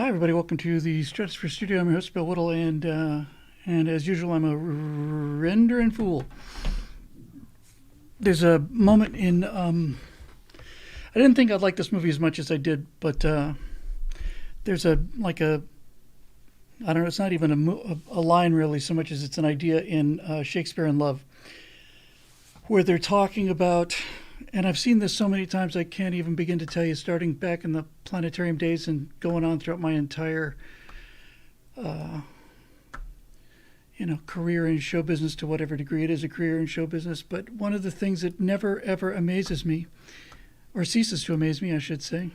Hi, everybody. Welcome to the Stratosphere Studio. I'm your host, Bill Whittle, and as usual, I'm a rendering fool. There's a moment in I didn't think I'd like this movie as much as I did, but there's a I don't know. It's not even a line really, so much as it's an idea in Shakespeare in Love, where they're talking about. And I've seen this so many times I can't even begin to tell you, starting back in the planetarium days and going on throughout my entire, career in show business to whatever degree it is a career in show business. But one of the things that never, ever amazes me, or ceases to amaze me, I should say,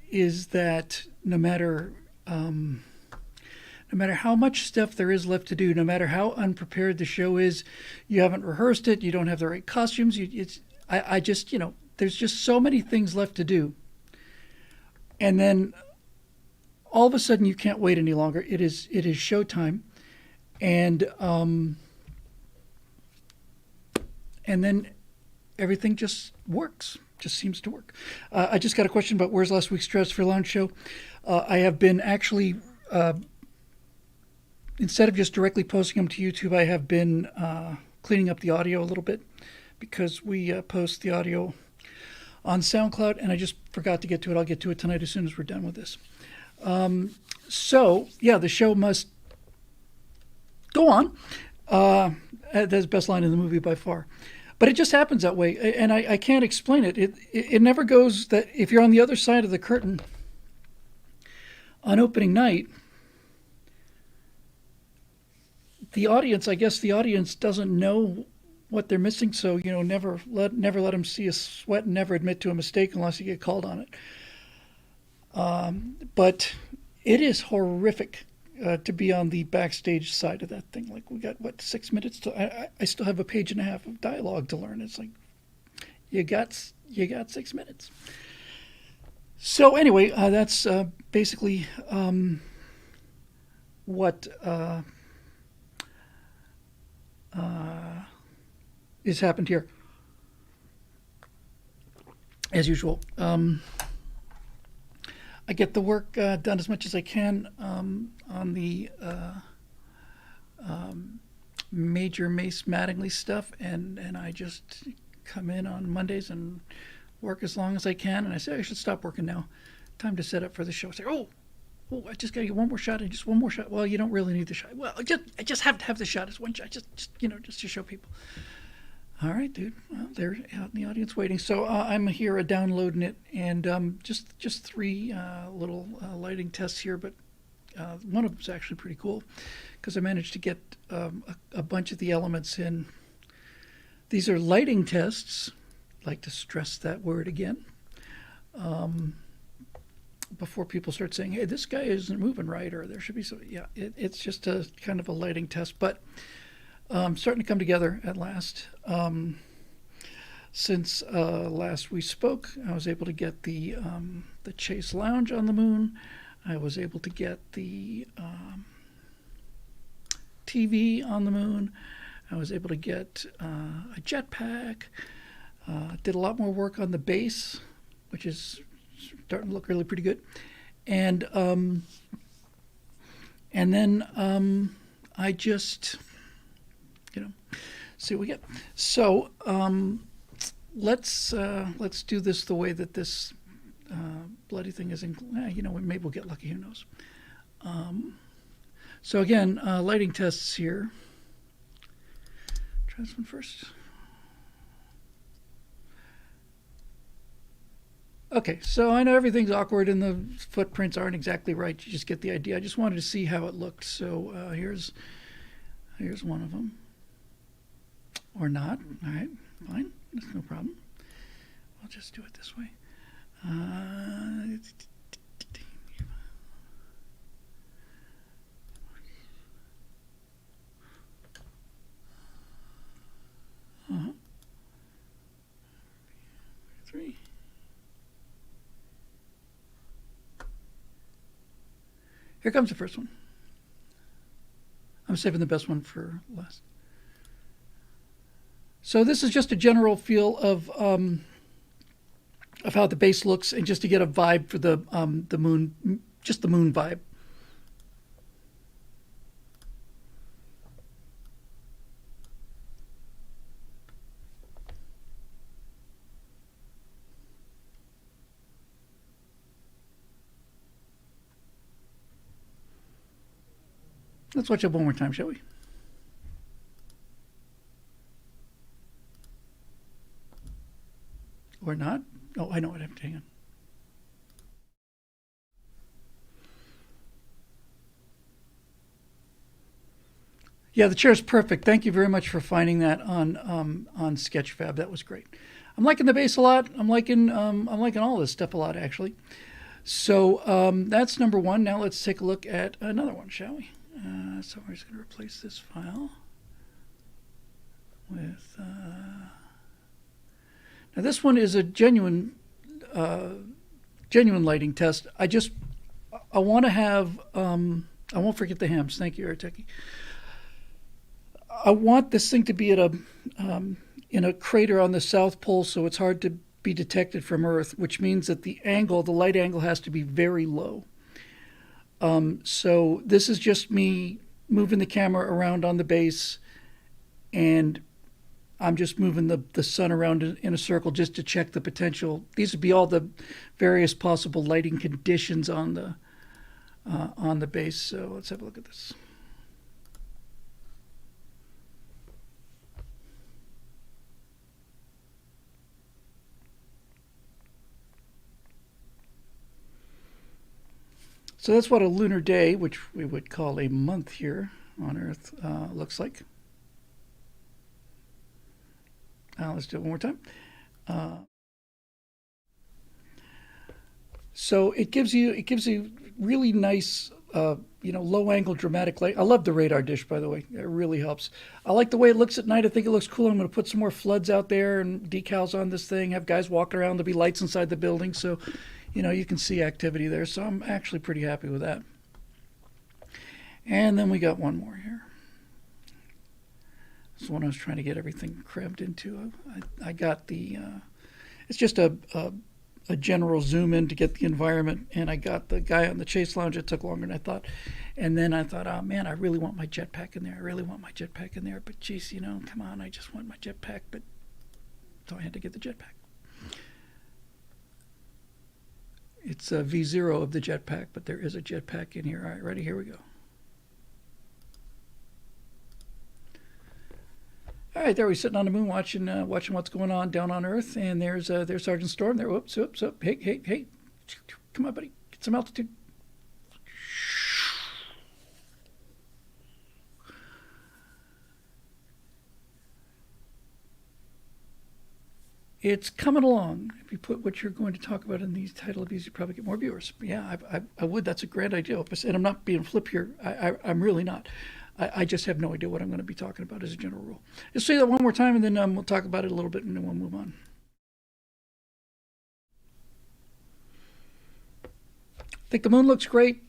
is that no matter how much stuff there is left to do, no matter how unprepared the show is, you haven't rehearsed it, you don't have the right costumes. There's just so many things left to do. And then all of a sudden you can't wait any longer. It is showtime. And then everything just works, just seems to work. I just got a question about where's last week's Stratosphere Lounge show. I have been actually... instead of just directly posting them to YouTube, I have been cleaning up the audio a little bit because we post the audio on SoundCloud, and I just forgot to get to it. I'll get to it tonight as soon as we're done with this. The show must go on. That's the best line in the movie by far. But it just happens that way, and I can't explain it. It never goes that if you're on the other side of the curtain on opening night, the audience doesn't know what they're missing, so never let them see a sweat and never admit to a mistake unless you get called on it. But it is horrific to be on the backstage side of that thing. Like, we got 6 minutes to. I still have a page and a half of dialogue to learn. It's like you got 6 minutes. So anyway, that's basically what. Has happened here. As usual, I get the work done as much as I can on the Major Mace Mattingly stuff, and I just come in on Mondays and work as long as I can, and I say I should stop working now. Time to set up for the show. I say, oh, I just got to get one more shot, and just one more shot. Well, you don't really need the shot. Well, I just have to have the shot as one shot, just to show people. All right, dude. Well, they're out in the audience waiting. So I'm here downloading it, and just three little lighting tests here, but one of them's actually pretty cool because I managed to get a bunch of the elements in. These are lighting tests. I'd like to stress that word again. Before people start saying, hey, this guy isn't moving right, or there should be some, it's just a kind of a lighting test, but starting to come together at last. Since last we spoke, I was able to get the Chase Lounge on the moon. I was able to get the TV on the moon. I was able to get a jetpack. Did a lot more work on the base, which is starting to look really pretty good. And then I just, see what we get. So let's do this the way that this bloody thing is. Maybe we'll get lucky. Who knows? So again, lighting tests here. Try this one first. Okay, so I know everything's awkward and the footprints aren't exactly right. You just get the idea. I just wanted to see how it looked. So here's one of them. Or not. All right, fine. That's no problem. I'll just do it this way. Three. Here comes the first one. I'm saving the best one for last. So this is just a general feel of of how the base looks, and just to get a vibe for the moon, just the moon vibe. Let's watch it one more time, shall we? Or not? Oh, I know what I'm doing. Yeah, the chair's perfect. Thank you very much for finding that on Sketchfab. That was great. I'm liking the base a lot. I'm liking all this stuff a lot, actually. So that's number one. Now let's take a look at another one, shall we? So we're just going to replace this file with. Now this one is a genuine lighting test. I want to have. I won't forget the hams. Thank you, Arateki. I want this thing to be at in a crater on the South Pole, so it's hard to be detected from Earth, which means that the light angle, has to be very low. So this is just me moving the camera around on the base, and I'm just moving the sun around in a circle just to check the potential. These would be all the various possible lighting conditions on the base. So let's have a look at this. So that's what a lunar day, which we would call a month here on Earth, looks like. Let's do it one more time. So it gives you really nice, low angle dramatic light. I love the radar dish, by the way. It really helps. I like the way it looks at night. I think it looks cool. I'm going to put some more floods out there and decals on this thing. Have guys walking around. There'll be lights inside the building, so you can see activity there. So I'm actually pretty happy with that. And then we got one more here. This is one I was trying to get everything crammed into. I got the. It's just a general zoom in to get the environment, and I got the guy on the Chase Lounge. It took longer than I thought, and then I thought, oh man, I really want my jetpack in there. I really want my jetpack in there, but geez, come on, I just want my jetpack. But so I had to get the jetpack. It's a V0 of the jetpack, but there is a jetpack in here. All right, ready? Here we go. All right, there we're sitting on the moon watching what's going on down on Earth, and there's Sergeant Storm there. Whoops, hey, come on, buddy, get some altitude. It's coming along. If you put what you're going to talk about in the title of these, you probably get more viewers. But yeah, I would. That's a grand idea. And I'm not being flip here. I'm really not. I just have no idea what I'm going to be talking about as a general rule. Just say that one more time, and then we'll talk about it a little bit, and then we'll move on. I think the moon looks great.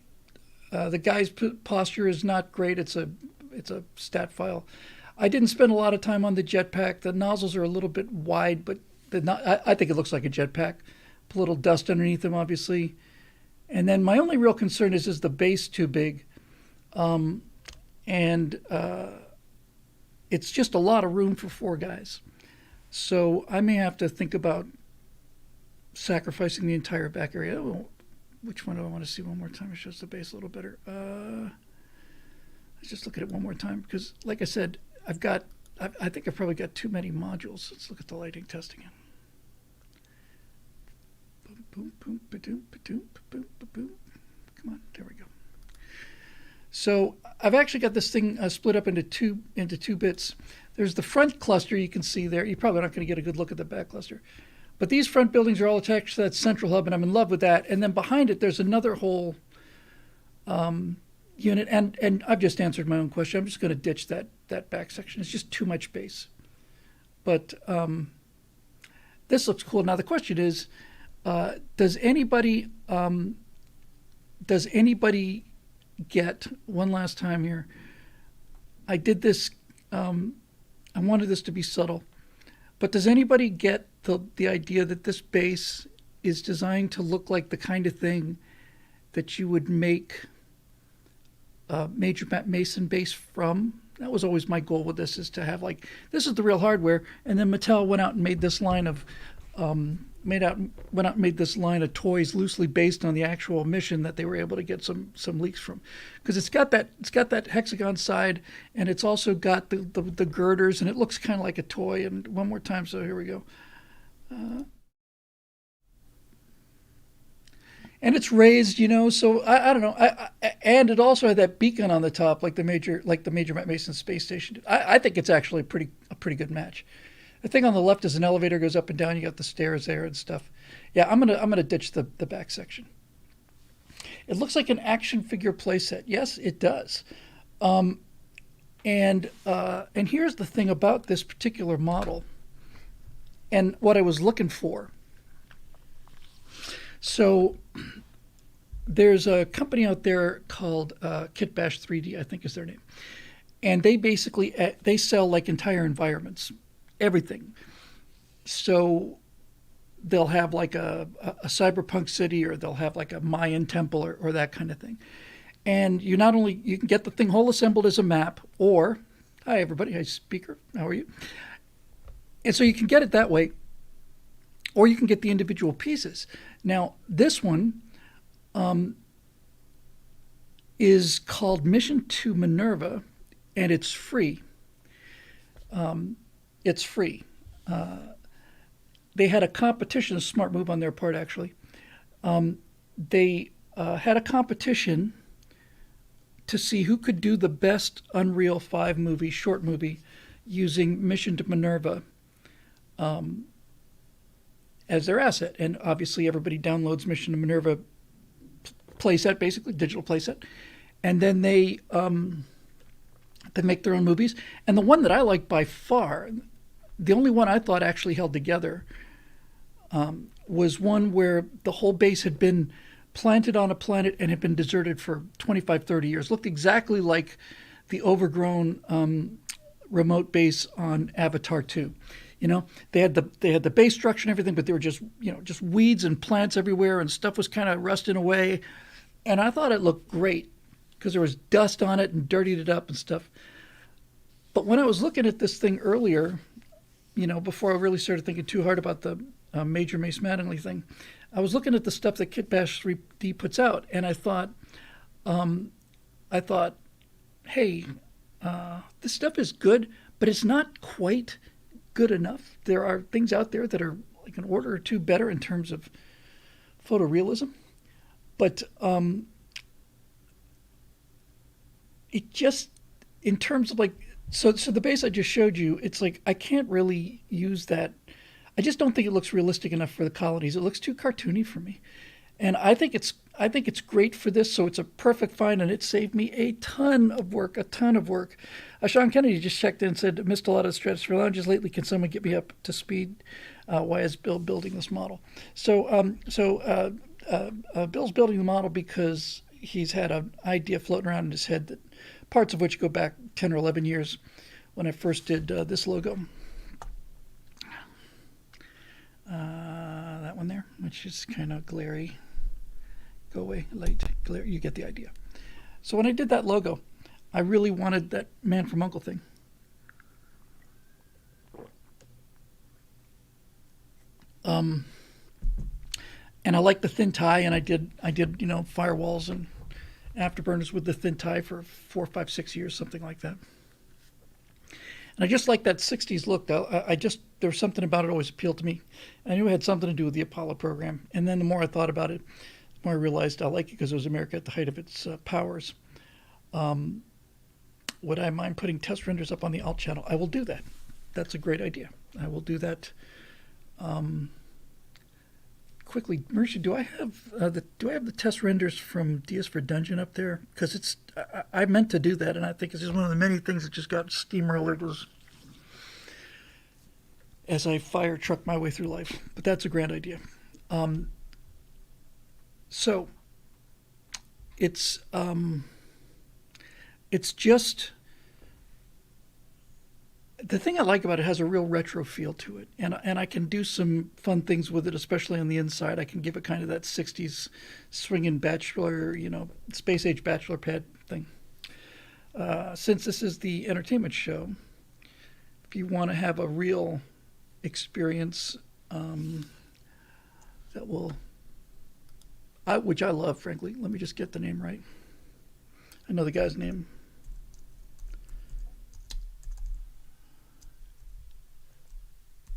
The guy's posture is not great. It's a stat file. I didn't spend a lot of time on the jetpack. The nozzles are a little bit wide, but I think it looks like a jetpack. A little dust underneath them, obviously. And then my only real concern is the base too big? And it's just a lot of room for 4 guys. So I may have to think about sacrificing the entire back area. Oh, which one do I want to see one more time? It shows the base a little better. Let's just look at it one more time, because like I said, I think I've probably got too many modules. Let's look at the lighting test again. Boom, boom, boom, ba-doom, ba-doom, ba-boom, ba-boom. Come on, there we go. So I've actually got this thing split up into two bits. There's the front cluster you can see there. You're probably not going to get a good look at the back cluster. But these front buildings are all attached to that central hub, and I'm in love with that. And then behind it, there's another whole unit. And I've just answered my own question. I'm just going to ditch that back section. It's just too much base. But this looks cool. Now the question is, does anybody get, one last time here, I did this, I wanted this to be subtle, but does anybody get the idea that this base is designed to look like the kind of thing that you would make a Major Mason base from. That was always my goal with this, is to have like, this is the real hardware. And then Mattel went out and made this line of went out and made this line of toys loosely based on the actual mission that they were able to get some leaks from, because it's got that hexagon side, and it's also got the girders, and it looks kind of like a toy. And one more time, so here we go. And it's raised, so I don't know. And it also had that beacon on the top, like the major Matt Mason space station did. I think it's actually a pretty good match. The thing on the left is an elevator, goes up and down. You got the stairs there and stuff. Yeah, I'm gonna ditch the back section. It looks like an action figure playset. Yes, it does. And here's the thing about this particular model, and what I was looking for. So there's a company out there called Kitbash 3D, I think is their name, and they basically they sell like entire environments, everything. So they'll have like a cyberpunk city, or they'll have like a Mayan temple, or that kind of thing. And you can get the thing whole assembled as a map, or hi everybody, hi speaker, how are you? And so you can get it that way, or you can get the individual pieces. Now, this one is called Mission to Minerva, and it's free. It's free. They had a competition, a smart move on their part, actually. They had a competition to see who could do the best Unreal 5 movie, short movie, using Mission to Minerva as their asset. And obviously everybody downloads Mission to Minerva playset, basically digital playset, and then they make their own movies. And the one that I like by far, the only one I thought actually held together, was one where the whole base had been planted on a planet and had been deserted for 25, 30 years. Looked exactly like the overgrown remote base on Avatar 2. They had the base structure and everything, but they were just weeds and plants everywhere, and stuff was kind of rusting away. And I thought it looked great because there was dust on it and dirtied it up and stuff. But when I was looking at this thing earlier, before I really started thinking too hard about the Major Mace Mattingly thing, I was looking at the stuff that Kitbash 3D puts out, and I thought, hey, this stuff is good, but it's not quite good enough. There are things out there that are like an order or two better in terms of photorealism, but it just, in terms of like, so the base I just showed you, it's like I can't really use that. I just don't think it looks realistic enough for the colonies. It looks too cartoony for me, and I think it's great for this. So it's a perfect find, and it saved me a ton of work. Sean Kennedy just checked in and said, missed a lot of Stratosphere Lounges lately. Can someone get me up to speed? Why is Bill building this model? So Bill's building the model because he's had an idea floating around in his head, that parts of which go back 10 or 11 years when I first did this logo. That one there, which is kind of glary. Go away, light, glare, you get the idea. So when I did that logo, I really wanted that Man from U.N.C.L.E. thing. And I like the thin tie, and I did firewalls and afterburners with the thin tie for 4, 5, 6 years, something like that. And I just like that 60s look. There was something about it always appealed to me. I knew it had something to do with the Apollo program. And then the more I thought about it, the more I realized I like it because it was America at the height of its powers. Would I mind putting test renders up on the alt channel? I will do that. That's a great idea. I will do that. Quickly, Marisha, do I have the test renders from DS for Dungeon up there? Because I meant to do that, and I think it's just one of the many things that just got steamrolled as I fire truck my way through life. But that's a grand idea. So it's just The thing I like about it has a real retro feel to it, and I can do some fun things with it, especially on the inside. I can give it kind of that '60s swinging bachelor, space age bachelor pad thing. Since this is the entertainment show, if you want to have a real experience that will, which I love, frankly. Let me just get the name right. I know the guy's name.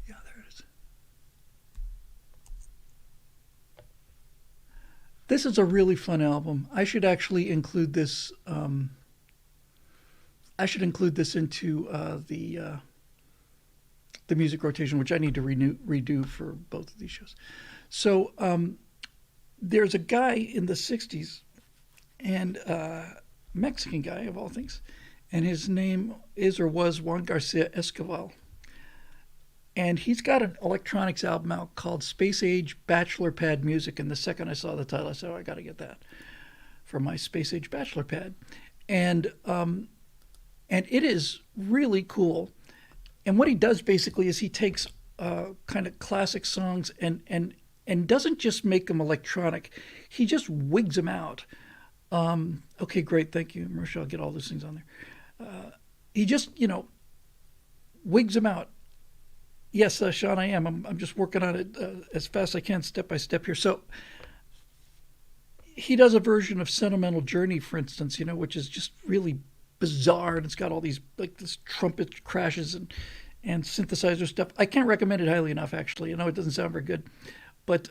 Yeah, there it is. This is a really fun album. I should actually include this. I should include this into the music rotation, which I need to redo for both of these shows. So there's a guy in the '60s, and Mexican guy of all things, and his name is or was Juan Garcia Escobar. And he's got an electronics album out called Space Age Bachelor Pad Music. And the second I saw the title, I said, "Oh, I got to get that for my Space Age Bachelor Pad." And it is really cool. And what he does basically is he takes kind of classic songs and doesn't just make them electronic. He just wigs them out. Okay, great, thank you, Marisha. I'll get all those things on there. He just, wigs them out. Yes, Sean, I am. I'm just working on it as fast as I can, step by step here. So he does a version of Sentimental Journey, for instance, which is just really bizarre, and it's got all these like this trumpet crashes and synthesizer stuff. I can't recommend it highly enough, actually. I know it doesn't sound very good, but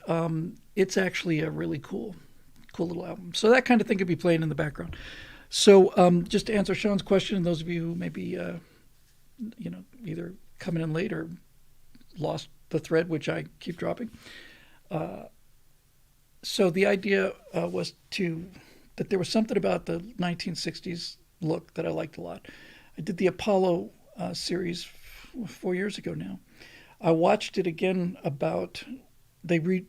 it's actually a really cool little album. So that kind of thing could be playing in the background. So just to answer Sean's question, and those of you who maybe either coming in late or lost the thread, which I keep dropping. So the idea was that there was something about the 1960s look that I liked a lot. I did the Apollo series 4 years ago now. I watched it again they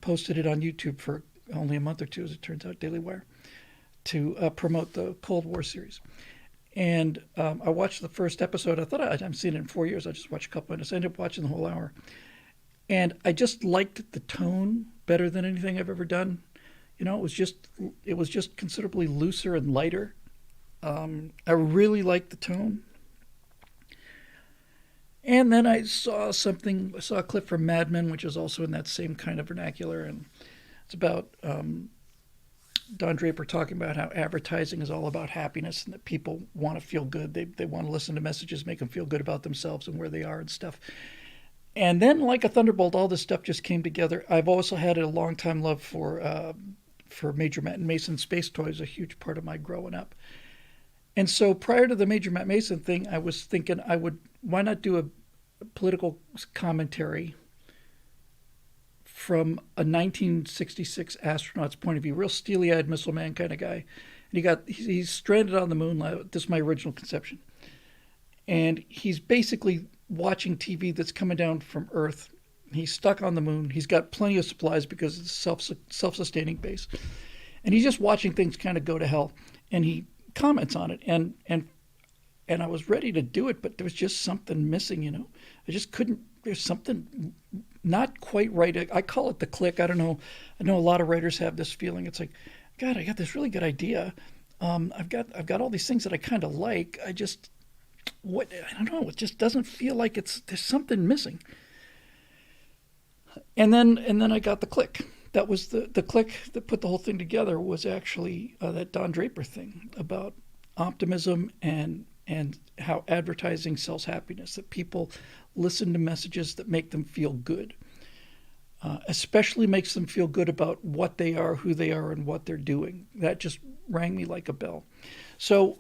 posted it on YouTube for only a month or two, as it turns out, Daily Wire, to promote the Cold War series. And I watched the first episode. I thought I haven't seen it in 4 years. I just watched a couple minutes. I ended up watching the whole hour. And I just liked the tone better than anything I've ever done. It was just considerably looser and lighter. I really liked the tone. And then I saw a clip from Mad Men, which is also in that same kind of vernacular. And it's about Don Draper talking about how advertising is all about happiness and that people want to feel good. They want to listen to messages, make them feel good about themselves and where they are and stuff. And then, like a thunderbolt, all this stuff just came together. I've also had a long time love for Major Matt Mason space toys, a huge part of my growing up. And so prior to the Major Matt Mason thing, I was thinking why not do a political commentary from a 1966 astronaut's point of view, real steely-eyed missile man kind of guy. And he's stranded on the moon. This is my original conception. And he's basically watching TV that's coming down from Earth. He's stuck on the moon. He's got plenty of supplies because it's a self-sustaining base. And he's just watching things kind of go to hell. And he comments on it. And I was ready to do it, but there was just something missing, I just couldn't. There's something not quite right. I call it the click. I don't know. I know a lot of writers have this feeling. It's like, God, I got this really good idea. I've got all these things that I kind of like. I don't know. It just doesn't feel like there's something missing. And then I got the click. That was the click that put the whole thing together. Was actually that Don Draper thing about optimism and how advertising sells happiness, that people listen to messages that make them feel good, especially makes them feel good about what they are, who they are, and what they're doing. That just rang me like a bell. So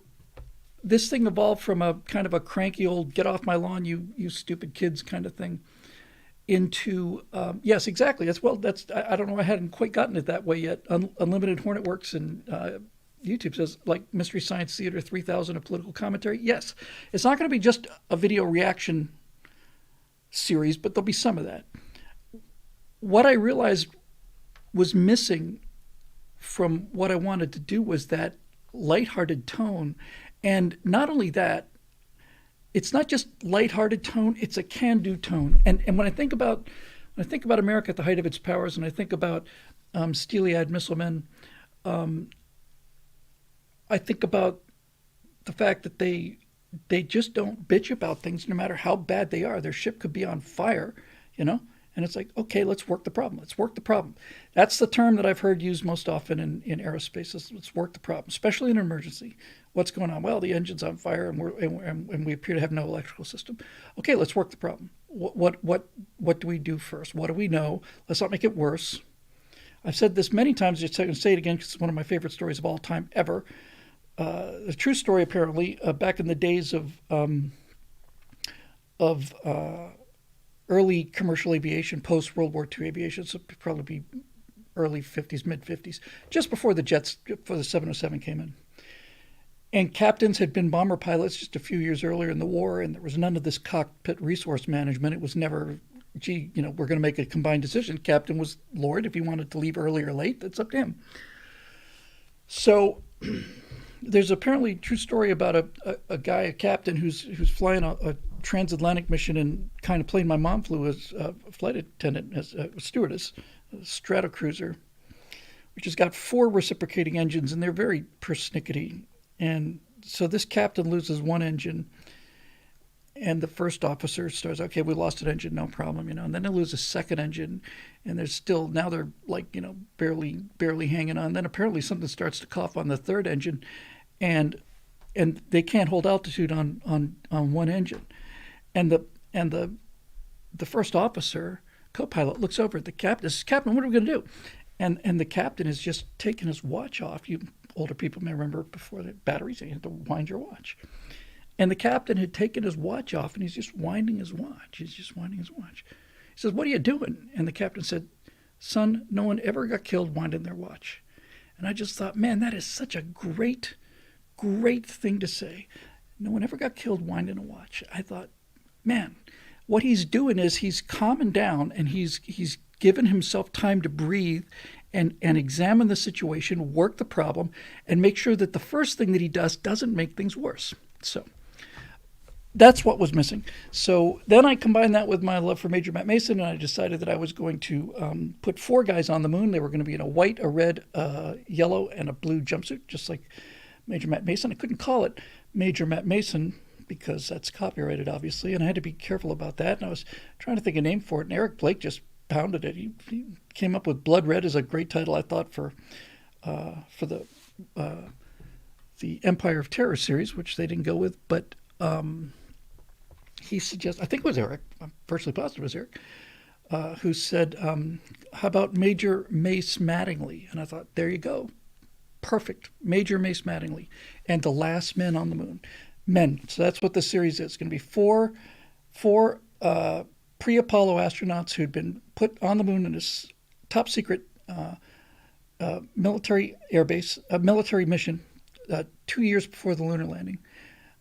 this thing evolved from a kind of a cranky old get off my lawn, you stupid kids kind of thing, into yes, exactly. I don't know. I hadn't quite gotten it that way yet. Unlimited Hornet Works and YouTube says, like Mystery Science Theater 3000 of political commentary. Yes, it's not going to be just a video reaction series, but there'll be some of that. What I realized was missing from what I wanted to do was that lighthearted tone. And not only that, it's not just lighthearted tone; it's a can-do tone. And when I think about America at the height of its powers, and I think about steely-eyed missile men, I think about the fact that they just don't bitch about things no matter how bad they are. Their ship could be on fire, you know? And it's like, okay, let's work the problem. Let's work the problem. That's the term that I've heard used most often in aerospace. Let's work the problem, especially in an emergency. What's going on? Well, the engine's on fire and we appear to have no electrical system. Okay, let's work the problem. What do we do first? What do we know? Let's not make it worse. I've said this many times. Just going to say it again because it's one of my favorite stories of all time ever. A true story, apparently, back in the days of early commercial aviation, post World War II aviation, so it'd probably be early 50s, mid 50s, just before the jets for the 707 came in. And captains had been bomber pilots just a few years earlier in the war, and there was none of this cockpit resource management. It was never, gee, we're going to make a combined decision. Captain was Lord. If he wanted to leave early or late, that's up to him. So there's apparently a true story about a guy, a captain, who's flying a transatlantic mission and kind of plane my mom flew as a flight attendant, as a stewardess, a Stratocruiser, which has got 4 reciprocating engines, and they're very persnickety. And so this captain loses one engine, and the first officer starts, okay, we lost an engine, no problem, and then they lose a second engine, and they're still, now they're like, barely hanging on. Then apparently something starts to cough on the third engine, and they can't hold altitude on one engine. And the first officer, co-pilot, looks over at the captain, says, Captain, what are we going to do? And the captain is just taking his watch off. You older people may remember before the batteries, you had to wind your watch. And the captain had taken his watch off, and he's just winding his watch. He says, what are you doing? And the captain said, son, no one ever got killed winding their watch. And I just thought, man, that is such a great thing to say. No one ever got killed winding a watch. I thought, man, what he's doing is he's calming down, and he's given himself time to breathe and examine the situation, work the problem, and make sure that the first thing that he does doesn't make things worse. So that's what was missing. So then I combined that with my love for Major Matt Mason, and I decided that I was going to put 4 guys on the moon. They were going to be in a white, a red, yellow, and a blue jumpsuit, just like Major Matt Mason. I couldn't call it Major Matt Mason because that's copyrighted, obviously, and I had to be careful about that. And I was trying to think of a name for it, and Eric Blake just pounded it. He came up with Blood Red as a great title, I thought, for the Empire of Terror series, which they didn't go with. But he suggested, I think it was Eric, I'm virtually positive it was Eric, who said, how about Major Mace Mattingly? And I thought, there you go. Perfect. Major Mace Mattingly. And the last men on the moon. Men. So that's what the series is. It's going to be four pre-Apollo astronauts who'd been put on the moon in this top secret military airbase, military mission 2 years before the lunar landing,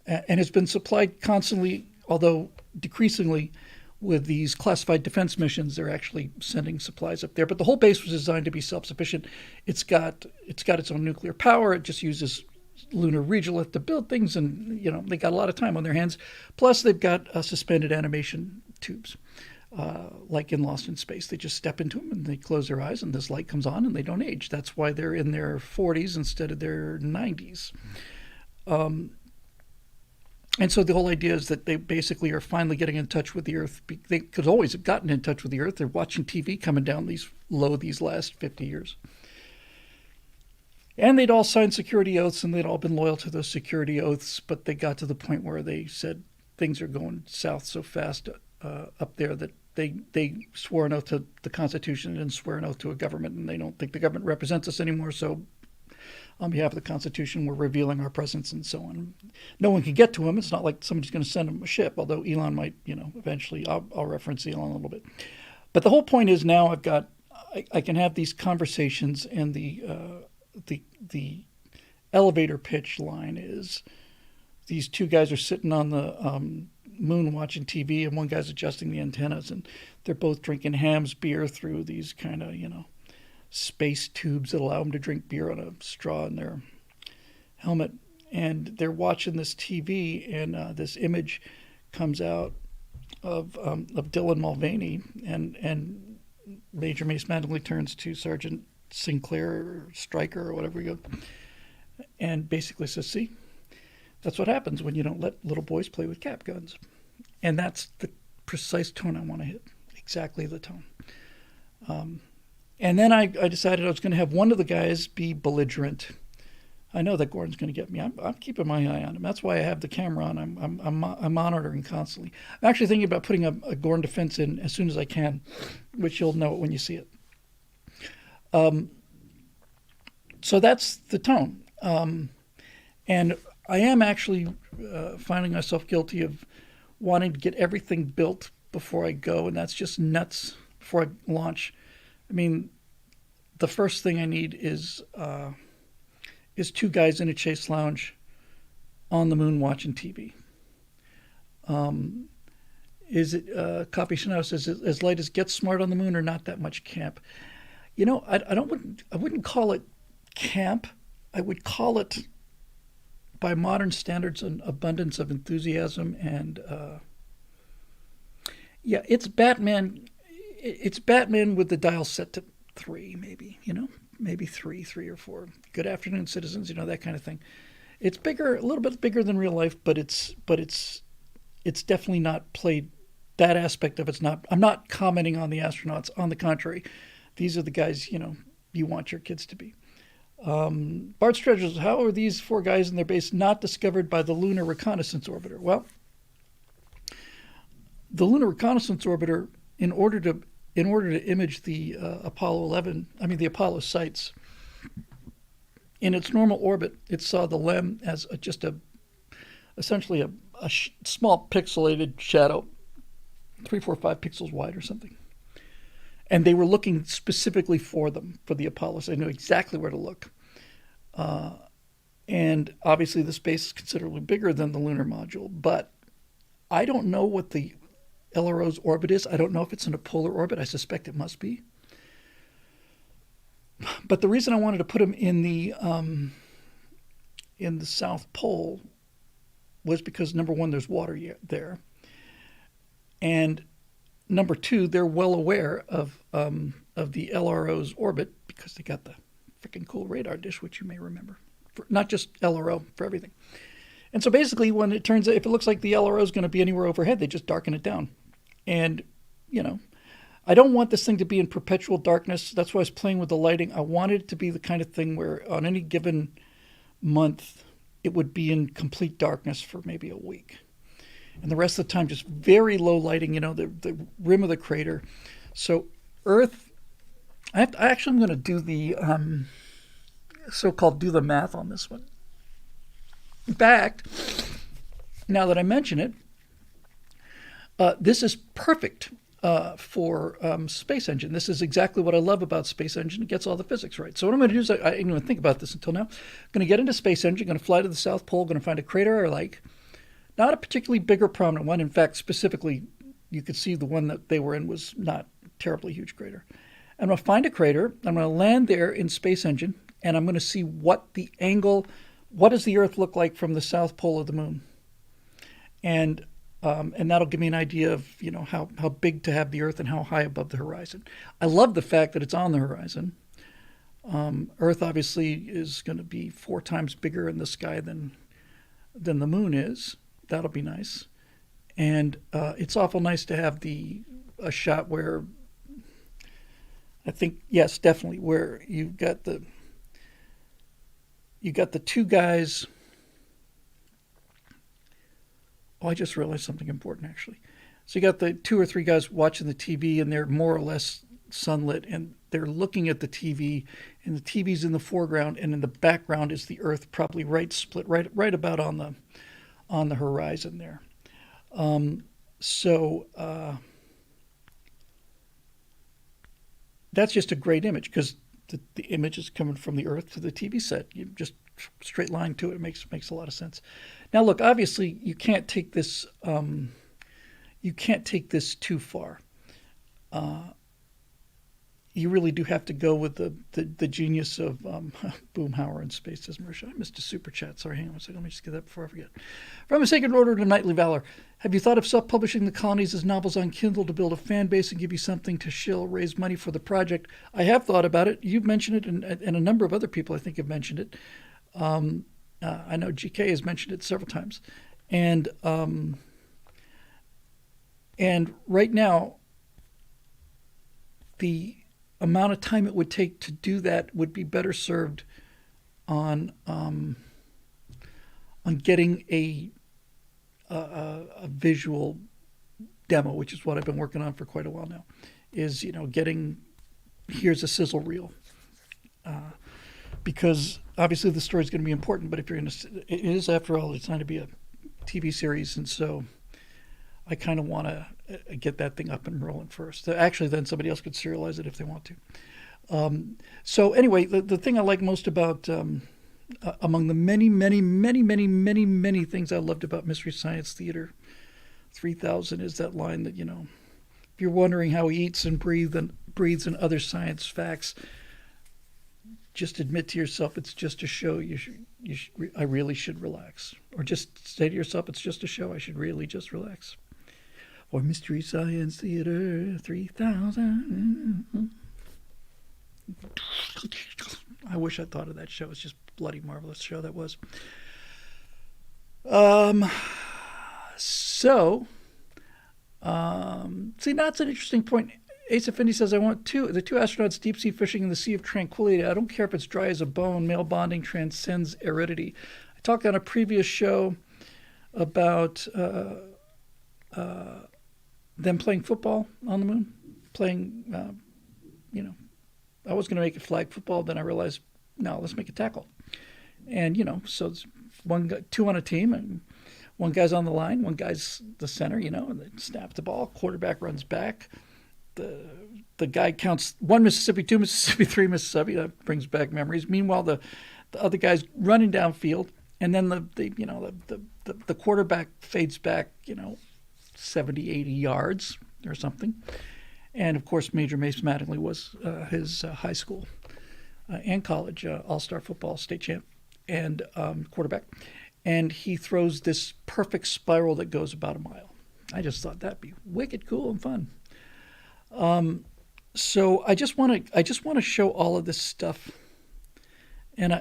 and has been supplied constantly, although decreasingly, with these classified defense missions. They're actually sending supplies up there. But the whole base was designed to be self-sufficient. It's got its own nuclear power. It just uses lunar regolith to build things, and they got a lot of time on their hands. Plus, they've got suspended animation tubes, like in Lost in Space. They just step into them and they close their eyes, and this light comes on, and they don't age. That's why they're in their 40s instead of their 90s. And so the whole idea is that they basically are finally getting in touch with the Earth. They could always have gotten in touch with the Earth. They're watching TV coming down these last 50 years. And they'd all signed security oaths, and they'd all been loyal to those security oaths, but they got to the point where they said things are going south so fast up there that they swore an oath to the Constitution and swear an oath to a government, and they don't think the government represents us anymore, so on behalf of the Constitution, we're revealing our presence and so on. No one can get to him. It's not like somebody's going to send him a ship, although Elon might, eventually. I'll reference Elon a little bit. But the whole point is now I can have these conversations, and the elevator pitch line is these 2 guys are sitting on the moon watching TV, and one guy's adjusting the antennas, and they're both drinking Ham's beer through these kind of, space tubes that allow them to drink beer on a straw in their helmet. And they're watching this TV, and this image comes out of Dylan Mulvaney, and Major Mace Mattingly turns to Sergeant Sinclair or Stryker or whatever you go, and basically says, "See, that's what happens when you don't let little boys play with cap guns," and that's the precise tone I want to hit. Exactly the tone. And then I decided I was going to have one of the guys be belligerent. I know that Gordon's going to get me. I'm keeping my eye on him. That's why I have the camera on. I'm monitoring constantly. I'm actually thinking about putting a Gordon defense in as soon as I can, which you'll know it when you see it. So that's the tone. And I am actually finding myself guilty of wanting to get everything built before I go, and that's just nuts before I launch. I mean, the first thing I need is two guys in a chase lounge on the moon watching TV. Is it Copy Chanel says as light as Get Smart on the moon or not that much camp? You know, I wouldn't call it camp. I would call it, by modern standards, an abundance of enthusiasm and yeah, it's Batman. It's Batman with the dial set to 3, maybe, maybe 3 or 4. Good afternoon, citizens, that kind of thing. It's bigger, a little bit bigger than real life, but it's definitely not played. That aspect of it's not. I'm not commenting on the astronauts. On the contrary, these are the guys you want your kids to be. Bart Stretchers, how are these 4 guys in their base not discovered by the Lunar Reconnaissance Orbiter? Well, the Lunar Reconnaissance Orbiter, in order to image the the Apollo sites, in its normal orbit, it saw the LEM as essentially a small pixelated shadow, 3, 4, 5 pixels wide or something. And they were looking specifically for them, for the Apollos. They knew exactly where to look. And obviously the space is considerably bigger than the lunar module, but I don't know what the LRO's orbit is. I don't know if it's in a polar orbit. I suspect it must be. But the reason I wanted to put them in the South Pole was because, number one, there's water there, and number two, they're well aware of the LRO's orbit because they got the freaking cool radar dish, which you may remember, for not just LRO, for everything. And so basically, when it turns out, if it looks like the LRO is going to be anywhere overhead, they just darken it down. And, I don't want this thing to be in perpetual darkness. That's why I was playing with the lighting. I wanted it to be the kind of thing where on any given month, it would be in complete darkness for maybe a week. And the rest of the time, just very low lighting, the rim of the crater. So Earth, I'm going to do the so-called do the math on this one. In fact, now that I mention it, this is perfect for Space Engine. This is exactly what I love about Space Engine. It gets all the physics right. So what I'm going to do is, I didn't even think about this until now. I'm going to get into Space Engine, going to fly to the South Pole, going to find a crater I like. Not a particularly big or prominent one. In fact, specifically, you could see the one that they were in was not a terribly huge crater. I'm going to find a crater. I'm going to land there in Space Engine, and I'm going to see what does the Earth look like from the South Pole of the Moon. And that'll give me an idea of, how big to have the Earth and how high above the horizon. I love the fact that it's on the horizon. Earth obviously is going to be 4 times bigger in the sky than the Moon is. That'll be nice. And it's awful nice to have a shot where I think, yes, definitely, where you've got the 2 guys. Oh, I just realized something important, actually. So you got the 2 or 3 guys watching the TV, and they're more or less sunlit, and they're looking at the TV, and the TV's in the foreground, and in the background is the Earth, probably split right about on the horizon there. That's just a great image because the image is coming from the Earth to the TV set. You just straight line to it. It makes a lot of sense. Now, look, obviously, you can't take this. You can't take this too far. you really do have to go with the genius of Boomhauer and Space, says Marisha. I missed a super chat. Sorry, hang on a second. Let me just get that before I forget. From a Sacred Order to Knightly Valor, have you thought of self-publishing the colonies as novels on Kindle to build a fan base and give you something to shill, raise money for the project? I have thought about it. You've mentioned it, and a number of other people, I think, have mentioned it. I know GK has mentioned it several times. And right now, the amount of time it would take to do that would be better served on getting a visual demo, which is what I've been working on for quite a while now. Is getting here's a sizzle reel, because obviously the story is going to be important. But if you're it is, after all, it's going to be a TV series, and so I kind of want to get that thing up and rolling first. Actually, then somebody else could serialize it if they want to. So anyway, the thing I like most about, among the many, many, many, many, many, many things I loved about Mystery Science Theater 3000 is that line that, if you're wondering how he eats and breathes and other science facts, just admit to yourself it's just a show. I really should relax. Or just say to yourself, it's just a show. I should really just relax. Or Mystery Science Theater 3000. I wish I'd thought of that show. It's just a bloody marvelous show that was. See, that's an interesting point. Ace Affinity says, I want the two astronauts deep sea fishing in the Sea of Tranquility. I don't care if it's dry as a bone. Male bonding transcends aridity. I talked on a previous show about them playing football on the moon. I was going to make it flag football. Then I realized, no, let's make it tackle. And, so it's two on a team, and one guy's on the line, one guy's the center, and they snap the ball. Quarterback runs back. The guy counts 1 Mississippi, 2 Mississippi, 3 Mississippi. That brings back memories. Meanwhile, the other guy's running downfield, and then the quarterback fades back, 70, 80 yards or something. And of course, Major Mace Mattingly was his high school and college all-star football state champ and quarterback. And he throws this perfect spiral that goes about a mile. I just thought that'd be wicked cool and fun. So I just want to show all of this stuff, and I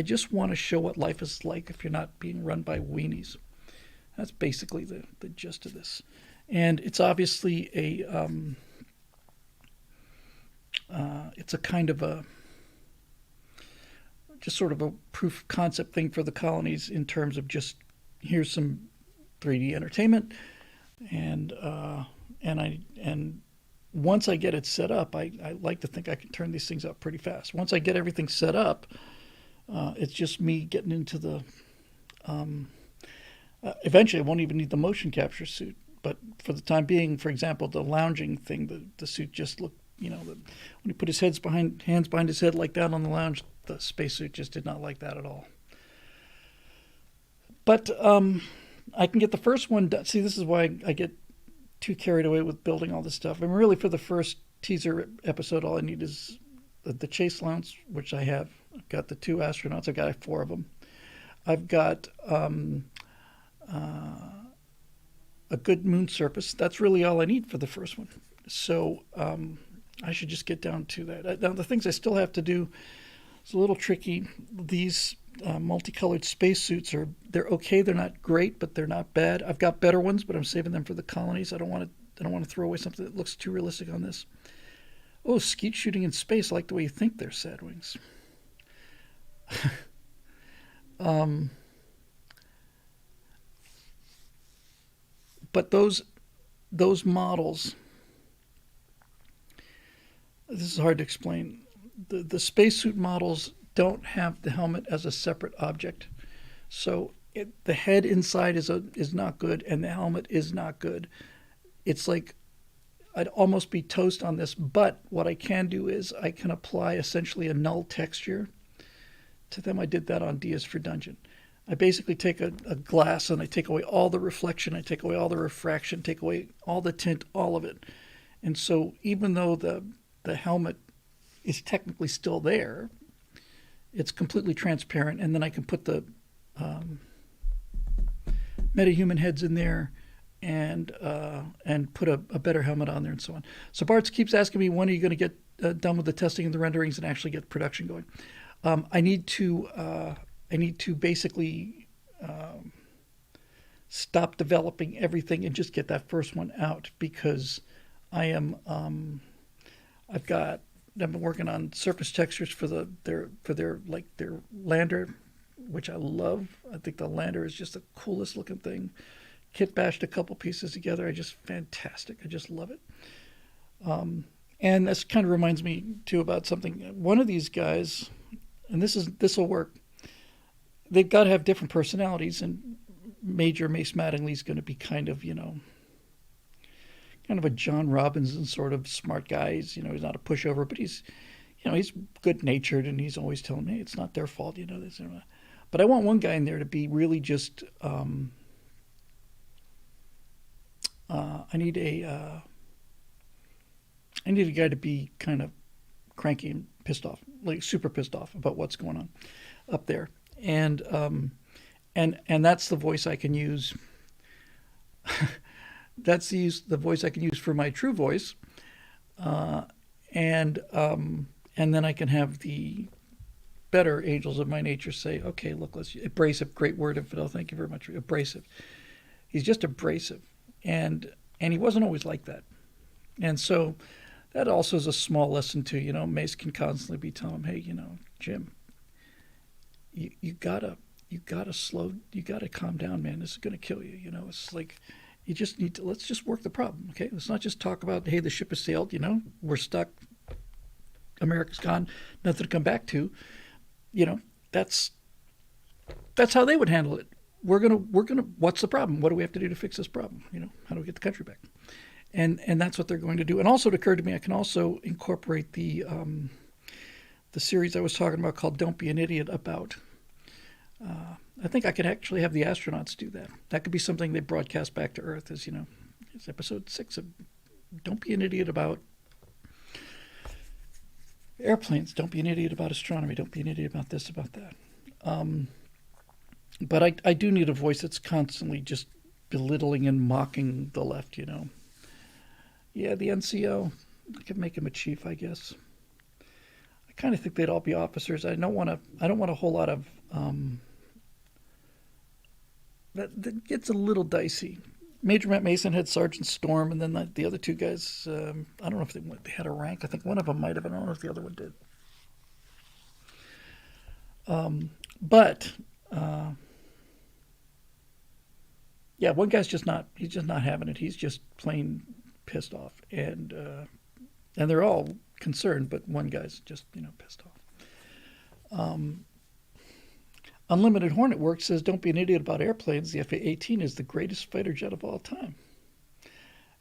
just want to show what life is like if you're not being run by weenies. That's basically the gist of this, and it's obviously it's a kind of a just sort of a proof of concept thing for the colonies in terms of just here's some 3D entertainment, and once I get it set up, I like to think I can turn these things up pretty fast. Once I get everything set up, it's just me getting into the. Eventually, I won't even need the motion capture suit. But for the time being, for example, the lounging thing, the suit just looked, when he put his hands behind his head like that on the lounge, the spacesuit just did not like that at all. But I can get the first one done. See, this is why I get too carried away with building all this stuff. I mean, really, for the first teaser episode, all I need is the chase lounge, which I have. I've got the 2 astronauts. I've got 4 of them. I've got a good moon surface. That's really all I need for the first one. So I should just get down to that. Now, the things I still have to do is a little tricky. These multicolored spacesuits they're okay. They're not great, but they're not bad. I've got better ones, but I'm saving them for the colonies. I don't want to throw away something that looks too realistic on this. Oh, skeet shooting in space. I like the way you think there, Sad Wings. But those models, this is hard to explain. The spacesuit models don't have the helmet as a separate object. So the head inside is not good, and the helmet is not good. It's like I'd almost be toast on this, but what I can do is I can apply essentially a null texture to them. I did that on Dias for Dungeon. I basically take a glass and I take away all the reflection, I take away all the refraction, take away all the tint, all of it. And so even though the helmet is technically still there, it's completely transparent, and then I can put the metahuman heads in there and put a better helmet on there and so on. So Bart keeps asking me, when are you going to get done with the testing and the renderings and actually get production going? I need to basically stop developing everything and just get that first one out, because I've been working on surface textures for their lander, which I love. I think the lander is just the coolest looking thing. Kit bashed a couple pieces together. Fantastic. I just love it. And this kind of reminds me too about something. One of these guys, and this will work. They've got to have different personalities, and Major Mace Mattingly's going to be kind of a John Robinson sort of smart guy. He's not a pushover, but he's good natured, and he's always telling me it's not their fault, this. But I want one guy in there to be really just. I need a guy to be kind of cranky and pissed off, like super pissed off about what's going on up there, and that's the voice I can use. That's the voice I can use for my true voice, and then I can have the better angels of my nature say, okay, look, let's abrasive, great word, Infidel, thank you very much. Abrasive. He's just abrasive, and he wasn't always like that, and so that also is a small lesson too. Mace can constantly be telling him, hey, Jim, you gotta calm down, man. This is gonna kill you. It's like. You just need to, let's just work the problem, okay? Let's not just talk about, hey, the ship has sailed, we're stuck, America's gone, nothing to come back to. That's how they would handle it. We're gonna, what's the problem? What do we have to do to fix this problem? How do we get the country back? And that's what they're going to do. And also it occurred to me, I can also incorporate the series I was talking about called Don't Be an Idiot About. I think I could actually have the astronauts do that. That could be something they broadcast back to Earth it's episode 6 of Don't Be an Idiot About airplanes. Don't be an idiot about astronomy. Don't be an idiot about this, about that. But I do need a voice that's constantly just belittling and mocking the left, Yeah, the NCO, I could make him a chief, I guess. I kind of think they'd all be officers. I don't want a whole lot of... That gets a little dicey. Major Matt Mason had Sergeant Storm, and then the other two guys, I don't know if they had a rank. I think one of them might have, I don't know if the other one did. Yeah, one guy's he's just not having it. He's just plain pissed off. And they're all concerned, but one guy's just, pissed off. Unlimited Hornet Works says, don't be an idiot about airplanes. The F-18 is the greatest fighter jet of all time.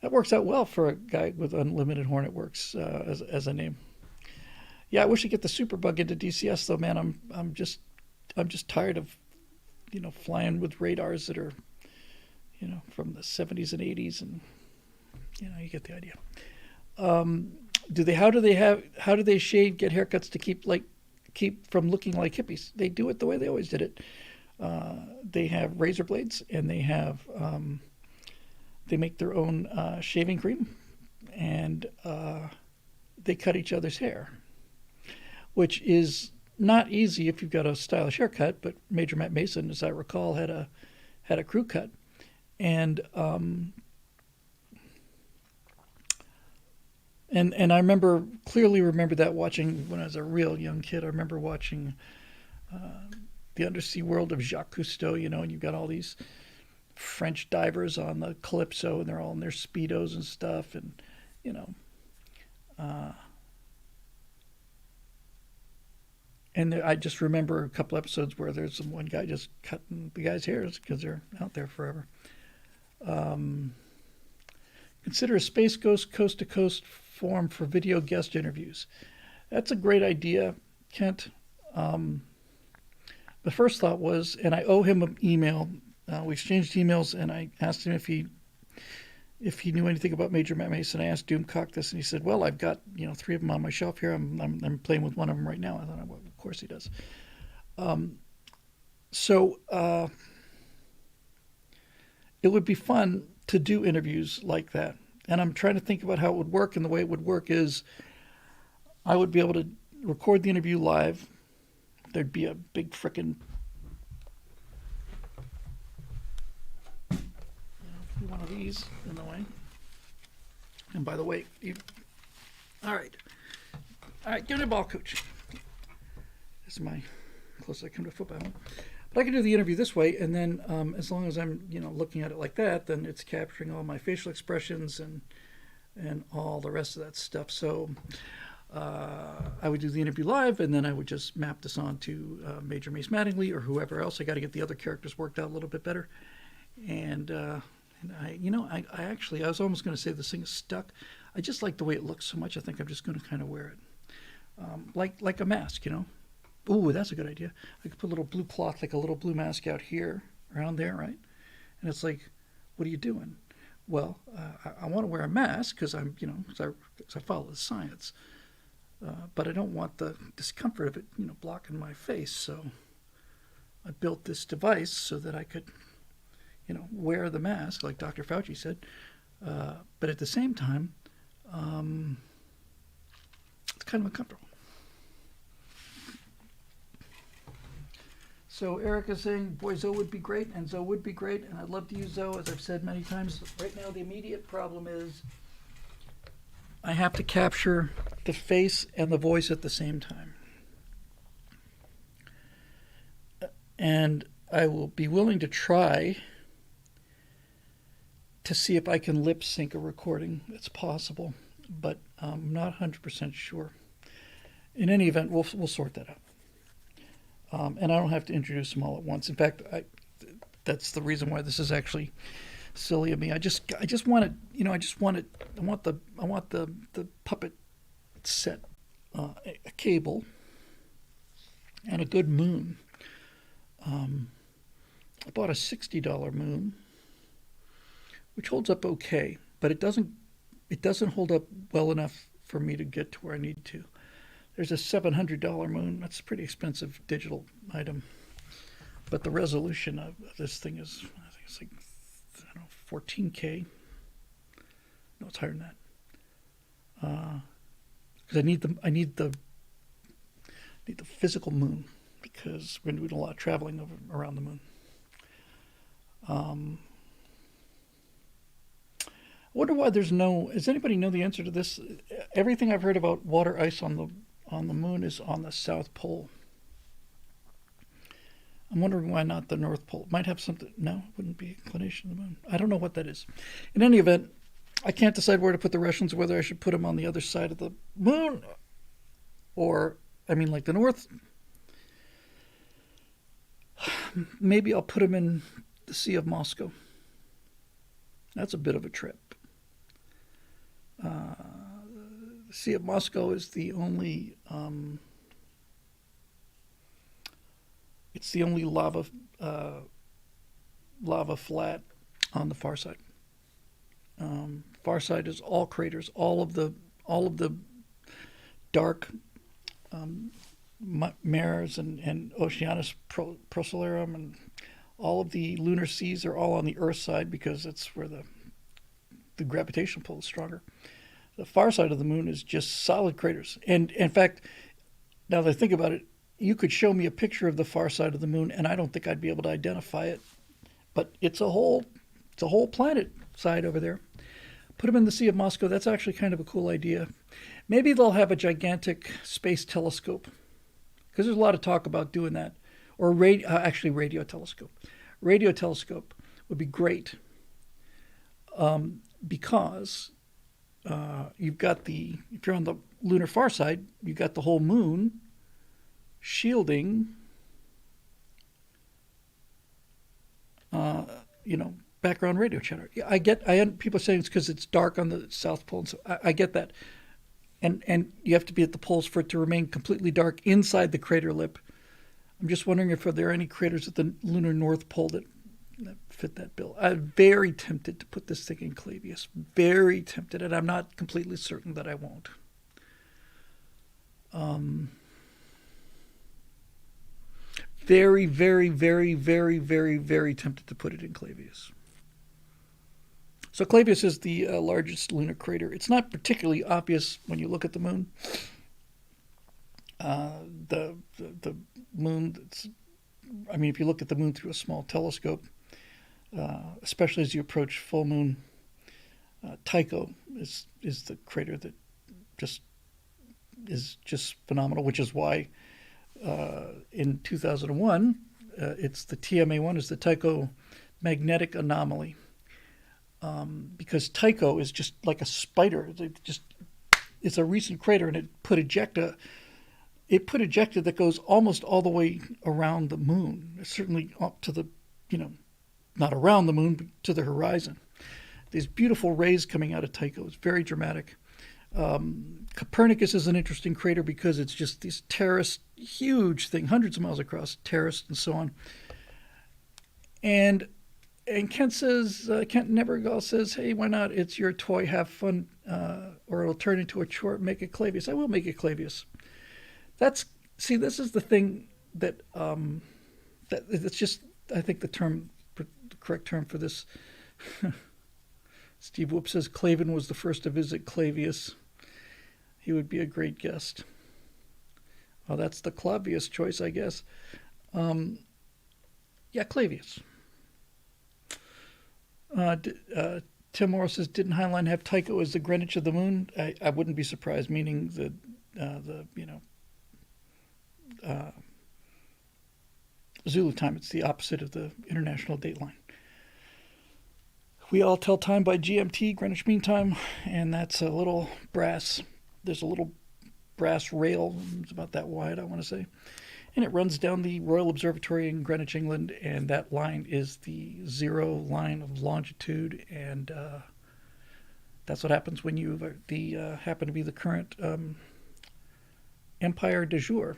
That works out well for a guy with Unlimited Hornet Works as a name. Yeah, I wish I could get the Superbug into DCS though, man. I'm just tired of, flying with radars that are, from the 70s and 80s, and you get the idea. How do they shave, get haircuts to keep from looking like hippies? They do it the way they always did it. They have razor blades, and they make their own shaving cream, and they cut each other's hair, which is not easy if you've got a stylish haircut. But Major Matt Mason, as I recall, had a crew cut, and I clearly remember that watching when I was a real young kid. I remember watching the undersea world of Jacques Cousteau, and you've got all these French divers on the Calypso, and they're all in their Speedos and stuff. And, I just remember a couple episodes where there's one guy just cutting the guy's hairs because they're out there forever. Consider a Space Ghost Coast to Coast form for video guest interviews. That's a great idea, Kent. The first thought was, and I owe him an email. We exchanged emails, and I asked him if he if he knew anything about Major Matt Mason. I asked Doomcock this, and he said, "Well, I've got 3 of them on my shelf here. I'm playing with one of them right now." I thought, well, of course he does. So it would be fun to do interviews like that, and I'm trying to think about how it would work. And the way it would work is, I would be able to record the interview live. There'd be a big frickin' one of these in the way. And by the way, all right, give me a ball, coach. This is my closest I come to football. But I can do the interview this way, and then as long as I'm looking at it like that, then it's capturing all my facial expressions and all the rest of that stuff. So I would do the interview live, and then I would just map this onto Major Mace Mattingly or whoever else. I got to get the other characters worked out a little bit better. And I actually, I was almost going to say this thing is stuck. I just like the way it looks so much. I think I'm just going to kind of wear it, like a mask, Ooh, that's a good idea. I could put a little blue cloth, like a little blue mask out here, around there, right? And it's like, what are you doing? Well, I want to wear a mask because I'm, because I follow the science. But I don't want the discomfort of it, blocking my face. So I built this device so that I could, wear the mask, like Dr. Fauci said. But at the same time, it's kind of uncomfortable. So Eric is saying, boy, Zoe would be great, and Zoe would be great, and I'd love to use Zoe, as I've said many times. Right now, the immediate problem is I have to capture the face and the voice at the same time. And I will be willing to try to see if I can lip sync a recording. It's possible, but I'm not 100% sure. In any event, we'll sort that out. And I don't have to introduce them all at once. In fact, that's the reason why this is actually silly of me. I just want it, I want the puppet set, a cable, and a good moon. I bought a $60 moon, which holds up okay, but it doesn't hold up well enough for me to get to where I need to. There's a $700 moon. That's a pretty expensive digital item. But the resolution of this thing is, I think it's like, 14K. No, it's higher than that. Because I need the physical moon, because we're going to be doing a lot of traveling around the moon. I wonder why there's no. Does anybody know the answer to this? Everything I've heard about water ice on the moon is on the South Pole. I'm wondering why not the North Pole. It might have something. No, it wouldn't be inclination of the moon. I don't know what that is. In any event, I can't decide where to put the Russians, whether I should put them on the other side of the moon, or, like the North. Maybe I'll put them in the Sea of Moscow. That's a bit of a trip. The Sea of Moscow is the only it's the only lava flat on the far side. Far side is all craters. All of the dark mares and Oceanus Procellarum and all of the lunar seas are all on the Earth side, because it's where the gravitational pull is stronger. The far side of the moon is just solid craters. And in fact, now that I think about it, you could show me a picture of the far side of the moon, and I don't think I'd be able to identify it. But it's a whole planet side over there. Put them in the Sea of Moscow. That's actually kind of a cool idea. Maybe they'll have a gigantic space telescope, because there's a lot of talk about doing that. Or radio telescope. Radio telescope would be great, because you've got if you're on the lunar far side, you've got the whole moon shielding, background radio chatter. Yeah, people saying it's because it's dark on the South Pole, and so I get that. And you have to be at the poles for it to remain completely dark inside the crater lip. I'm just wondering if there are any craters at the lunar North Pole that that fit that bill. I'm very tempted to put this thing in Clavius. Very tempted, and I'm not completely certain that I won't. Very, very, very, very, very, very tempted to put it in Clavius. So Clavius is the largest lunar crater. It's not particularly obvious when you look at the moon. The moon. I mean, if you look at the moon through a small telescope, especially as you approach full moon, Tycho is the crater that just is just phenomenal. Which is why in 2001, it's the TMA1 is the Tycho magnetic anomaly. Because Tycho is just like a spider. It's a recent crater, and it put ejecta that goes almost all the way around the moon. It's certainly up to the, not around the moon, but to the horizon. These beautiful rays coming out of Tycho. It's very dramatic. Copernicus is an interesting crater because it's just these terraced, huge thing, hundreds of miles across, terraced and so on. And Kent Nevergall says, hey, why not? It's your toy. Have fun, or it'll turn into a chore. Make it Clavius. I will make it Clavius. This is the thing that it's just, I think the correct term for this. Steve Whoop says Clavin was the first to visit Clavius. He would be a great guest. Well, that's the Clavius choice, I guess. Yeah, Clavius. Tim Morris says, didn't Heinlein have Tycho as the Greenwich of the moon? I wouldn't be surprised, meaning the Zulu time. It's the opposite of the international dateline. We all tell time by GMT, Greenwich Mean Time, and that's a little brass. There's a little brass rail. It's about that wide, I want to say. And it runs down the Royal Observatory in Greenwich, England, and that line is the zero line of longitude, and that's what happens when you happen to be the current Empire de jour.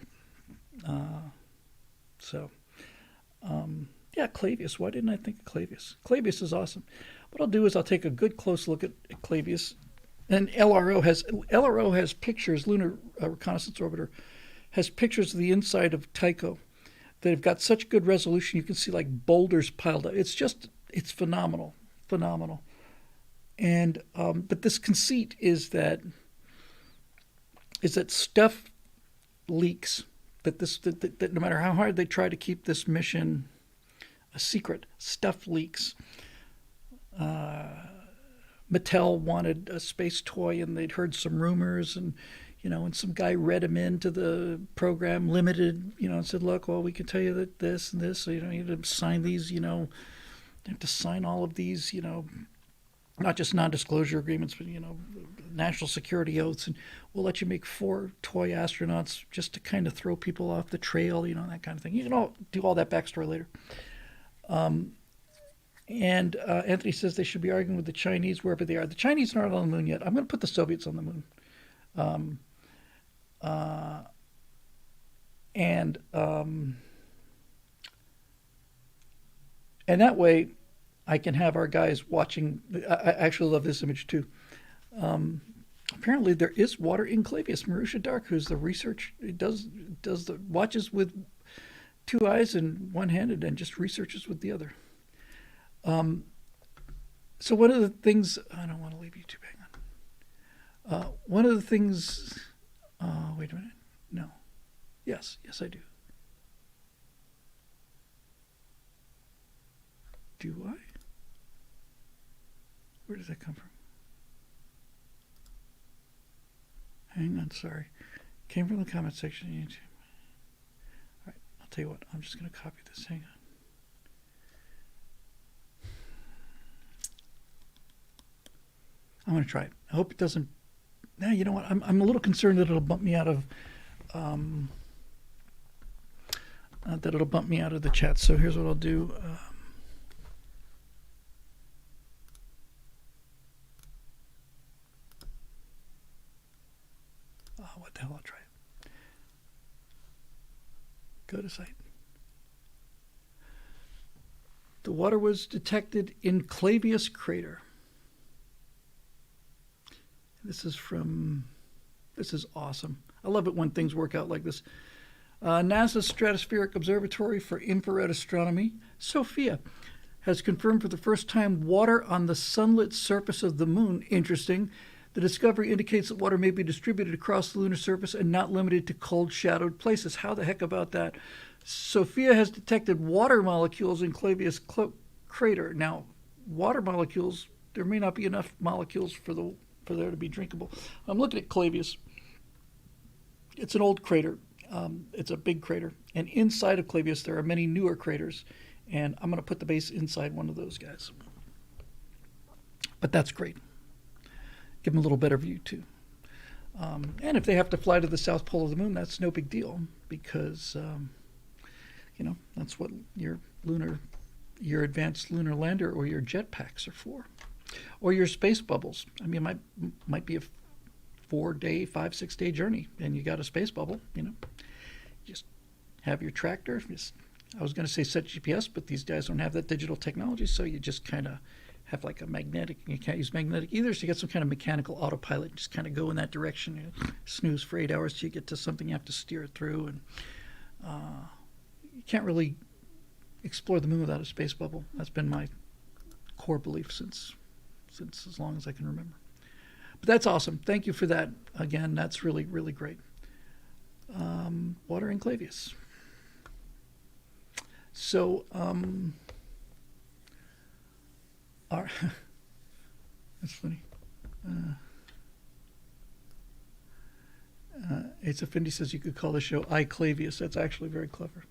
Yeah, Clavius. Why didn't I think of Clavius? Clavius is awesome. What I'll do is I'll take a good close look at Clavius, and LRO has pictures. Lunar Reconnaissance Orbiter has pictures of the inside of Tycho that have got such good resolution you can see like boulders piled up. It's phenomenal. And but this conceit is that stuff leaks. That no matter how hard they try to keep this mission a secret, stuff leaks. Mattel wanted a space toy, and they'd heard some rumors, and some guy read him into the program limited, and said, look, well, we can tell you that this and this, so you have to sign these, you have to sign all of these, not just non-disclosure agreements, but, national security oaths, and we'll let you make 4 toy astronauts just to kind of throw people off the trail, that kind of thing. You can all do all that backstory later. And Anthony says they should be arguing with the Chinese wherever they are. The Chinese aren't on the moon yet. I'm going to put the Soviets on the moon. And that way I can have our guys watching. I actually love this image too. Apparently there is water in Clavius. Marusha Dark, who's the research, does the watches with 2 eyes and 1 hand, and just researches with the other. So one of the things, I don't want to leave YouTube, hang on. One of the things, wait a minute, no. Yes, I do. Do I? Where does that come from? Hang on, sorry. Came from the comment section of YouTube. All right, I'll tell you what, I'm just going to copy this, hang on. I'm going to try it. I hope it doesn't. Now, you know what? I'm a little concerned that it'll bump me out of the chat. So here's what I'll do. What the hell? I'll try it. Go to site. The water was detected in Clavius crater. This is awesome. I love it when things work out like this. NASA's Stratospheric Observatory for Infrared Astronomy, SOFIA, has confirmed for the first time water on the sunlit surface of the moon. Interesting. The discovery indicates that water may be distributed across the lunar surface and not limited to cold, shadowed places. How the heck about that? SOFIA has detected water molecules in Clavius crater. Now, water molecules, there may not be enough molecules for there to be drinkable. I'm looking at Clavius. It's an old crater. It's a big crater. And inside of Clavius, there are many newer craters. And I'm going to put the base inside one of those guys. But that's great. Give them a little better view, too. And if they have to fly to the south pole of the moon, that's no big deal. Because, that's what your advanced lunar lander or your jetpacks are for. Or your space bubbles. I mean, it might be a 4-day, 5-6-day journey, and you got a space bubble. Just have your tractor. I was going to say set GPS, but these guys don't have that digital technology, so you just kind of have like a magnetic. You can't use magnetic either, so you get some kind of mechanical autopilot. Just kind of go in that direction. You snooze for 8 hours till you get to something you have to steer it through, and you can't really explore the moon without a space bubble. That's been my core belief since as long as I can remember. But that's awesome. Thank you for that. Again, that's really, really great. Water in Clavius. So, that's funny. It's Effendi says you could call the show I Clavius. That's actually very clever.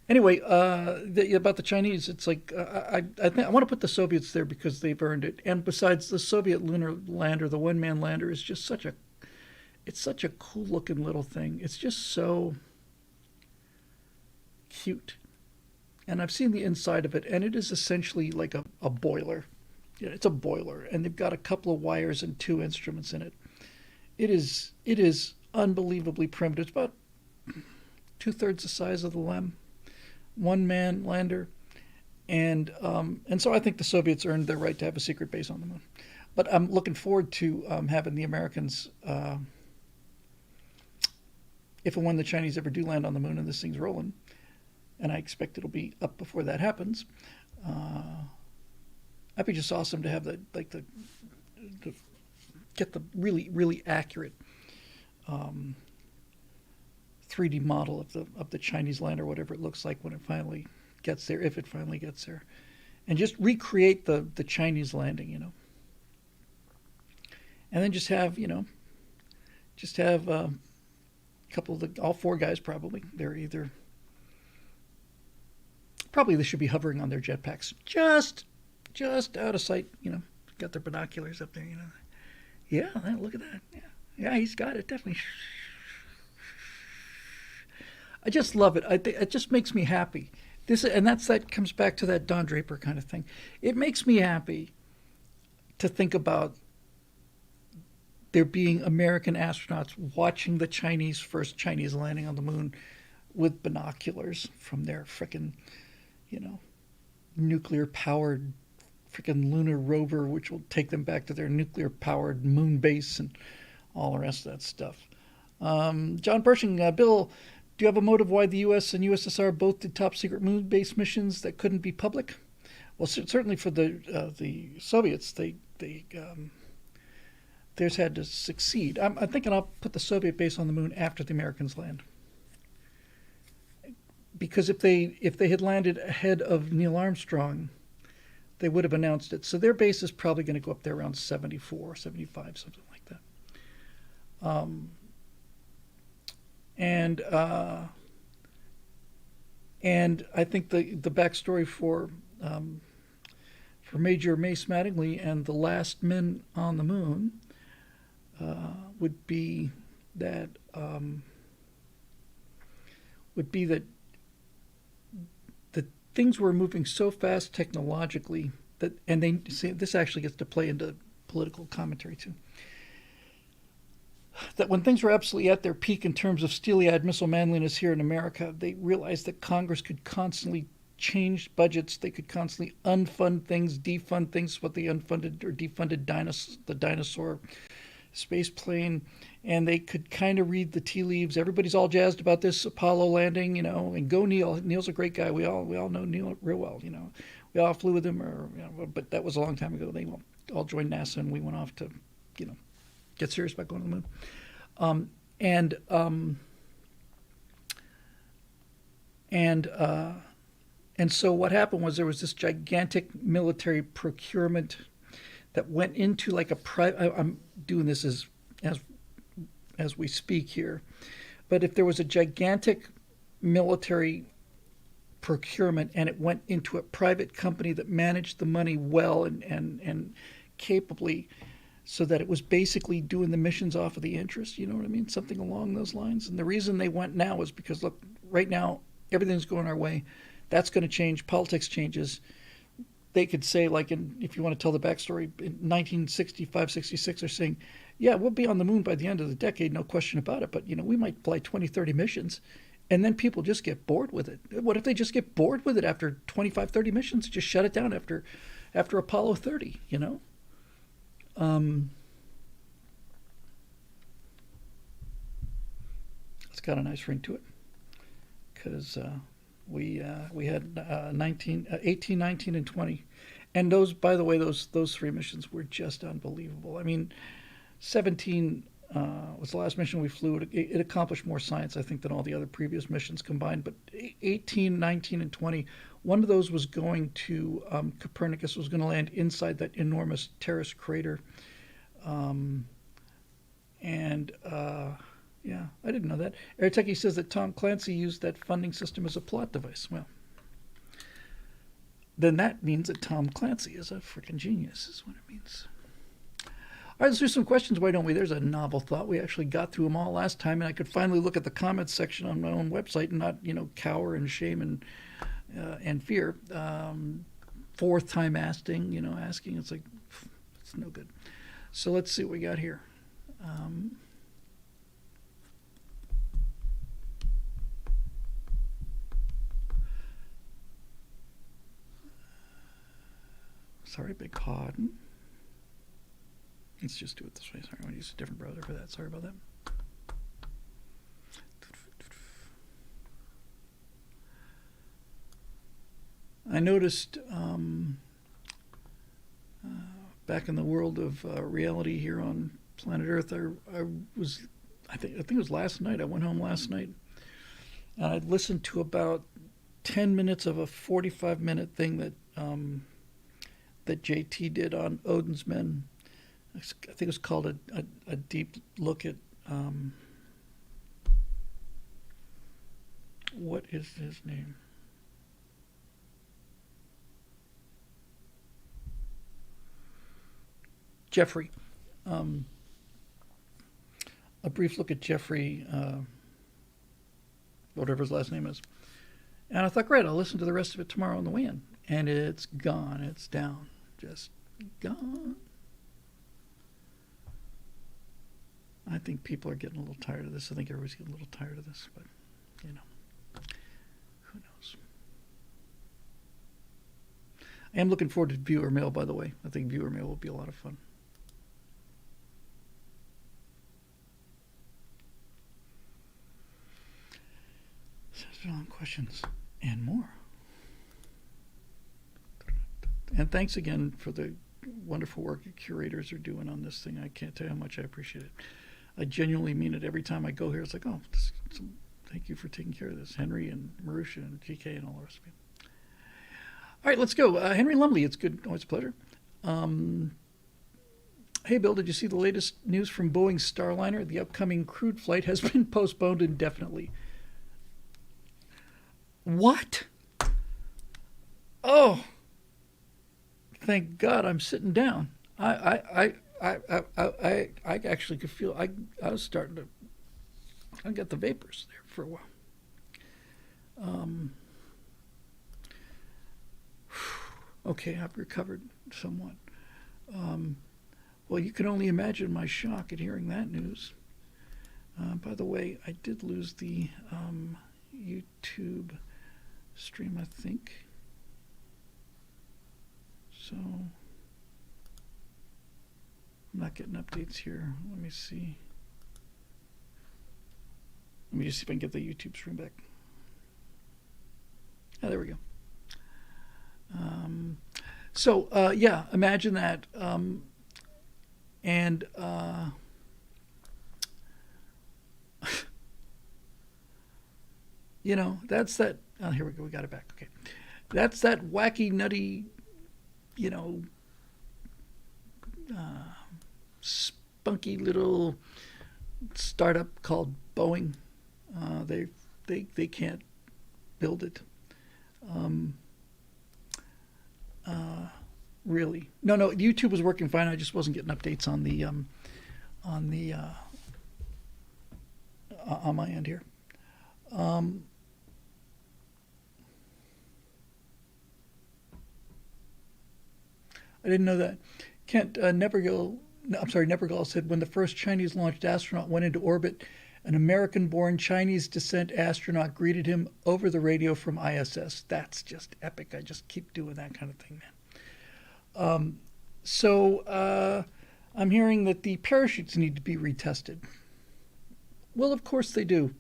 Anyway, about the Chinese, it's like I think I want to put the Soviets there because they've earned it. And besides, the Soviet lunar lander, the one-man lander, is just such a cool-looking little thing. It's just so cute. And I've seen the inside of it, and it is essentially like a boiler. Yeah, it's a boiler, and they've got a couple of wires and 2 instruments in it. It is unbelievably primitive. It's about 2/3 the size of the LEM. One-man lander, and so I think the Soviets earned their right to have a secret base on the moon. But I'm looking forward to having the Americans, if and when the Chinese ever do land on the moon and this thing's rolling, and I expect it'll be up before that happens. That'd be just awesome to have get the really, really accurate 3D model of the Chinese lander, whatever it looks like when it finally gets there, if it finally gets there, and just recreate the Chinese landing, and then just have a couple of all 4 guys probably. They should be hovering on their jetpacks, just out of sight. Got their binoculars up there. Yeah, look at that. Yeah, he's got it definitely. I just love it. It just makes me happy. That comes back to that Don Draper kind of thing. It makes me happy to think about there being American astronauts watching the first Chinese landing on the moon with binoculars from their frickin', nuclear-powered frickin' lunar rover, which will take them back to their nuclear-powered moon base and all the rest of that stuff. John Pershing, Bill, do you have a motive why the U.S. and USSR both did top-secret moon-based missions that couldn't be public? Well, certainly for the Soviets, theirs had to succeed. I'm thinking I'll put the Soviet base on the moon after the Americans land, because if they had landed ahead of Neil Armstrong, they would have announced it. So their base is probably going to go up there around 74, 75, something like that. And I think the backstory for Major Mace Mattingly and the last men on the moon would be that things were moving so fast technologically and they see this actually gets to play into political commentary too. that when things were absolutely at their peak in terms of steely-eyed missile manliness here in America, they realized that Congress could constantly change budgets. They could constantly unfund things, defund things, what they unfunded or defunded the dinosaur space plane, and they could kind of read the tea leaves. Everybody's all jazzed about this Apollo landing, and go Neil. Neil's a great guy. We all know Neil real well, We all flew with him, but that was a long time ago. They all joined NASA, and we went off to, get serious about going to the moon. Um, and um, and and so what happened was there was this gigantic military procurement that went into like a private. I'm doing this as we speak here, but if there was a gigantic military procurement and it went into a private company that managed the money well and capably, so that it was basically doing the missions off of the interest, you know what I mean? Something along those lines. And the reason they went now is because, look, right now, everything's going our way. That's going to change. Politics changes. They could say, like, if you want to tell the backstory, in 1965, 66, they're saying, yeah, we'll be on the moon by the end of the decade, no question about it. But, we might fly 20, 30 missions. And then people just get bored with it. What if they just get bored with it after 25, 30 missions? Just shut it down after Apollo 30, It's got a nice ring to it because we had 18, 19, and 20, and those, by the way, those three missions were just unbelievable. I mean, 17 was the last mission we flew. It accomplished more science, I think, than all the other previous missions combined. But 18, 19, and 20, one of those was going to Copernicus, was going to land inside that enormous terrace crater. Yeah, I didn't know that. Airtechie says that Tom Clancy used that funding system as a plot device. Well, then that means that Tom Clancy is a freaking genius, is what it means. All right, let's do some questions, why don't we? There's a novel thought. We actually got through them all last time, and I could finally look at the comments section on my own website and not, cower and shame and fear. Fourth time asking, it's like, it's no good. So let's see what we got here. Sorry, big pardon. Let's just do it this way. Sorry, I'm going to use a different browser for that. Sorry about that. I noticed back in the world of reality here on planet Earth, I think it was last night. I went home last night and I listened to about 10 minutes of a 45-minute thing that JT did on Odin's Men. I think it was called a deep look at what is his name? Jeffrey. A brief look at Jeffrey, whatever his last name is. And I thought, great, I'll listen to the rest of it tomorrow on the way in. And it's gone. It's down. Just gone. I think people are getting a little tired of this. I think everybody's getting a little tired of this, but, who knows? I am looking forward to viewer mail, by the way. I think viewer mail will be a lot of fun. Questions and more. And thanks again for the wonderful work your curators are doing on this thing. I can't tell you how much I appreciate it. I genuinely mean it. Every time I go here, it's like, thank you for taking care of this. Henry and Marusha and GK and all the rest of you. All right, let's go. Henry Lumley, it's good. Always a pleasure. Hey, Bill, did you see the latest news from Boeing's Starliner? The upcoming crewed flight has been postponed indefinitely. What? Oh, thank God I'm sitting down. I actually could feel I was starting to. I got the vapors there for a while. Okay, I've recovered somewhat. Well, you can only imagine my shock at hearing that news. By the way, I did lose the YouTube stream, I think. So I'm not getting updates here. Let me see. Let me just see if I can get the YouTube stream back. Oh, there we go. Yeah, imagine that. And that's that. Oh, here we go. We got it back. Okay. That's that wacky, nutty, you know, spunky little startup called Boeing. They can't build it. Really, no. YouTube was working fine. I just wasn't getting updates on the on my end here. I didn't know that. Kent Nevergall said when the first Chinese launched astronaut went into orbit, an American-born Chinese descent astronaut greeted him over the radio from ISS. That's just epic. I just keep doing that kind of thing, man. I'm hearing that the parachutes need to be retested. Well, of course they do.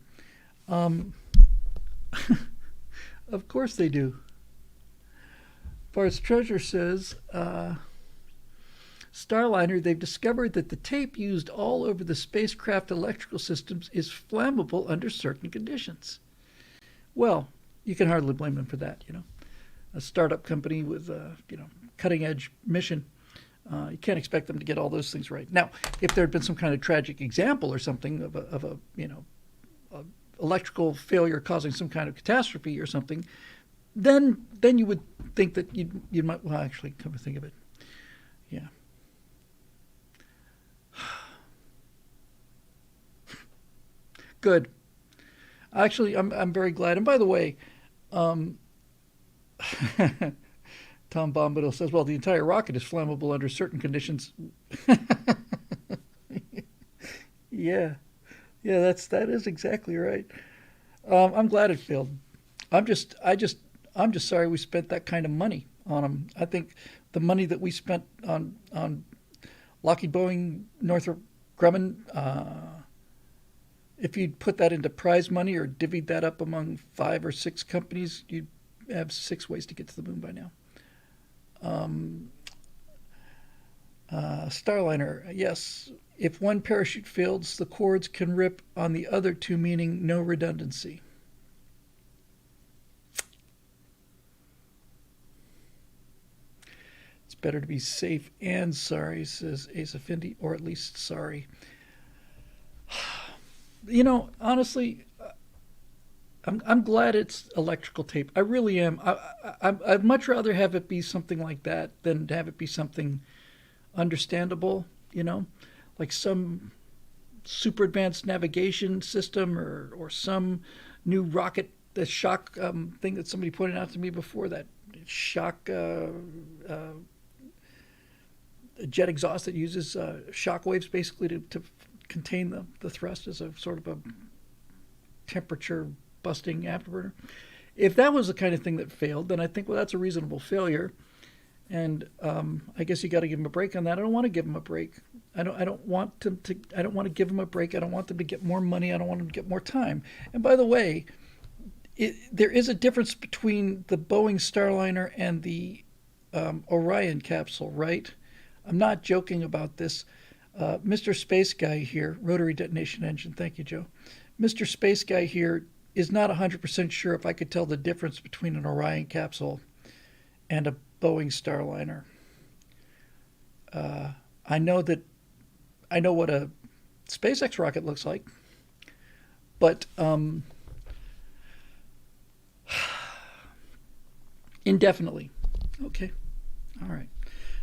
Of course they do. Bart's Treasure says, Starliner, they've discovered that the tape used all over the spacecraft electrical systems is flammable under certain conditions. Well, you can hardly blame them for that, A startup company with a, cutting-edge mission. You can't expect them to get all those things right. Now, if there had been some kind of tragic example or something of a electrical failure causing some kind of catastrophe or something, then you would think that you might. Well, actually, come to think of it, yeah. Good. Actually, I'm very glad. And by the way, Tom Bombadil says, "Well, the entire rocket is flammable under certain conditions." Yeah, that is exactly right. I'm glad it failed. I'm just sorry we spent that kind of money on them. I think the money that we spent on Lockheed Boeing, Northrop Grumman, if you'd put that into prize money or divvied that up among 5 or 6 companies, you'd have 6 ways to get to the moon by now. Starliner, yes. If one parachute fails, the cords can rip on the other 2, meaning no redundancy. It's better to be safe and sorry, says Asa Findi, or at least sorry. Honestly, I'm glad it's electrical tape. I really am. I'd much rather have it be something like that than have it be something understandable, like some super advanced navigation system or some new rocket, the shock thing that somebody pointed out to me before, that shock jet exhaust that uses shock waves basically to contain the thrust as a sort of a temperature busting afterburner. If that was the kind of thing that failed, then I think, well, that's a reasonable failure. And I guess you got to give them a break on that. I don't want to give them a break. I don't want to give them a break. I don't want them to get more money. I don't want them to get more time. And by the way, there is a difference between the Boeing Starliner and the Orion capsule, right? I'm not joking about this. Mr. Space Guy here, Rotary Detonation Engine, thank you, Joe. Mr. Space Guy here is not 100% sure if I could tell the difference between an Orion capsule and a Boeing Starliner. I know what a SpaceX rocket looks like, but indefinitely. Okay, all right.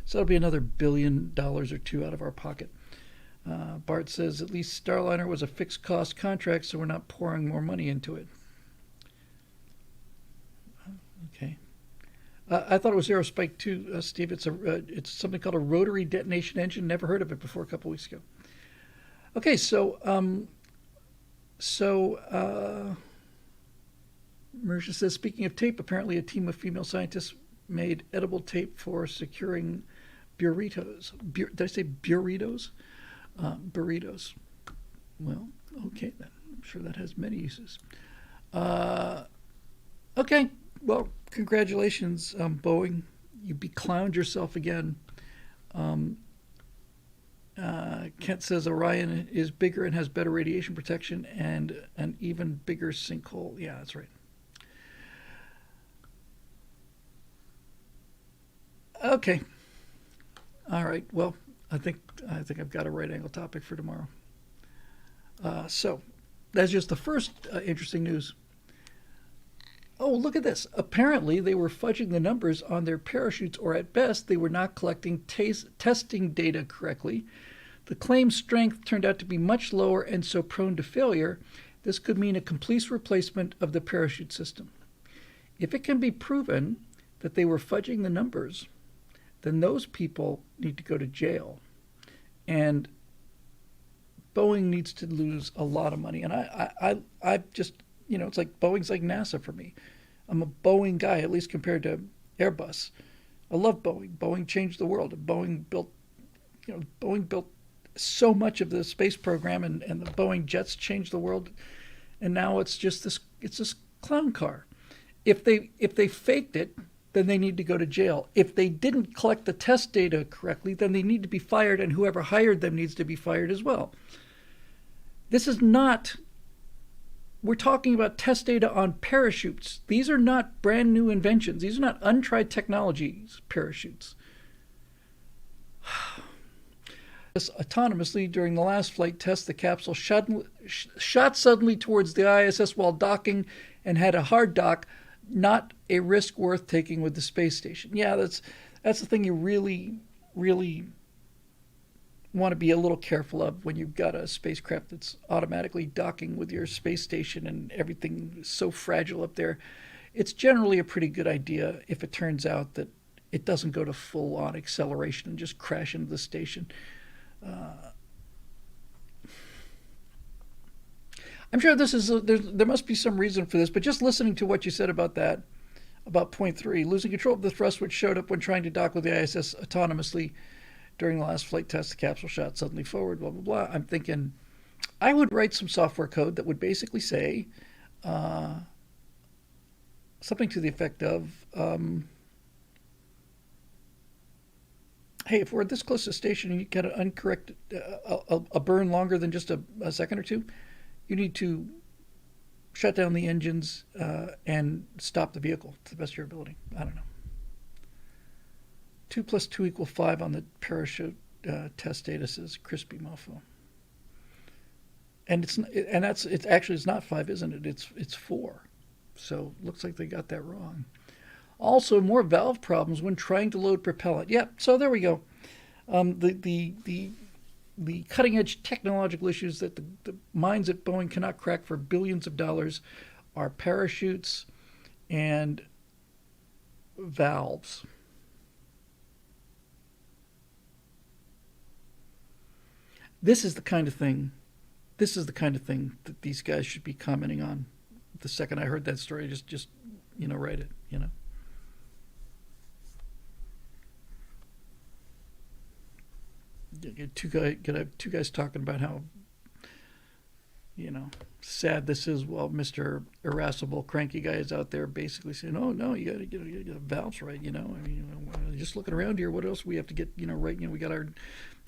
So that'll be another $1 billion or 2 out of our pocket. Bart says, at least Starliner was a fixed cost contract, so we're not pouring more money into it. Okay. I thought it was Aerospike too, Steve. It's something called a rotary detonation engine. Never heard of it before a couple weeks ago. Okay, so So, Marisha says, speaking of tape, apparently a team of female scientists made edible tape for securing burritos. Did I say burritos? Burritos. Well, okay then. I'm sure that has many uses. Uh, okay. Well, congratulations, Boeing. You beclowned yourself again. Um, Kent says Orion is bigger and has better radiation protection and an even bigger sinkhole. Yeah, that's right. Okay. All right. Well, I think I've got a right angle topic for tomorrow. So that's just the first interesting news. Oh, look at this. Apparently, they were fudging the numbers on their parachutes, or at best, they were not collecting testing data correctly. The claimed strength turned out to be much lower and so prone to failure. This could mean a complete replacement of the parachute system. If it can be proven that they were fudging the numbers, then those people need to go to jail. And Boeing needs to lose a lot of money. And I just, it's like Boeing's like NASA for me. I'm a Boeing guy, at least compared to Airbus. I love Boeing. Boeing changed the world. Boeing built so much of the space program, and the Boeing jets changed the world. And now it's this clown car. If they faked it, then they need to go to jail. If they didn't collect the test data correctly, then they need to be fired, and whoever hired them needs to be fired as well. This is not, we're talking about test data on parachutes. These are not brand new inventions. These are not untried technologies, parachutes. Autonomously during the last flight test, the capsule shot suddenly towards the ISS while docking and had a hard dock, not a risk worth taking with the space station. Yeah, that's the thing you really, really want to be a little careful of when you've got a spacecraft that's automatically docking with your space station and everything is so fragile up there. It's generally a pretty good idea if it turns out that it doesn't go to full-on acceleration and just crash into the station. I'm sure there must be some reason for this, but just listening to what you said about that, about point three, losing control of the thrust which showed up when trying to dock with the ISS autonomously during the last flight test, the capsule shot suddenly forward, blah, blah, blah. I'm thinking I would write some software code that would basically say something to the effect of, hey, if we're this close to the station and you get an uncorrected, a burn longer than just a second or two, you need to shut down the engines and stop the vehicle to the best of your ability. I don't know. 2 + 2 = 5 on the parachute test data, says Crispy Mofo. And it's not 5, isn't it? It's 4. So looks like they got that wrong. Also, more valve problems when trying to load propellant. Yep. So there we go. The cutting edge technological issues that the minds at Boeing cannot crack for billions of dollars are parachutes and valves. This is the kind of thing. This is the kind of thing that these guys should be commenting on. The second I heard that story, just write it. Two guys talking about how sad this is, while Mr. Irascible cranky guy is out there basically saying, oh no, you got to get the valves right. Just looking around here, what else we have to get right? We got our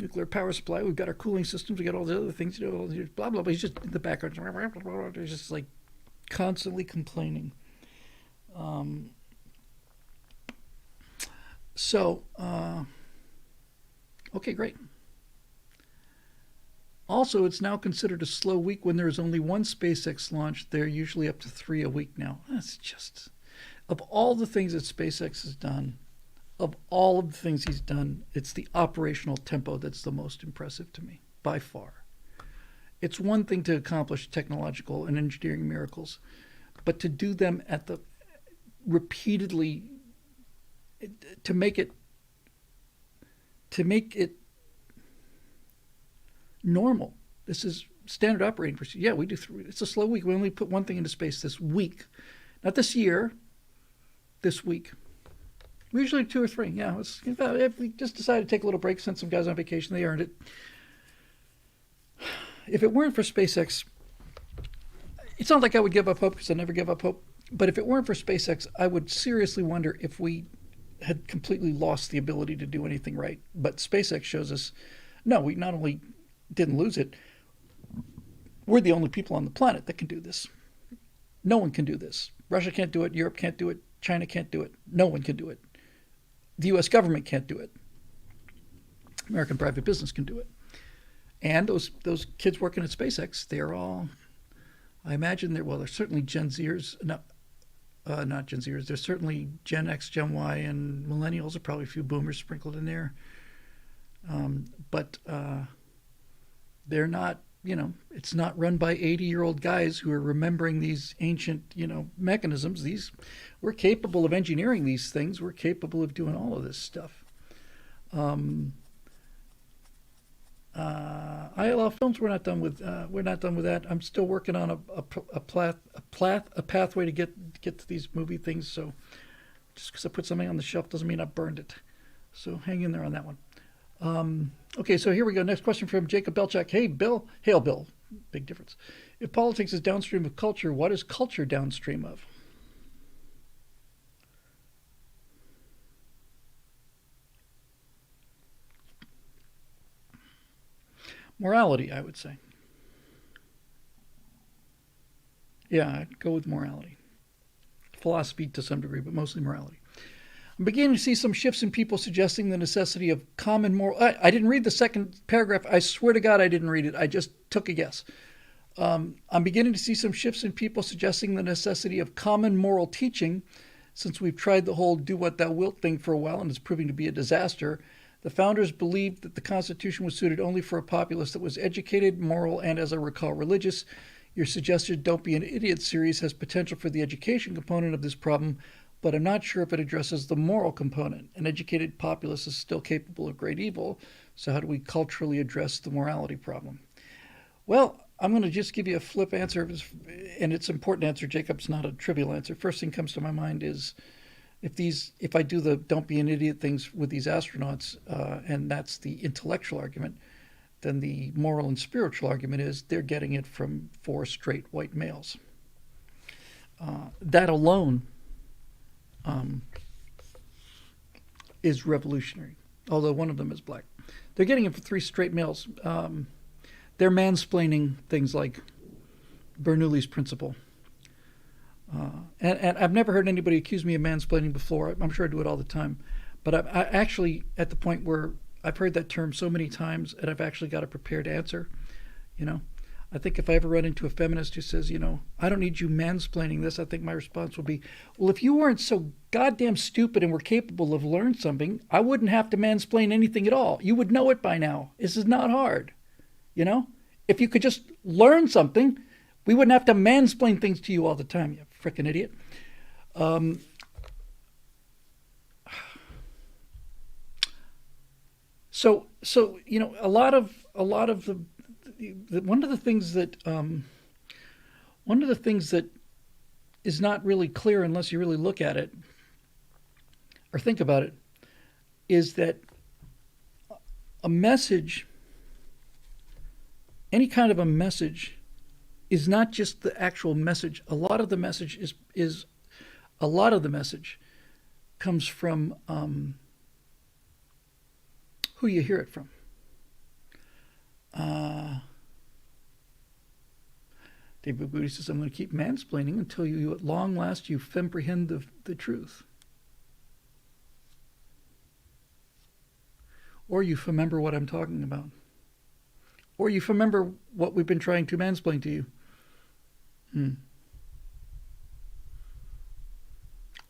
nuclear power supply, we've got our cooling systems, we got all the other things, blah blah blah. He's just in the background, he's just like constantly complaining. Okay, great. Also, it's now considered a slow week when there is only one SpaceX launch. They're usually up to 3 a week now. That's just, of all the things that SpaceX has done, of all of the things he's done, it's the operational tempo that's the most impressive to me, by far. It's one thing to accomplish technological and engineering miracles, but to do them repeatedly, to make it normal. This is standard operating procedure. Yeah, we do 3. It's a slow week. We only put one thing into space this week, not this year. This week. We usually 2 or 3. Yeah, if we just decided to take a little break, send some guys on vacation, they earned it. If it weren't for SpaceX, it's not like I would give up hope because I never give up hope. But if it weren't for SpaceX, I would seriously wonder if we had completely lost the ability to do anything right. But SpaceX shows us, no, we not only didn't lose it, we're the only people on the planet that can do this. No one can do this. Russia can't do it. Europe can't do it. China can't do it. No one can do it. The U.S. government can't do it. American private business can do it. And those kids working at SpaceX, they're all, I imagine they're certainly Gen Zers. No, not Gen Zers. There's certainly Gen X, Gen Y, and millennials. Are probably a few boomers sprinkled in there. But they're not, it's not run by 80-year-old guys who are remembering these ancient, mechanisms. We're capable of engineering these things. We're capable of doing all of this stuff. ILL Films, we're not done with that. I'm still working on a pathway to get to these movie things. So just because I put something on the shelf doesn't mean I burned it. So hang in there on that one. Okay, so here we go. Next question from Jacob Belchak. Hey, Bill. Hail, Bill. Big difference. If politics is downstream of culture, what is culture downstream of? Morality, I would say. Yeah, I'd go with morality. Philosophy to some degree, but mostly morality. I'm beginning to see some shifts in people suggesting the necessity of common moral. I didn't read the second paragraph. I swear to God I didn't read it. I just took a guess. I'm beginning to see some shifts in people suggesting the necessity of common moral teaching, since we've tried the whole do what thou wilt thing for a while and it's proving to be a disaster. The founders believed that the Constitution was suited only for a populace that was educated, moral, and, as I recall, religious. Your suggested Don't Be an Idiot series has potential for the education component of this problem, but I'm not sure if it addresses the moral component. An educated populace is still capable of great evil, so how do we culturally address the morality problem? Well, I'm going to just give you a flip answer, and it's an important answer, Jacob. It's not a trivial answer. First thing comes to my mind is, if I do the don't be an idiot things with these astronauts, and that's the intellectual argument, then the moral and spiritual argument is they're getting it from 4 straight white males. That alone is revolutionary, although one of them is black. They're getting it from 3 straight males. They're mansplaining things like Bernoulli's principle. And I've never heard anybody accuse me of mansplaining before. I'm sure I do it all the time. But I'm actually at the point where I've heard that term so many times and I've actually got a prepared answer. I think if I ever run into a feminist who says, I don't need you mansplaining this, I think my response will be, well, if you weren't so goddamn stupid and were capable of learning something, I wouldn't have to mansplain anything at all. You would know it by now. This is not hard. If you could just learn something, we wouldn't have to mansplain things to you all the time, you frickin' idiot. So a lot of the one of the things that is not really clear unless you really look at it or think about it is that a message, any kind of a message, is not just the actual message. A lot of the message comes from who you hear it from. David Booty says, I'm going to keep mansplaining until you at long last you comprehend the truth. Or you remember what I'm talking about. Or you remember what we've been trying to mansplain to you.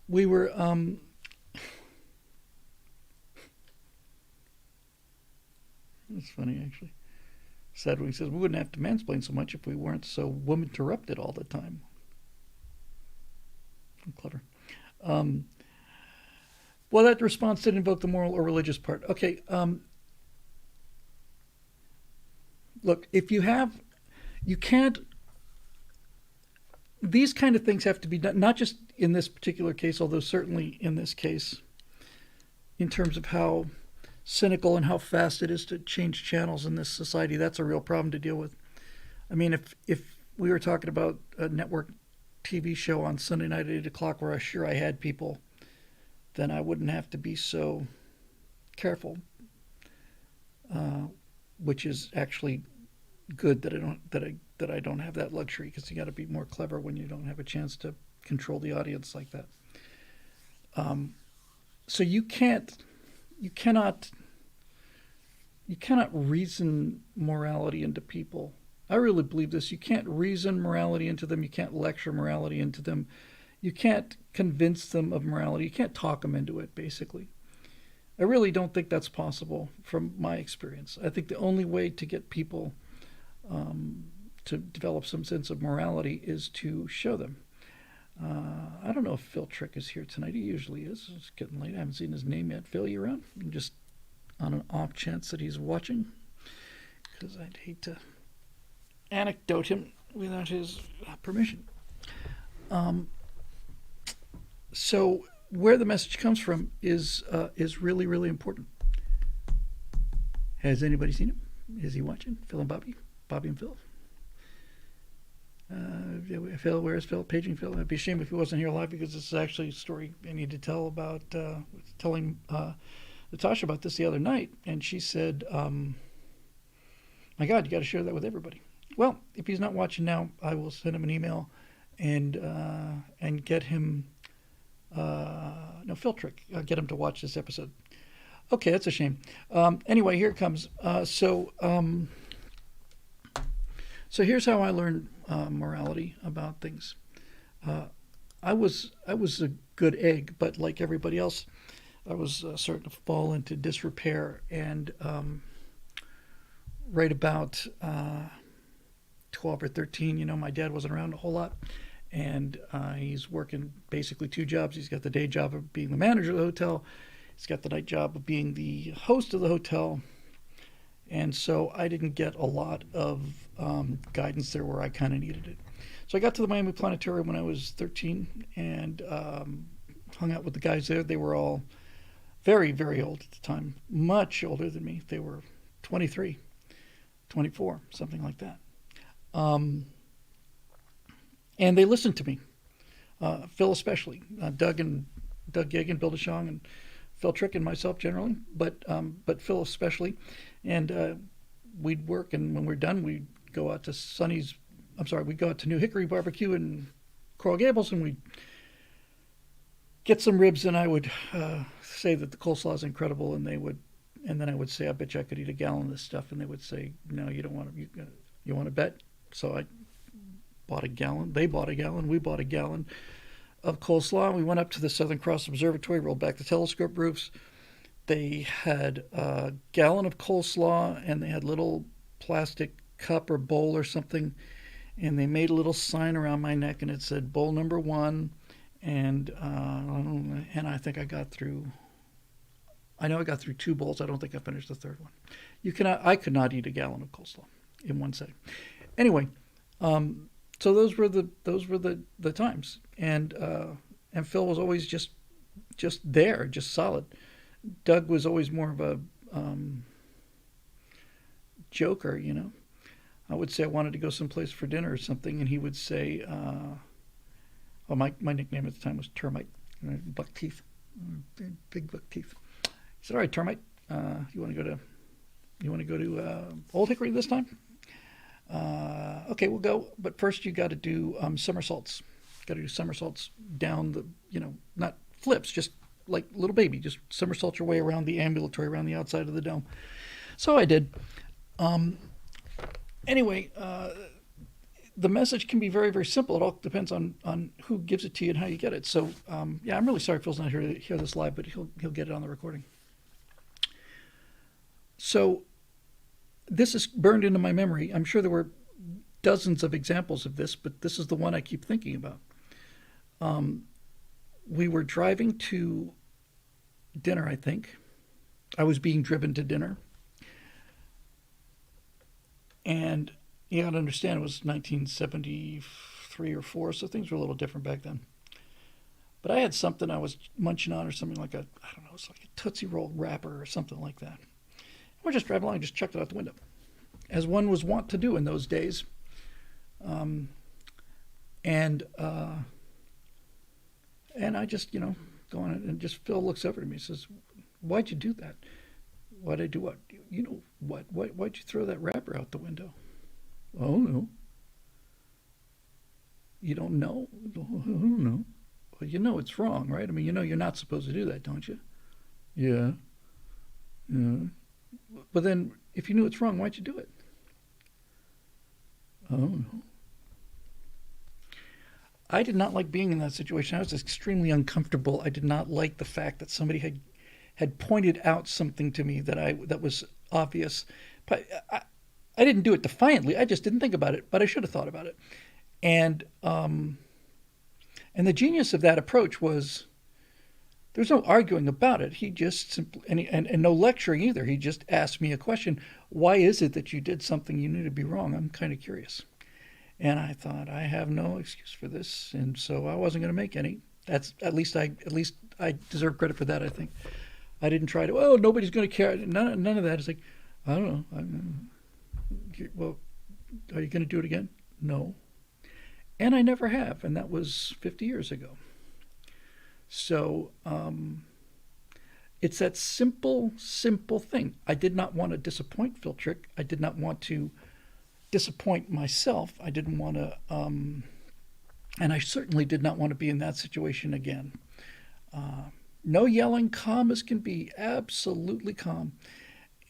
We were that's funny actually. Sadly says we wouldn't have to mansplain so much if we weren't so woman-interrupted all the time. I'm clever. Well, that response didn't invoke the moral or religious part. Okay. Look, if you have You can't. These kind of things have to be done, not just in this particular case, although certainly in this case, in terms of how cynical and how fast it is to change channels in this society. That's a real problem to deal with. I mean, if we were talking about a network TV show on Sunday night at 8 o'clock where I had people, then I wouldn't have to be so careful, which is actually good that I don't have that luxury, because you got to be more clever when you don't have a chance to control the audience like that. So you cannot reason morality into people. I really believe this. You can't reason morality into them. You can't lecture morality into them. You can't convince them of morality. You can't talk them into it, basically. I really don't think that's possible from my experience. I think the only way to get people to develop some sense of morality is to show them. I don't know if Phil Trick is here tonight. He usually is. It's getting late. I haven't seen his name yet. Phil, you around? Just on an off chance that he's watching, because I'd hate to anecdote him without his permission. So where the message comes from is really, really important. Has anybody seen him? Is he watching? Phil and Bobby? Bobby and Phil? Phil, where's Phil? Paging Phil. It'd be a shame if he wasn't here live, because this is actually a story I need to tell about, telling Natasha about this the other night. And she said, my God, you got to share that with everybody. Well, if he's not watching now, I will send him an email and get him, Phil Trick, get him to watch this episode. Okay, that's a shame. Anyway, here it comes. So here's how I learned morality about things. I was a good egg, but like everybody else, I was starting to fall into disrepair. And right about 12 or 13, my dad wasn't around a whole lot. And he's working basically two jobs. He's got the day job of being the manager of the hotel. He's got the night job of being the host of the hotel. And so I didn't get a lot of guidance there where I kind of needed it. So I got to the Miami Planetarium when I was 13 and hung out with the guys there. They were all very, very old at the time, much older than me. They were 23, 24, something like that. And they listened to me, Phil especially, Doug Yegan, Bill DeShong, and Phil Trick and myself generally, but Phil especially. And we'd work, and when we're done, we'd go out to we'd go out to New Hickory Barbecue in Coral Gables, and we'd get some ribs, and I would say that the coleslaw is incredible, and then I would say, I bet you I could eat a gallon of this stuff, and they would say, no, you don't want to. You want to bet? So I bought a gallon. They bought a gallon. We bought a gallon of coleslaw. We went up to the Southern Cross Observatory, rolled back the telescope roofs. They had a gallon of coleslaw, and they had a little plastic cup or bowl or something, and they made a little sign around my neck, and it said bowl number 1. And I think I got through. I know I got through 2 bowls. I don't think I finished the third one. I could not eat a gallon of coleslaw in one setting. Anyway, so those were the times, and Phil was always just there, just solid. Doug was always more of a joker, I would say I wanted to go someplace for dinner or something, and he would say, my nickname at the time was Termite, buck teeth, big buck teeth. He said, all right, Termite, you want to go to Old Hickory this time? Okay, we'll go, but first you got to do somersaults. Got to do somersaults down the, not flips, just like little baby, just somersault your way around the ambulatory, around the outside of the dome. So I did. Anyway, the message can be very, very simple. It all depends on who gives it to you and how you get it. So yeah, I'm really sorry Phil's not here to hear this live, but he'll get it on the recording. So this is burned into my memory. I'm sure there were dozens of examples of this, but this is the one I keep thinking about. We were driving to dinner, I think. I was being driven to dinner. And You got to understand it was 1973 or four, so things were a little different back then. But I had something I was munching on, or something like a, I don't know, it's like a Tootsie Roll wrapper or something like that. We're just driving along, just chucked it out the window, as one was wont to do in those days. Um, and and I just, go on it, and just Phil looks over to me and says, "Why'd you do that? Why'd I do what? You know what? Why'd you throw that wrapper out the window?" "Oh no, you don't know? "Oh, I don't know." "Well, you know it's wrong, right? I mean, you know you're not supposed to do that, don't you?" "Yeah, yeah." "But then, if you knew it's wrong, why'd you do it?" "Oh no." I did not like being in that situation. I was extremely uncomfortable. I did not like the fact that somebody had pointed out something to me that was obvious. But I didn't do it defiantly. I just didn't think about it, but I should have thought about it. And and the genius of that approach was there's no arguing about it. He just simply and no lecturing either. He just asked me a question. "Why is it that you did something you knew to be wrong? I'm kind of curious." And I thought, I have no excuse for this, and so I wasn't going to make any. That's at least I deserve credit for that. I think I didn't try to. Oh, nobody's going to care. None of that. It's like, I don't know. Well, are you going to do it again? No, and I never have, and that was 50 years ago. So it's that simple thing. I did not want to disappoint Phil Trick. I did not want to disappoint myself. I didn't want to, and I certainly did not want to be in that situation again. No yelling, calm as can be, absolutely calm.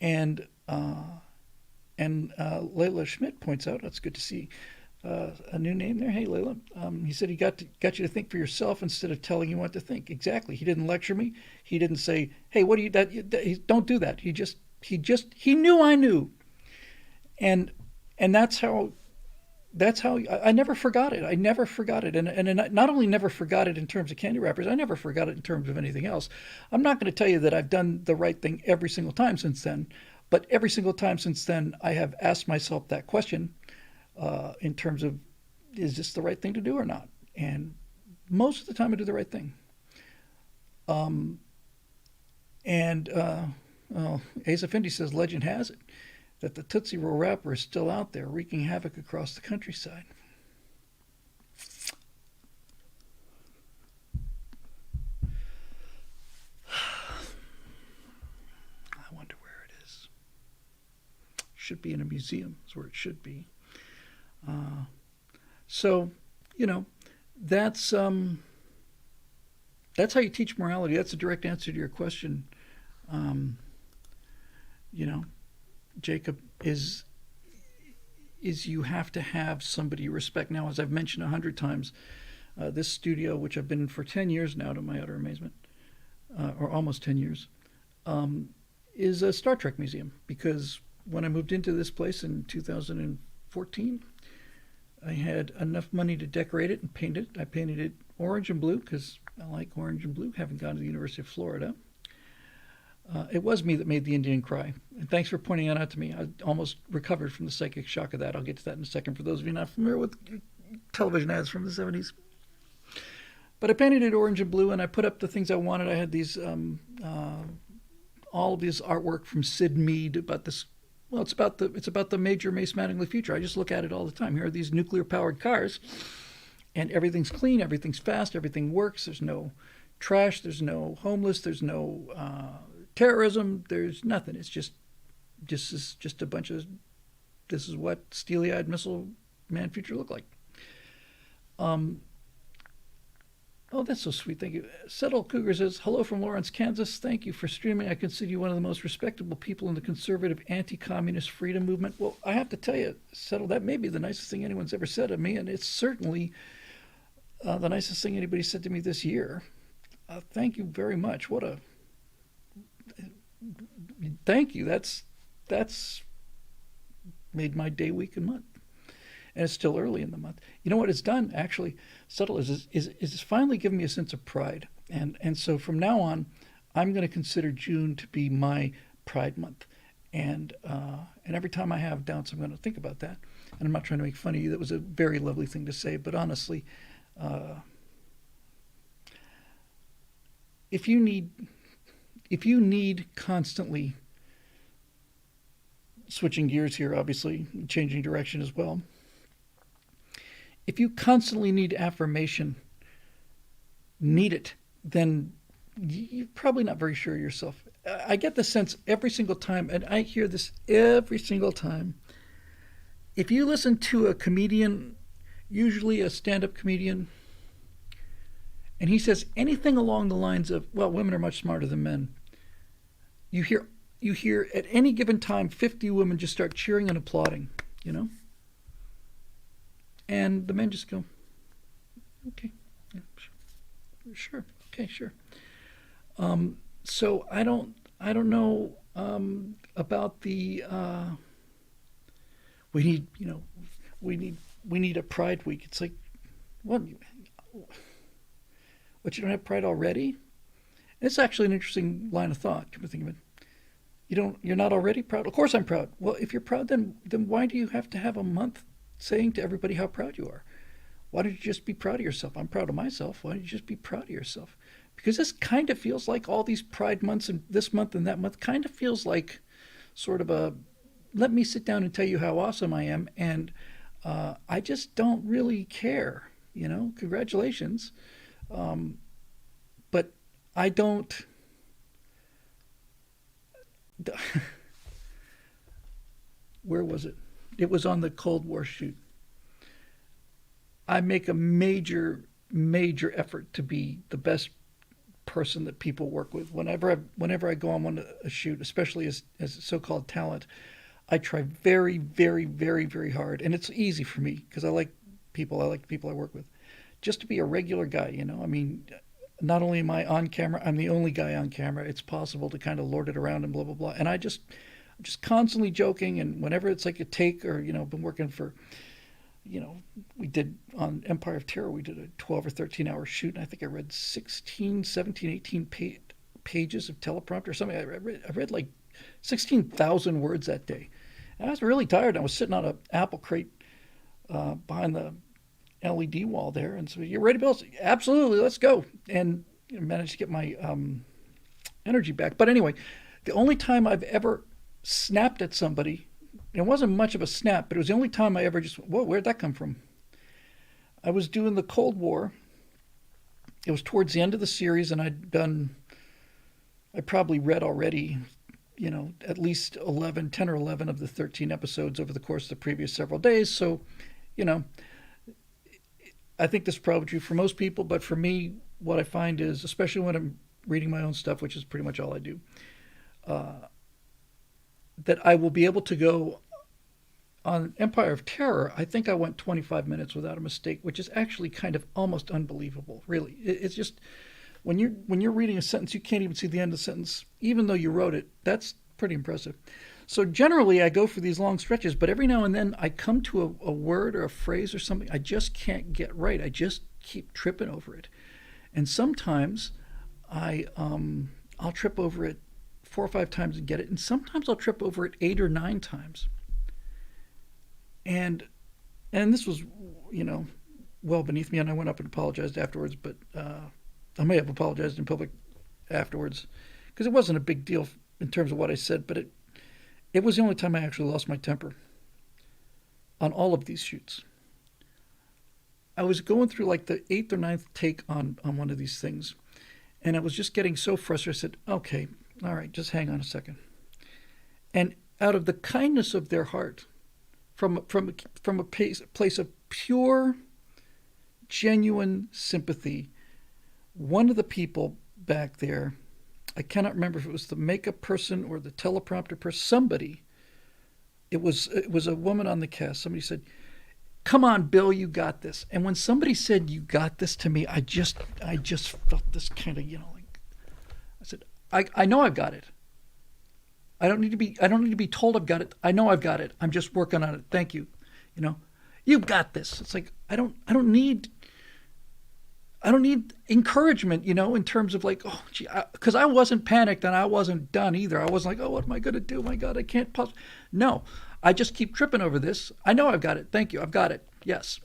And Layla Schmidt points out, that's good to see, a new name there. Hey, Layla. He said he got you to think for yourself instead of telling you what to think. Exactly. He didn't lecture me. He didn't say, "Hey, what do don't do that." He knew I knew, and that's how I never forgot it. I never forgot it, and I not only never forgot it in terms of candy wrappers, I never forgot it in terms of anything else. I'm not going to tell you that I've done the right thing every single time since then, but every single time since then, I have asked myself that question in terms of, is this the right thing to do or not? And most of the time, I do the right thing. Um, and Asa Findi says, legend has it that the Tootsie Roll wrapper is still out there wreaking havoc across the countryside. I wonder where it is. Should be in a museum, is where it should be. Uh, so, you know, that's that's how you teach morality. That's a direct answer to your question. Um, you know, Jacob, is you have to have somebody you respect. Now, as I've mentioned 100 times, this studio, which I've been in for 10 years now, to my utter amazement, or almost 10 years, is a Star Trek museum. Because when I moved into this place in 2014, I had enough money to decorate it and paint it. I painted it orange and blue because I like orange and blue, having gone to the University of Florida. It was me that made the Indian cry. And thanks for pointing that out to me. I almost recovered from the psychic shock of that. I'll get to that in a second for those of you not familiar with television ads from the 70s. But I painted it orange and blue, and I put up the things I wanted. I had these, all of this artwork from Sid Mead about this. Well, it's about the major Mace Mattingly future. I just look at it all the time. Here are these nuclear-powered cars, and everything's clean, everything's fast, everything works. There's no trash, there's no homeless, there's no terrorism, there's nothing. It's just a bunch of, this is what steely-eyed missile man future looked like. Oh, that's so sweet. Thank you. Settle Cougar says, hello from Lawrence, Kansas. Thank you for streaming. I consider you one of the most respectable people in the conservative anti-communist freedom movement. Well, I have to tell you, Settle, that may be the nicest thing anyone's ever said of me, and it's certainly the nicest thing anybody said to me this year. Thank you very much. Thank you. That's made my day, week, and month. And it's still early in the month. You know what it's done, actually, Subtle, is it's finally given me a sense of pride. And so from now on, I'm going to consider June to be my Pride Month. And every time I have doubts, I'm going to think about that. And I'm not trying to make fun of you. That was a very lovely thing to say. But honestly, uh, if you need constantly switching gears here, obviously changing direction as well. If you constantly need affirmation, need it, then you're probably not very sure of yourself. I get the sense every single time, and I hear this every single time. If you listen to a comedian, usually a stand up comedian, and he says anything along the lines of, well, women are much smarter than men, you hear at any given time 50 women just start cheering and applauding, you know? And the men just go, okay, yeah, sure, okay, sure. So I don't know about the we need we need a Pride Week. It's like, what? What, you don't have Pride already? And it's actually an interesting line of thought. Come to think of it, you're not already proud. Of course I'm proud. Well, if you're proud, then why do you have to have a month saying to everybody how proud you are? Why don't you just be proud of yourself? I'm proud of myself. Why don't you just be proud of yourself? Because this kind of feels like all these Pride months and this month and that month kind of feels like sort of a, let me sit down and tell you how awesome I am, and I just don't really care. Congratulations, but I don't. Where was it? It was on the Cold War shoot. I make a major, major effort to be the best person that people work with. Whenever I go on a shoot, especially as so-called talent, I try very, very, very, very hard, and it's easy for me because I like people. I like the people I work with. Just to be a regular guy, I mean, not only am I on camera, I'm the only guy on camera. It's possible to kind of lord it around and blah blah blah. And I'm just constantly joking. And whenever it's like a take, or been working for, we did on Empire of Terror, we did a 12 or 13 hour shoot, and I think I read 16, 17, 18 pages of teleprompter or something. I read like 16,000 words that day. And I was really tired. I was sitting on an apple crate behind the LED wall there, and so, you're ready, Bill? Absolutely, let's go. And managed to get my energy back. But anyway, the only time I've ever snapped at somebody, it wasn't much of a snap, but it was the only time I ever just, whoa, where'd that come from? I was doing the Cold War. It was towards the end of the series, and I probably read already, at least 10 or 11 of the 13 episodes over the course of the previous several days. So, I think this is probably true for most people, but for me, what I find is, especially when I'm reading my own stuff, which is pretty much all I do, that I will be able to go on Empire of Terror. I think I went 25 minutes without a mistake, which is actually kind of almost unbelievable. Really, it's just when you're reading a sentence, you can't even see the end of the sentence, even though you wrote it. That's pretty impressive. So generally, I go for these long stretches, but every now and then I come to a word or a phrase or something I just can't get right. I just keep tripping over it, and sometimes I'll trip over it 4 or 5 times and get it, and sometimes I'll trip over it 8 or 9 times. And this was, well beneath me, and I went up and apologized afterwards. But I may have apologized in public afterwards because it wasn't a big deal in terms of what I said, but it was the only time I actually lost my temper on all of these shoots. I was going through like the 8th or 9th take on one of these things, and I was just getting so frustrated. I said, okay, all right, just hang on a second. And out of the kindness of their heart, from a place of pure, genuine sympathy, one of the people back there, I cannot remember if it was the makeup person or the teleprompter person, somebody, it was a woman on the cast. Somebody said, come on, Bill, you got this. And when somebody said, you got this to me, I just felt this kind of, like, I said, I know I've got it. I don't need to be told I've got it. I know I've got it. I'm just working on it. Thank you. You've got this. It's like, I don't need I don't need encouragement, in terms of like, oh, gee, because I wasn't panicked and I wasn't done either. I wasn't like, oh, what am I going to do? My God, I can't possibly. No, I just keep tripping over this. I know I've got it. Thank you. I've got it. Yes.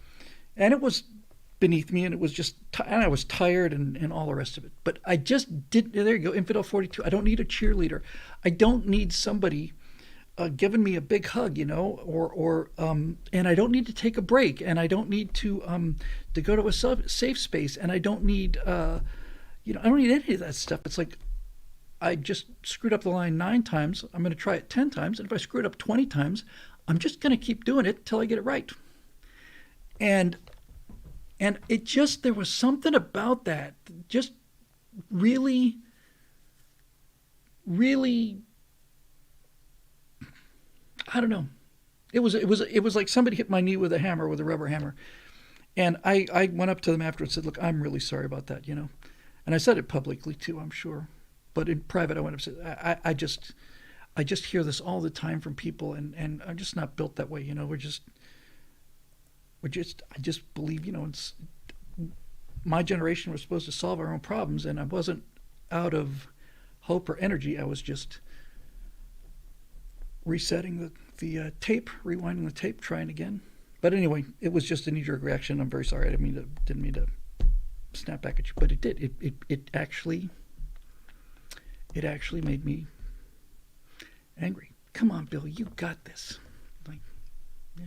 And it was beneath me and it was just, and I was tired and all the rest of it. But I just did, there you go, Infidel 42. I don't need a cheerleader. I don't need somebody giving me a big hug, and I don't need to take a break, and I don't need to go to a safe space, and I don't need, I don't need any of that stuff. It's like I just screwed up the line 9 times. I'm going to try it 10 times, and if I screw it up 20 times, I'm just going to keep doing it till I get it right. And it just, there was something about that, just really, really, I don't know. It was like somebody hit my knee with a rubber hammer. And I went up to them after and said, look, I'm really sorry about that, And I said it publicly too, I'm sure. But in private, I went up and said, I just hear this all the time from people, and I'm just not built that way, I just believe, it's, my generation was supposed to solve our own problems, and I wasn't out of hope or energy. I was just resetting the tape, rewinding the tape, trying again. But anyway, it was just a knee-jerk reaction. I'm very sorry. I didn't mean to snap back at you, but it did. It actually made me angry. Come on, Bill, you got this. Like, yeah,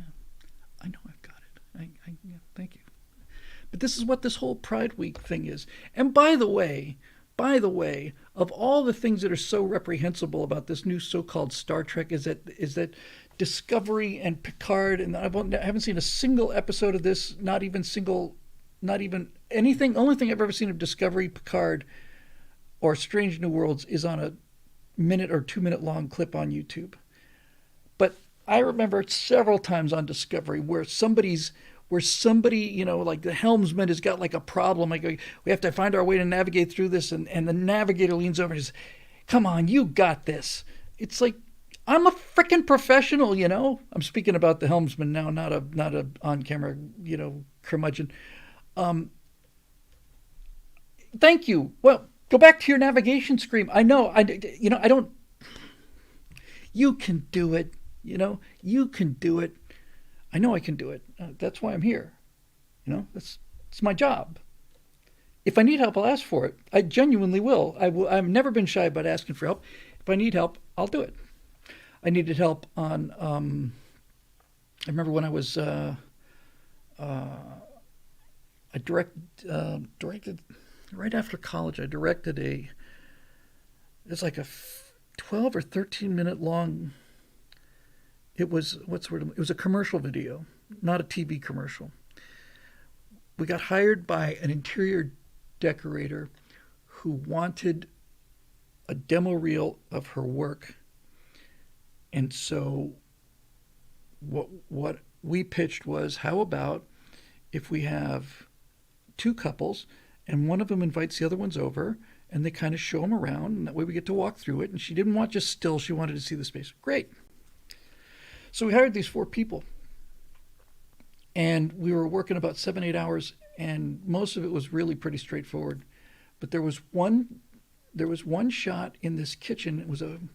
I know I've got it. Yeah, thank you. But this is what this whole Pride Week thing is. And by the way, of all the things that are so reprehensible about this new so-called Star Trek is that Discovery and Picard, and I haven't seen a single episode of this, not even anything. Only thing I've ever seen of Discovery, Picard, or Strange New Worlds is on a minute or 2 minute long clip on YouTube. But I remember several times on Discovery where somebody, like the helmsman has got like a problem. Like, we have to find our way to navigate through this. And the navigator leans over and says, come on, you got this. It's like, I'm a freaking professional, I'm speaking about the helmsman now, not a on-camera, curmudgeon. Thank you. Well, go back to your navigation screen. I know, I don't, you can do it, you can do it. I know I can do it. That's why I'm here. It's my job. If I need help, I'll ask for it. I genuinely will. I've never been shy about asking for help. If I need help, I'll do it. I needed help on. I remember when I was. I directed right after college. I directed it's like a 12 or 13 minute long. It was It was a commercial video, not a TV commercial. We got hired by an interior decorator who wanted a demo reel of her work. And so what we pitched was, how about if we have 2 couples and one of them invites the other ones over and they kind of show them around, and that way we get to walk through it. And she didn't want just still, she wanted to see the space. Great. So we hired these 4 people, and we were working about 7-8 hours, and most of it was really pretty straightforward. But there was one shot in this kitchen. It was one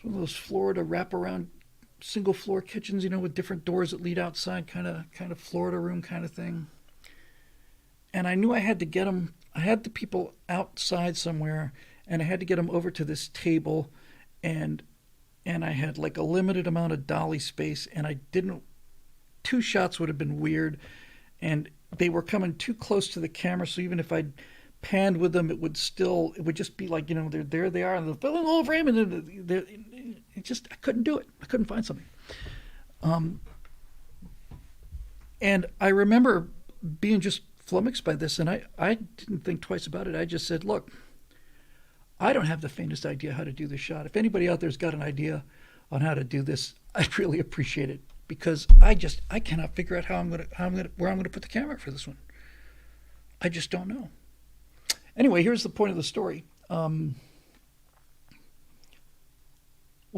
of those Florida wraparound single floor kitchens, with different doors that lead outside, kind of Florida room kind of thing. And I knew I had to get them. I had the people outside somewhere, and I had to get them over to this table, and I had like a limited amount of dolly space, and 2 shots would have been weird, and they were coming too close to the camera, so even if I panned with them, it would just be like, there they are in the whole frame, and I couldn't do it. I couldn't find something. And I remember being just flummoxed by this, and I didn't think twice about it. I just said, look, I don't have the faintest idea how to do this shot. If anybody out there's got an idea on how to do this, I'd really appreciate it, because I cannot figure out where I'm going to put the camera for this one. I just don't know. Anyway, here's the point of the story. We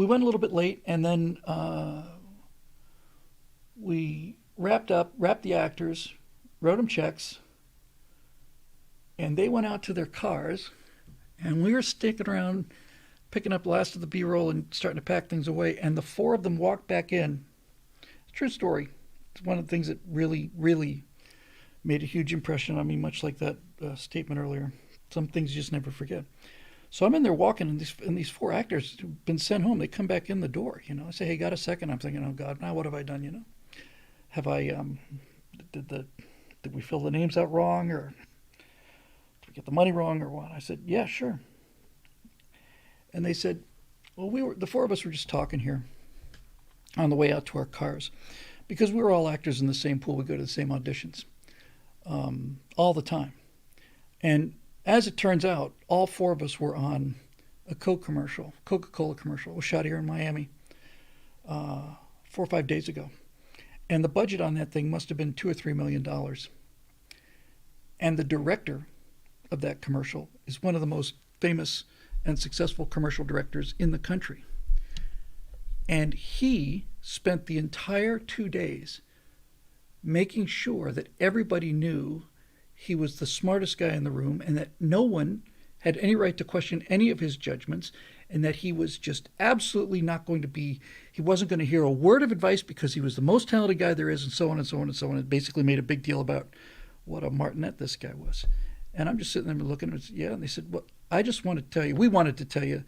went a little bit late, and then we wrapped the actors, wrote them checks, And they went out to their cars, and we were sticking around picking up the last of the B-roll and starting to pack things away. And the four of them walked back in. True story. It's one of the things that really, really made a huge impression on me, much like that statement earlier. Some things you just never forget. So I'm in there walking, and these four actors who've been sent home, they come back in the door. I say, "Hey, got a second?" I'm thinking, "Oh God, now what have I done? Have I did we fill the names out wrong, or did we get the money wrong, or what?" I said, "Yeah, sure." And they said, "Well, the four of us were just talking here on the way out to our cars, because we were all actors in the same pool. We go to the same auditions all the time, and as it turns out, all four of us were on a Coca-Cola commercial. It was shot here in Miami 4 or 5 days ago. And the budget on that thing must have been $2 or $3 million. And the director of that commercial is one of the most famous and successful commercial directors in the country. And he spent the entire 2 days making sure that everybody knew he was the smartest guy in the room, and that no one had any right to question any of his judgments, and that he was just absolutely not going to be, he wasn't going to hear a word of advice because he was the most talented guy there is, and so on and so on and so on. It basically made a big deal about what a martinet this guy was. And I'm just sitting there looking at it, yeah, and they said, "Well, I just want to tell you, we wanted to tell you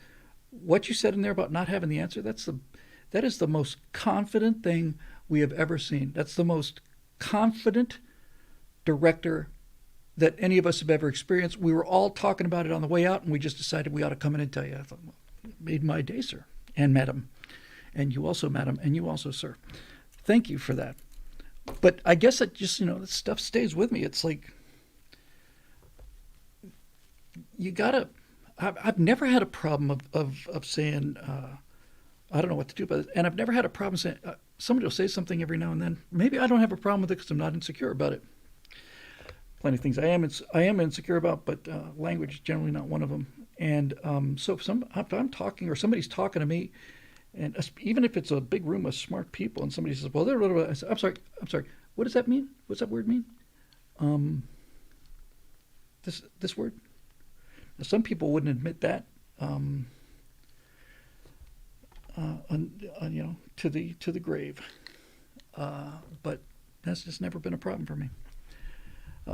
what you said in there about not having the answer. That is the most confident thing we have ever seen. That's the most confident director that any of us have ever experienced. We were all talking about it on the way out, and we just decided we ought to come in and tell you." I thought, "Well, it made my day, sir, and madam, and you also, madam, and you also, sir. Thank you for that." But I guess it just, this stuff stays with me. It's like, you gotta, I've never had a problem of saying, I don't know what to do about it. And I've never had a problem saying, somebody will say something every now and then. Maybe I don't have a problem with it because I'm not insecure about it. Plenty of things I am insecure about, but language is generally not one of them. And so if I'm talking, or somebody's talking to me, and even if it's a big room of smart people, and somebody says, "Well, I say, I'm sorry. What does that mean? What's that word mean? This word." Now, some people wouldn't admit that, to the grave, but that's just never been a problem for me.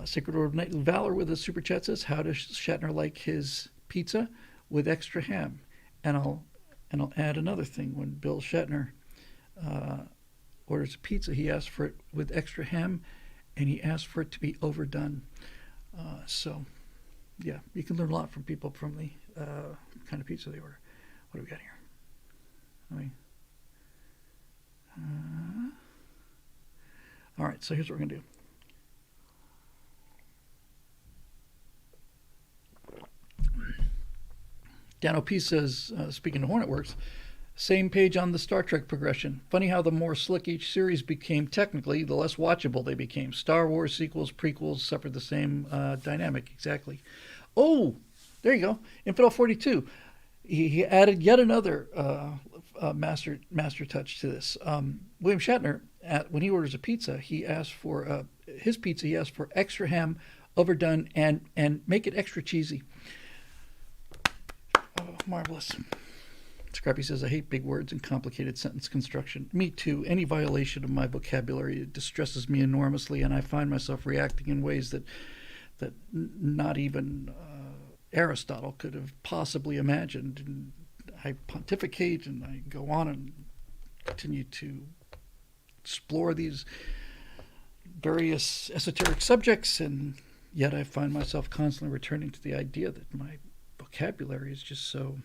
Sacred Order of Knightly Valor with a super chat says, "How does Shatner like his pizza with extra ham?" And I'll add another thing. When Bill Shatner orders a pizza, he asks for it with extra ham, and he asks for it to be overdone. So, yeah, you can learn a lot from people from the kind of pizza they order. What do we got here? All right, so here's what we're going to do. Dan O.P. says, speaking of Hornet Works, same page on the Star Trek progression. Funny how the more slick each series became technically, the less watchable they became. Star Wars sequels, prequels suffered the same dynamic. Exactly. Oh, there you go. Infidel 42. He added yet another master touch to this. William Shatner, when he orders a pizza, he asks for his pizza. He asks for extra ham, overdone, and make it extra cheesy. Oh, marvelous. Scrappy says, "I hate big words and complicated sentence construction." Me too. Any violation of my vocabulary distresses me enormously, and I find myself reacting in ways that not even Aristotle could have possibly imagined. And I pontificate, and I go on and continue to explore these various esoteric subjects, and yet I find myself constantly returning to the idea that my vocabulary is just so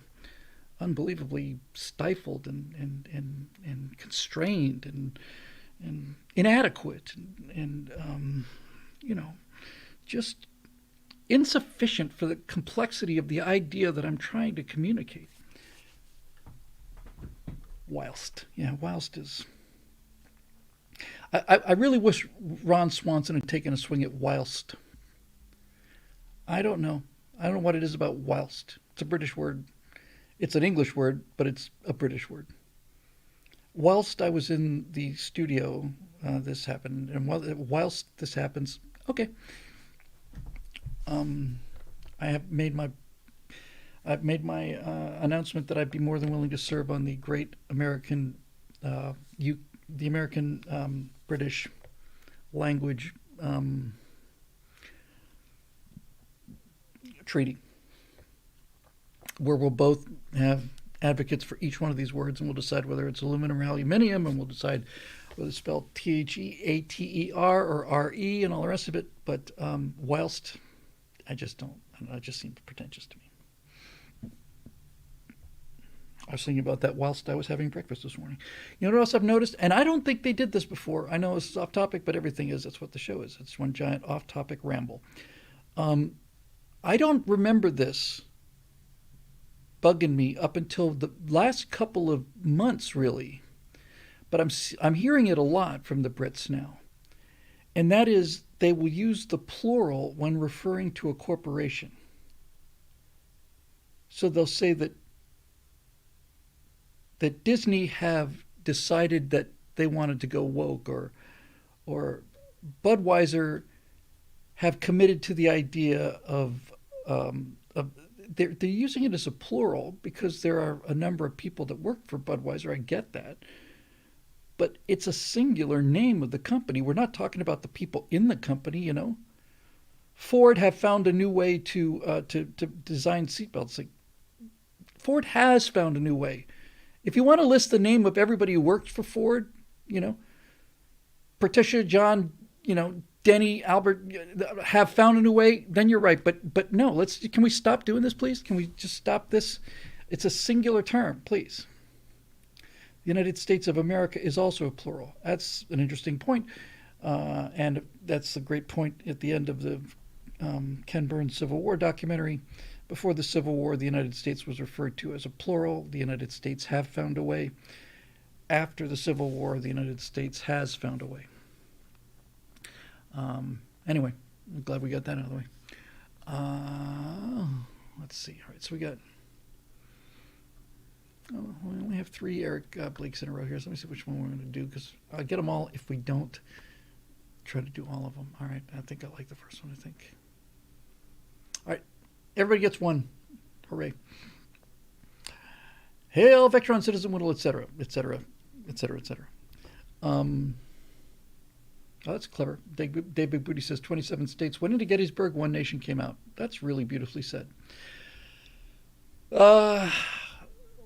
unbelievably stifled and constrained and inadequate and just insufficient for the complexity of the idea that I'm trying to communicate. Whilst is... I really wish Ron Swanson had taken a swing at whilst. I don't know what it is about whilst. It's a British word. It's an English word, but it's a British word. Whilst I was in the studio, this happened. And whilst this happens, okay. I have made my I've made my announcement that I'd be more than willing to serve on the great American, the American British language treaty, where we'll both have advocates for each one of these words, and we'll decide whether it's aluminum or aluminium, and we'll decide whether it's spelled Theater or RE and all the rest of it. But whilst I just don't, it just seems pretentious to me. I was thinking about that whilst I was having breakfast this morning. You know what else I've noticed? And I don't think they did this before. I know this is off topic, but everything is. That's what the show is. It's one giant off topic ramble. I don't remember this bugging me up until the last couple of months, really. But I'm hearing it a lot from the Brits now. And that is they will use the plural when referring to a corporation. So they'll say that Disney have decided that they wanted to go woke, or Budweiser have committed to the idea of they're using it as a plural because there are a number of people that work for Budweiser. I get that. But it's a singular name of the company. We're not talking about the people in the company, you know. Ford have found a new way to design seatbelts. Like, Ford has found a new way. If you want to list the name of everybody who worked for Ford, you know, Patricia, John, you know, Denny, Albert have found a new way, then you're right. But no, can we stop doing this, please? Can we just stop this? It's a singular term, please. The United States of America is also a plural. That's an interesting point. And that's a great point at the end of the Ken Burns Civil War documentary. Before the Civil War, the United States was referred to as a plural. The United States have found a way. After the Civil War, the United States has found a way. Anyway, I'm glad we got that out of the way. Let's see. All right, so we got... Oh, we only have 3 Eric Blakes in a row here, so let me see which one we're going to do, because I'll get them all if we don't try to do all of them. All right, I think I like the first one, I think. All right. Everybody gets one. Hooray. Hail, Vectron, Citizen Whittle, etc., etc., etc., etc. Oh, that's clever. Dave Big Booty says 27 states went into Gettysburg, one nation came out. That's really beautifully said.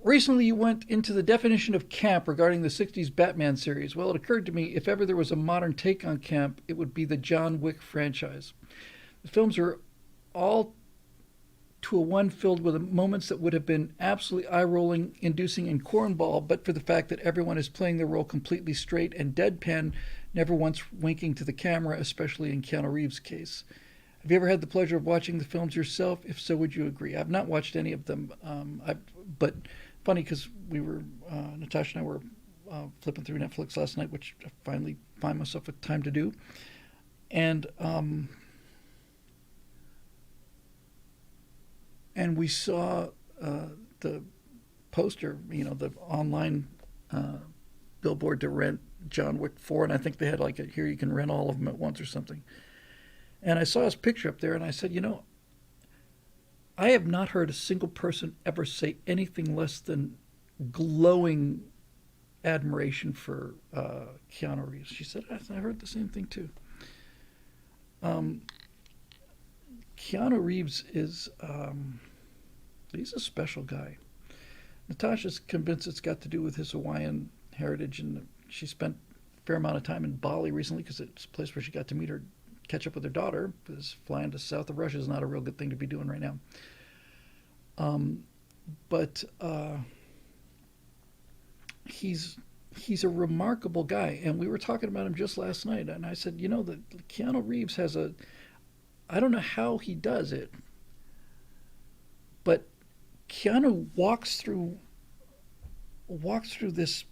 Recently, you went into the definition of camp regarding the 60s Batman series. Well, it occurred to me, if ever there was a modern take on camp, it would be the John Wick franchise. The films are all to a one filled with moments that would have been absolutely eye-rolling, inducing, and cornball, but for the fact that everyone is playing their role completely straight and deadpan, never once winking to the camera, especially in Keanu Reeves' case. Have you ever had the pleasure of watching the films yourself? If so, would you agree? I've not watched any of them, but funny because we were, Natasha and I were flipping through Netflix last night, which I finally find myself with time to do, and we saw the poster, you know, the online billboard to rent John Wick 4, and I think they had like here you can rent all of them at once or something. And I saw his picture up there, and I said, you know, I have not heard a single person ever say anything less than glowing admiration for Keanu Reeves. She said, I heard the same thing too. Keanu Reeves is, he's a special guy. Natasha's convinced it's got to do with his Hawaiian heritage, and she spent a fair amount of time in Bali recently because it's a place where she got to catch up with her daughter, because flying to south of Russia is not a real good thing to be doing right now. But he's a remarkable guy, and we were talking about him just last night, and I said, you know, that Keanu Reeves has I don't know how he does it, but Keanu walks through this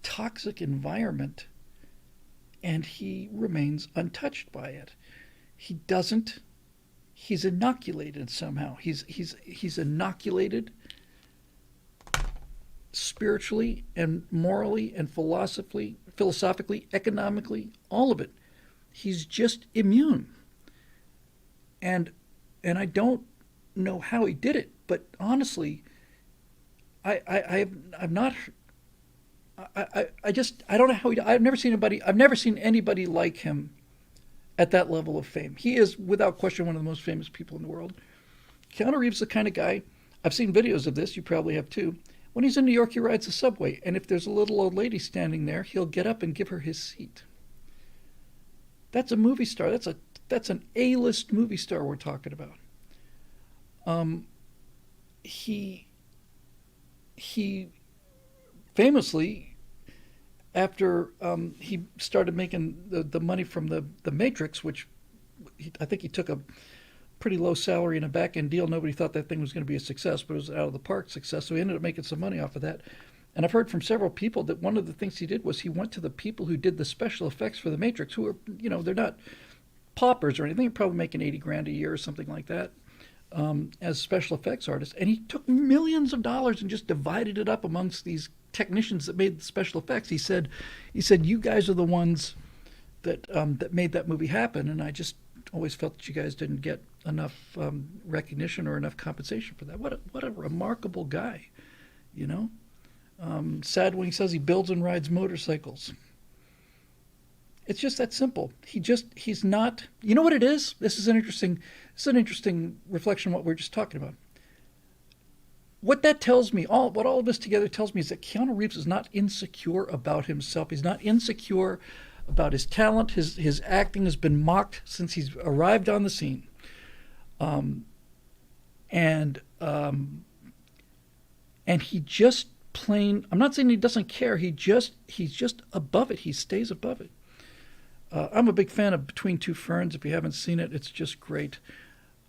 toxic environment and he remains untouched by it. He's inoculated somehow. He's inoculated spiritually and morally and philosophically, economically, all of it. He's just immune. And and I don't know how he did it, but honestly, I've not. I just I don't know how he. I've never seen anybody like him at that level of fame. He is without question one of the most famous people in the world. Keanu Reeves is the kind of guy. I've seen videos of this. You probably have too. When he's in New York, he rides the subway, and if there's a little old lady standing there, he'll get up and give her his seat. That's a movie star. That's an A-list movie star we're talking about. Um, he he famously, after he started making the money from the Matrix, which I think he took a pretty low salary in a back end deal. Nobody thought that thing was going to be a success, but it was out of the park success. So he ended up making some money off of that. And I've heard from several people that one of the things he did was he went to the people who did the special effects for the Matrix, who are, they're not paupers or anything. They're probably making 80 grand a year or something like that, as special effects artists. And he took millions of dollars and just divided it up amongst these technicians that made the special effects. He said, you guys are the ones that made that movie happen. And I just always felt that you guys didn't get enough recognition or enough compensation for that. What a remarkable guy, you know. Sad when he says he builds and rides motorcycles. It's just that simple. He's not. You know what it is? This is an interesting reflection on what we are just talking about. What that tells me, what all of this together tells me, is that Keanu Reeves is not insecure about himself. He's not insecure about his talent. His acting has been mocked since he's arrived on the scene. And he just plain. I'm not saying he doesn't care. He's just above it. He stays above it. I'm a big fan of Between Two Ferns. If you haven't seen it, it's just great.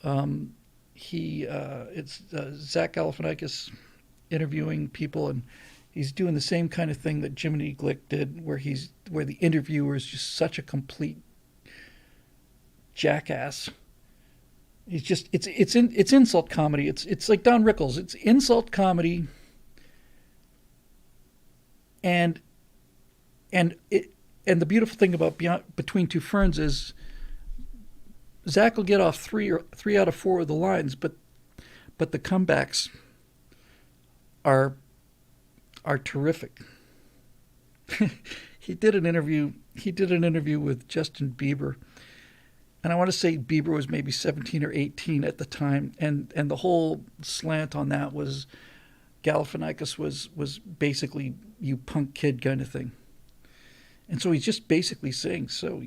It's Zach Galifianakis interviewing people, and he's doing the same kind of thing that Jiminy Glick did, where the interviewer is just such a complete jackass. It's insult comedy. It's like Don Rickles. It's insult comedy, and the beautiful thing about Between Two Ferns is Zach will get off three out of four of the lines, but the comebacks are terrific. He did an interview with Justin Bieber, and I want to say Bieber was maybe 17 or 18 at the time, and the whole slant on that was Galifianakis was basically, you punk kid kind of thing. And so he's just basically saying, so,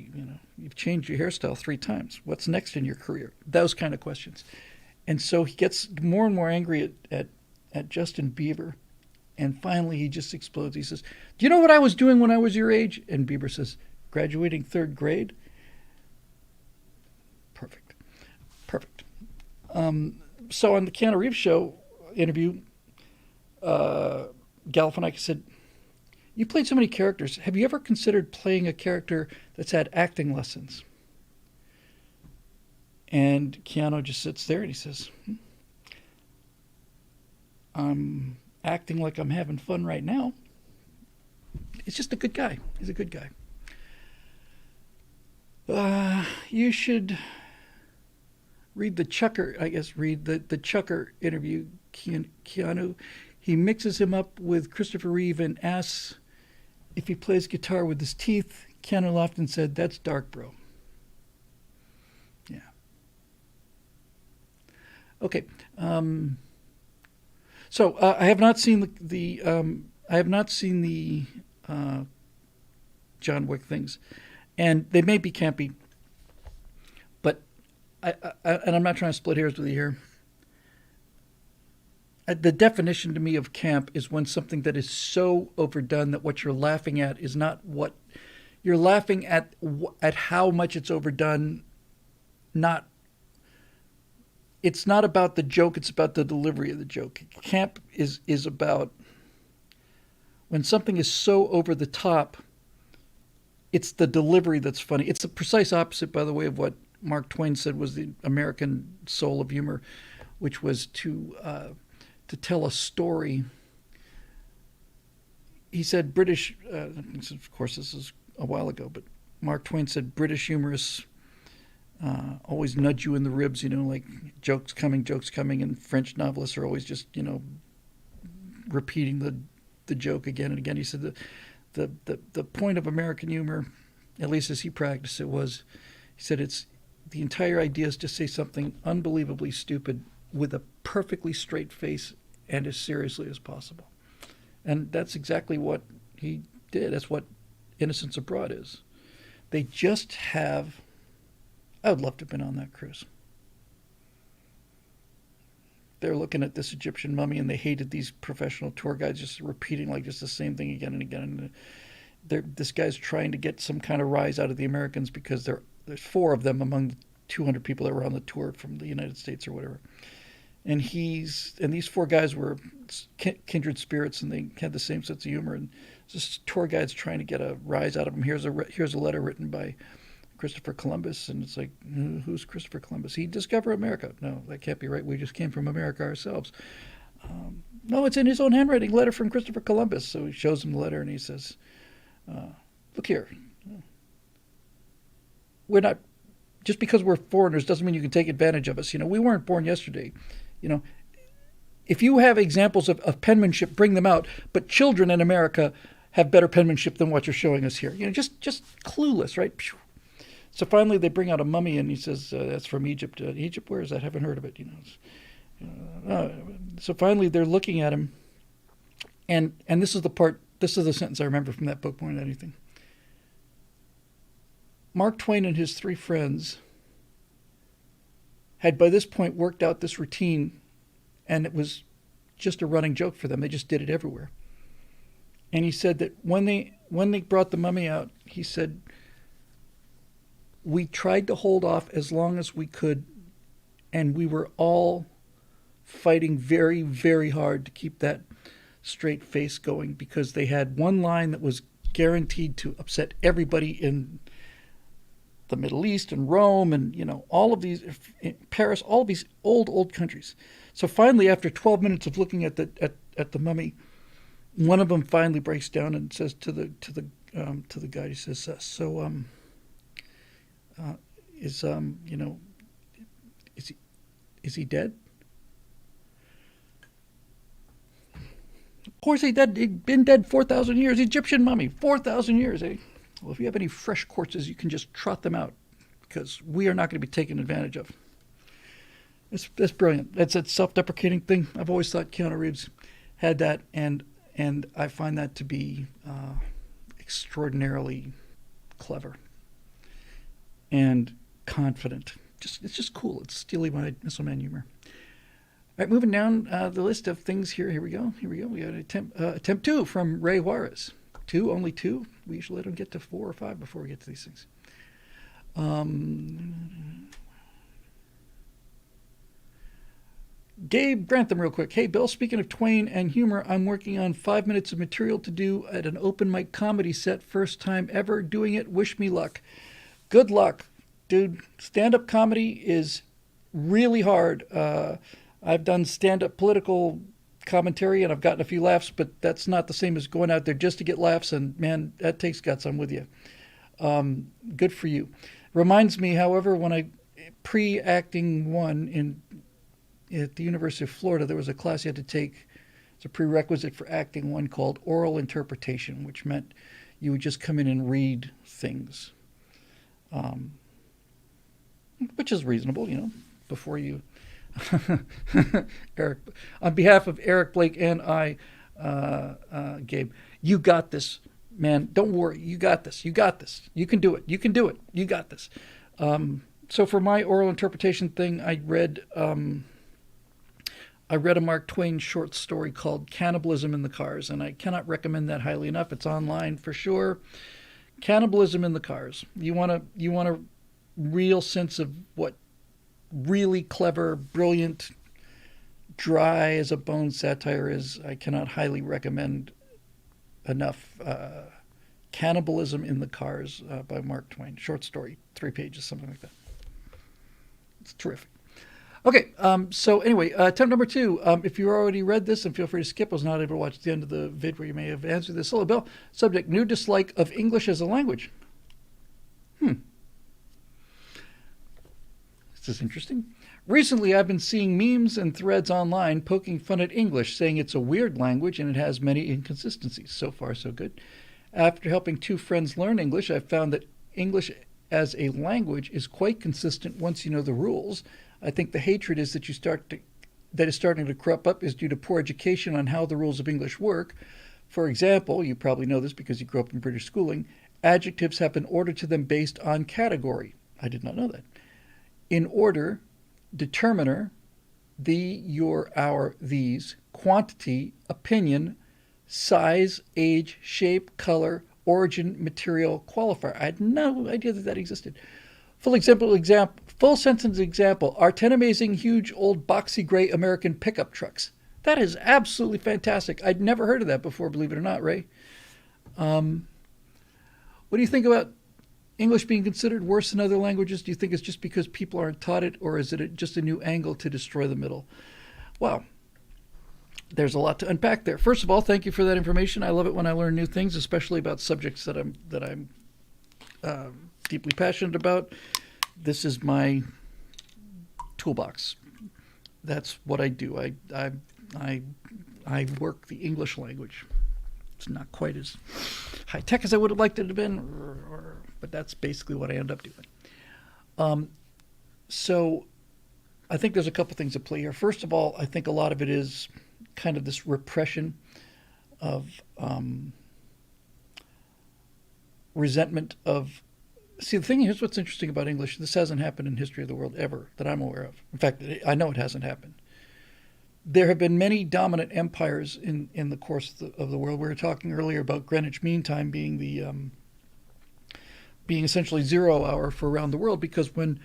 you've changed your hairstyle 3 times. What's next in your career? Those kind of questions. And so he gets more and more angry at Justin Bieber. And finally he just explodes. He says, do you know what I was doing when I was your age? And Bieber says, graduating 3rd grade. Perfect. So on the Keanu Reeves show interview, Galifianakis said, you played so many characters. Have you ever considered playing a character that's had acting lessons? And Keanu just sits there and he says, I'm acting like I'm having fun right now. It's just a good guy. He's a good guy. You should read the Chucker, the Chucker interview, Keanu. He mixes him up with Christopher Reeve and asks if he plays guitar with his teeth. Keanu laughed and said, that's dark, bro. Yeah. Okay. So I have not seen the John Wick things, and they may be campy, but and I'm not trying to split hairs with you here. The definition to me of camp is when something that is so overdone that what you're laughing at is not what you're laughing at how much it's overdone. It's not about the joke, it's about the delivery of the joke. Camp is about when something is so over the top, it's the delivery that's funny. It's the precise opposite, by the way, of what Mark Twain said was the American soul of humor, which was to tell a story. He said British, of course this is a while ago, but Mark Twain said British humorists always nudge you in the ribs, like jokes coming, and French novelists are always just, repeating the joke again and again. He said the point of American humor, at least as he practiced it, was, he said, it's the entire idea is to say something unbelievably stupid with a perfectly straight face and as seriously as possible. And that's exactly what he did. That's what Innocents Abroad is. They just have... I would love to have been on that cruise. They're looking at this Egyptian mummy and they hated these professional tour guides just repeating like just the same thing again and again. And this guy's trying to get some kind of rise out of the Americans because there's 4 of them among the 200 people that were on the tour from the United States or whatever. And these 4 guys were kindred spirits, and they had the same sense of humor. And this tour guide's trying to get a rise out of them. Here's a letter written by Christopher Columbus, and it's like, who's Christopher Columbus? He discovered America. No, that can't be right. We just came from America ourselves. No, it's in his own handwriting, letter from Christopher Columbus. So he shows him the letter, and he says, look here. We're not, just because we're foreigners doesn't mean you can take advantage of us. We weren't born yesterday. If you have examples of penmanship, bring them out. But children in America have better penmanship than what you're showing us here. Just clueless, right? So finally they bring out a mummy, and he says, that's from Egypt. Egypt, where is that? I haven't heard of it. So finally they're looking at him, and this is the sentence I remember from that book more than anything. Mark Twain and his 3 friends had by this point worked out this routine, and it was just a running joke for them. They just did it everywhere. And he said that when they brought the mummy out, he said, we tried to hold off as long as we could, and we were all fighting very, very hard to keep that straight face going, because they had one line that was guaranteed to upset everybody in the Middle East and Rome and, all of these, Paris, all of these old countries. So finally, after 12 minutes of looking at the mummy, one of them finally breaks down and says to the guide, he says, is he dead? Of course he's dead. He'd been dead 4,000 years. Egyptian mummy, 4,000 years, eh? Well, if you have any fresh corpses, you can just trot them out, because we are not going to be taken advantage of. That's brilliant. That's that self-deprecating thing. I've always thought Keanu Reeves had that, and I find that to be extraordinarily clever and confident. It's just cool. It's steely-eyed missile man humor. All right, moving down the list of things here. Here we go. We got attempt 2 from Ray Juarez. Only 2. We usually don't get to 4 or 5 before we get to these things. Gabe Grantham, real quick. Hey, Bill, speaking of Twain and humor, I'm working on 5 minutes of material to do at an open mic comedy set. First time ever doing it. Wish me luck. Good luck, dude. Stand-up comedy is really hard. I've done stand-up political commentary, and I've gotten a few laughs, but that's not the same as going out there just to get laughs, and man, that takes guts. I'm with you. Good for you. Reminds me, however, when I pre-acting 1 at the University of Florida, there was a class you had to take. It's a prerequisite for acting 1 called oral interpretation, which meant you would just come in and read things, which is reasonable, before you Eric, on behalf of Eric, Blake, and I, Gabe, you got this, man. Don't worry. You got this. You got this. You can do it. You can do it. You got this. So for my oral interpretation thing, I read a Mark Twain short story called Cannibalism in the Cars, and I cannot recommend that highly enough. It's online for sure. Cannibalism in the Cars. You want a real sense of what really clever, brilliant, dry as a bone satire is. I cannot highly recommend enough. Cannibalism in the Cars by Mark Twain. Short story, 3 pages, something like that. It's terrific. Okay, so anyway, attempt number 2. If you already read this, and feel free to skip, I was not able to watch the end of the vid where you may have answered this. Hello, Bill. Subject, new dislike of English as a language. This is interesting. Recently, I've been seeing memes and threads online poking fun at English, saying it's a weird language and it has many inconsistencies. So far, so good. After helping two friends learn English, I've found that English as a language is quite consistent once you know the rules. I think the hatred is that that is starting to crop up is due to poor education on how the rules of English work. For example, you probably know this because you grew up in British schooling, adjectives have been ordered to them based on category. I did not know that. In order, determiner, the, your, our, these, quantity, opinion, size, age, shape, color, origin, material, qualifier. I had no idea that that existed. Full sentence example. Are 10 amazing, huge, old, boxy, gray American pickup trucks. That is absolutely fantastic. I'd never heard of that before, believe it or not, Ray. What do you think about English being considered worse than other languages? Do you think it's just because people aren't taught it, or is it just a new angle to destroy the middle? Well, there's a lot to unpack there. First of all, thank you for that information. I love it when I learn new things, especially about subjects that I'm deeply passionate about. This is my toolbox. That's what I do. I work the English language. It's not quite as high tech as I would have liked it to have been, but that's basically what I end up doing. So I think there's a couple things at play here. First of all, I think a lot of it is kind of this repression of resentment of. See, the thing here's what's interesting about English. This hasn't happened in history of the world ever that I'm aware of. In fact, I know it hasn't happened. There have been many dominant empires in the course of the world. We were talking earlier about Greenwich Mean Time being being essentially 0 hour for around the world, because when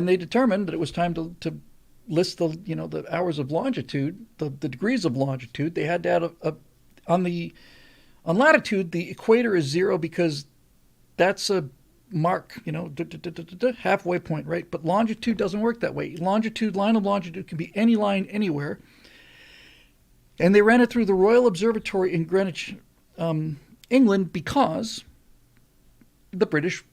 they determined that it was time to list the hours of longitude, the degrees of longitude, they had to add on latitude the equator is 0 because that's a mark, halfway point, right? But longitude doesn't work that way. Line of longitude can be any line anywhere. And they ran it through the Royal Observatory in Greenwich, England, because the British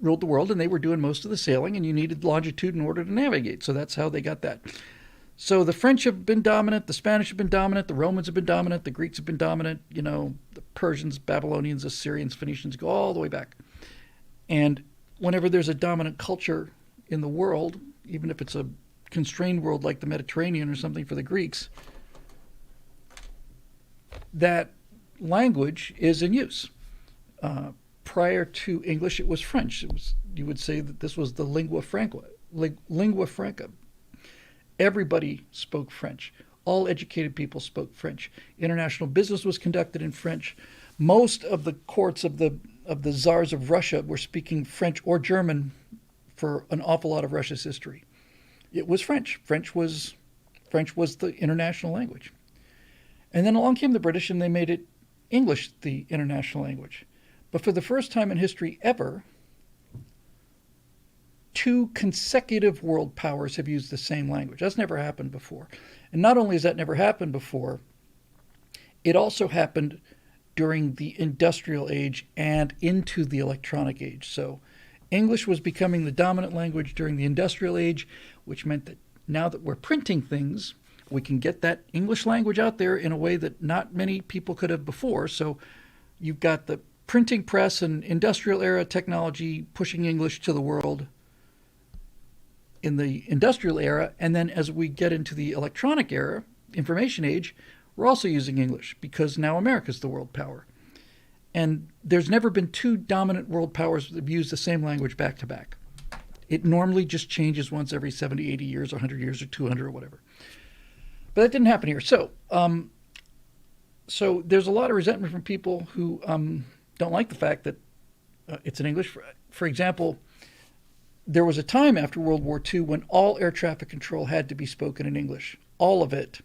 ruled the world and they were doing most of the sailing, and you needed longitude in order to navigate. So that's how they got that. So the French have been dominant, the Spanish have been dominant, the Romans have been dominant, the Greeks have been dominant, the Persians, Babylonians, Assyrians, Phoenicians, go all the way back. And whenever there's a dominant culture in the world, even if it's a constrained world like the Mediterranean or something for the Greeks, that language is in use. Prior to English, it was French. You would say that this was the lingua franca. Lingua franca. Everybody spoke French. All educated people spoke French. International business was conducted in French. Most of the courts of the czars of Russia were speaking French or German for an awful lot of Russia's history. It was French. French was the international language. And then along came the British and they made it English the international language. But for the first time in history ever, two consecutive world powers have used the same language. That's never happened before. And not only has that never happened before, it also happened during the industrial age and into the electronic age. So English was becoming the dominant language during the industrial age, which meant that now that we're printing things, we can get that English language out there in a way that not many people could have before. So you've got the printing press and industrial era technology pushing English to the world in the industrial era. And then as we get into the electronic era, information age, we're also using English because now America's the world power. And there's never been two dominant world powers that have used the same language back to back. It normally just changes once every 70, 80 years, 100 years, or 200 or whatever. But that didn't happen here. So there's a lot of resentment from people who don't like the fact that it's in English. For example, there was a time after World War II when all air traffic control had to be spoken in English. All of it.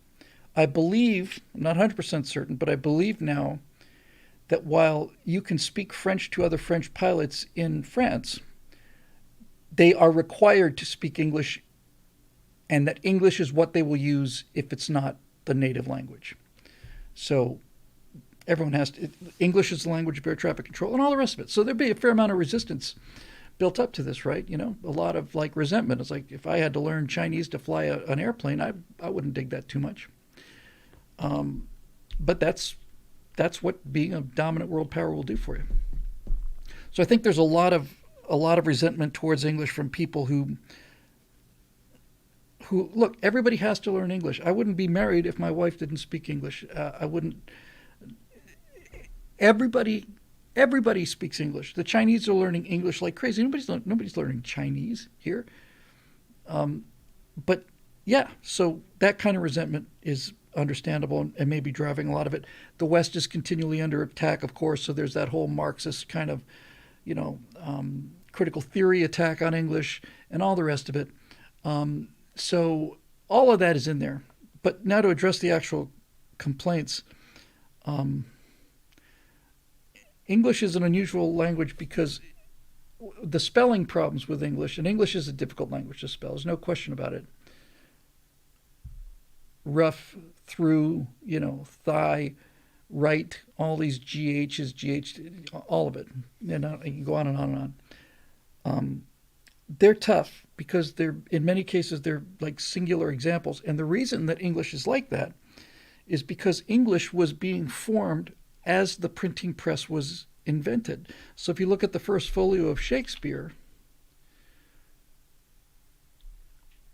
I believe, I'm not 100% certain, but I believe now that while you can speak French to other French pilots in France, they are required to speak English, and that English is what they will use if it's not the native language. So everyone has to, English is the language of air traffic control and all the rest of it. So there'd be a fair amount of resistance built up to this, right? A lot of like resentment. It's like if I had to learn Chinese to fly an airplane, I wouldn't dig that too much. But that's what being a dominant world power will do for you. So I think there's a lot of resentment towards English from people who look. Everybody has to learn English. I wouldn't be married if my wife didn't speak English. I wouldn't. Everybody Everybody speaks English. The Chinese are learning English like crazy. Nobody's learning Chinese here. But yeah, so that kind of resentment is understandable and maybe driving a lot of it. The West is continually under attack, of course, so there's that whole Marxist kind of, critical theory attack on English and all the rest of it. So all of that is in there. But now to address the actual complaints, English is an unusual language because the spelling problems with English, and English is a difficult language to spell, there's no question about it. Rough, through, thigh, right, all these GHs, GH, all of it. And you can go on and on and on. They're tough because in many cases, they're like singular examples. And the reason that English is like that is because English was being formed as the printing press was invented. So if you look at the first folio of Shakespeare,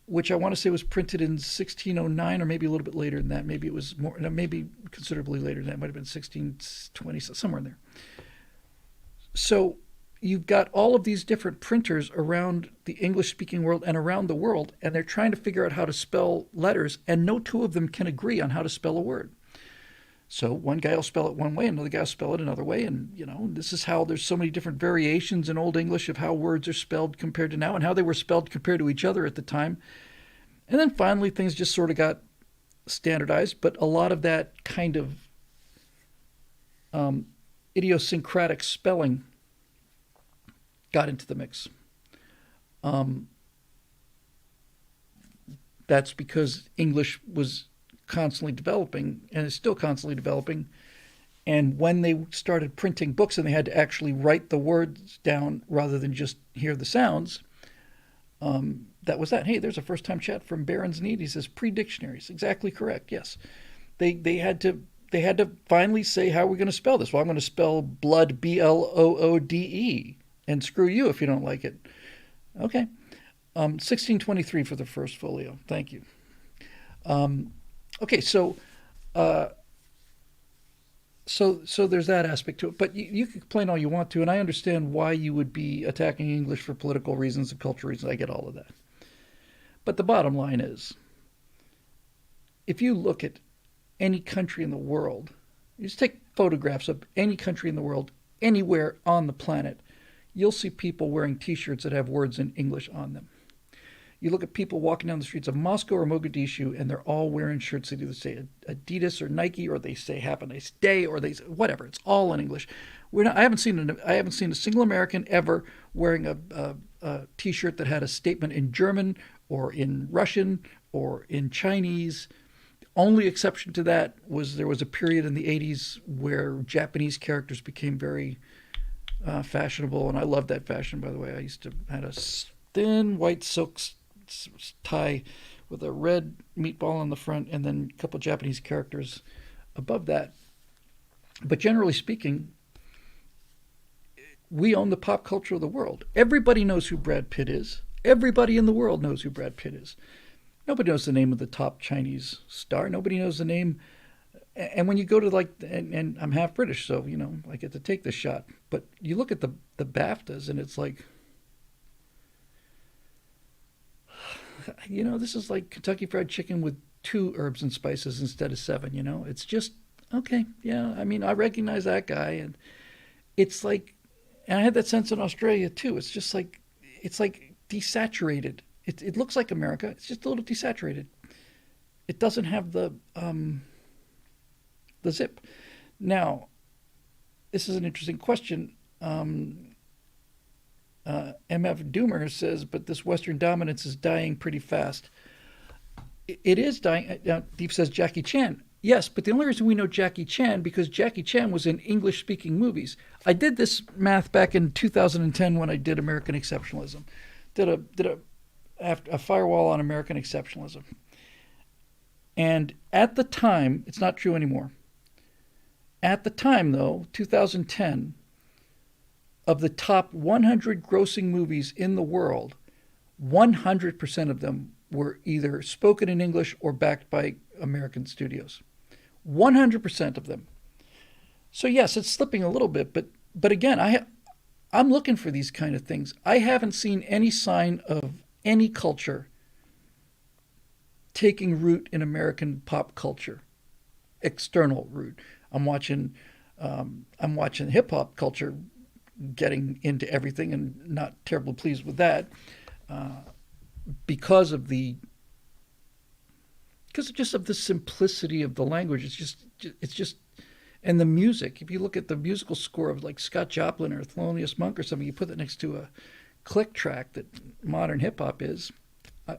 which I want to say was printed in 1609 or maybe a little bit later than that. Maybe it was more, maybe considerably later than that. It might have been 1620, somewhere in there. So you've got all of these different printers around the English-speaking world and around the world, and they're trying to figure out how to spell letters, and no two of them can agree on how to spell a word. So one guy will spell it one way, another guy will spell it another way, and this is how there's so many different variations in Old English of how words are spelled compared to now, and how they were spelled compared to each other at the time. And then finally, things just sort of got standardized, but a lot of that kind of idiosyncratic spelling got into the mix. That's because English was constantly developing and is still constantly developing. And when they started printing books and they had to actually write the words down rather than just hear the sounds, that was that. Hey, there's a first-time chat from Baron's Need. He says pre-dictionaries. Exactly correct. Yes, they had to finally say, how are we going to spell this? Well, I'm going to spell blood Bloode, and screw you if you don't like it. Okay, 1623 for the first folio. Thank you. Okay, so there's that aspect to it. But you can complain all you want to, and I understand why you would be attacking English for political reasons and cultural reasons. I get all of that. But the bottom line is, if you look at any country in the world, you just take photographs of any country in the world, anywhere on the planet, you'll see people wearing T-shirts that have words in English on them. You look at people walking down the streets of Moscow or Mogadishu, and they're all wearing shirts that either say Adidas or Nike, or they say "Have a nice day," or they say whatever. It's all in English. I haven't seen a single American ever wearing a T-shirt that had a statement in German or in Russian or in Chinese. The only exception to that was there was a period in the 80s where Japanese characters became very fashionable, and I loved that fashion. By the way, I used to had a thin white silk tie with a red meatball on the front and then a couple of Japanese characters above that. But generally speaking, we own the pop culture of the world. Everybody knows who Brad Pitt is. Everybody in the world knows who Brad Pitt is. Nobody knows the name of the top Chinese star. Nobody knows the name. And when you go to and I'm half British, so, I get to take this shot. But you look at the BAFTAs and it's like, this is like Kentucky Fried Chicken with 2 herbs and spices instead of 7, It's just, okay, yeah, I recognize that guy. And it's like, and I had that sense in Australia too. It's just like, it's like desaturated. It looks like America. It's just a little desaturated. It doesn't have the zip. Now, this is an interesting question. MF Doomer says, but this Western dominance is dying pretty fast. It is dying. Deep says Jackie Chan. Yes, but the only reason we know Jackie Chan because Jackie Chan was in English-speaking movies. I did this math back in 2010 when I did American Exceptionalism. Did a firewall on American Exceptionalism. And at the time, it's not true anymore. At the time, though, 2010, of the top 100 grossing movies in the world, 100% of them were either spoken in English or backed by American studios. 100% of them. So yes, it's slipping a little bit, but again, I'm looking for these kind of things. I haven't seen any sign of any culture taking root in American pop culture, external root. I'm watching, I'm watching hip hop culture getting into everything, and not terribly pleased with that because of the because just of the simplicity of the language. It's just and the music. If you look at the musical score of like Scott Joplin or Thelonious Monk or something, you put that next to a click track that modern hip hop is.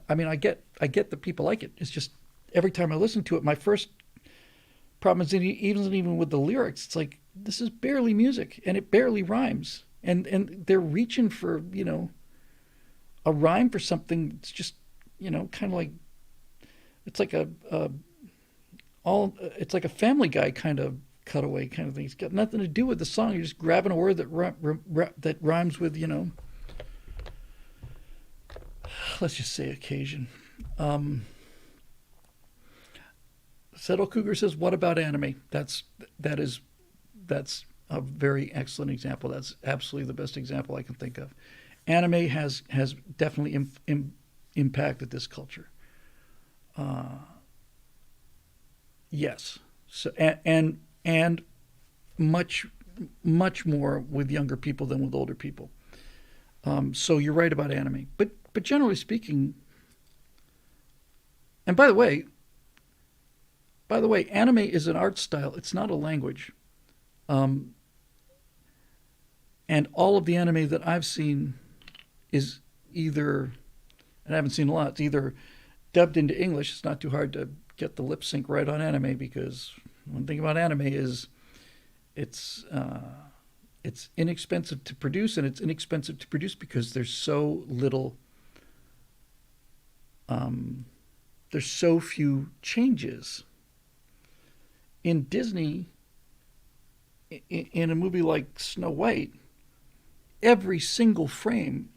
I mean, I get that people like it. It's just every time I listen to it, my first problem is even with the lyrics. It's like this is barely music and it barely rhymes, and they're reaching for a rhyme for something. It's just kind of like it's like it's like a Family Guy kind of cutaway kind of thing. It's got nothing to do with the song. You're just grabbing a word that rhymes with let's just say occasion. Settle Cougar says, "What about anime?" That's a very excellent example. That's absolutely the best example I can think of. Anime has definitely impacted this culture. Yes. So and much more with younger people than with older people. So you're right about anime, but generally speaking. And by the way, anime is an art style. It's not a language. And all of the anime that I've seen is either, and I haven't seen a lot, it's either dubbed into English. It's not too hard to get the lip sync right on anime because one thing about anime is it's inexpensive to produce, and it's inexpensive to produce because there's so little, there's so few changes. In Disney, in a movie like Snow White, every single frame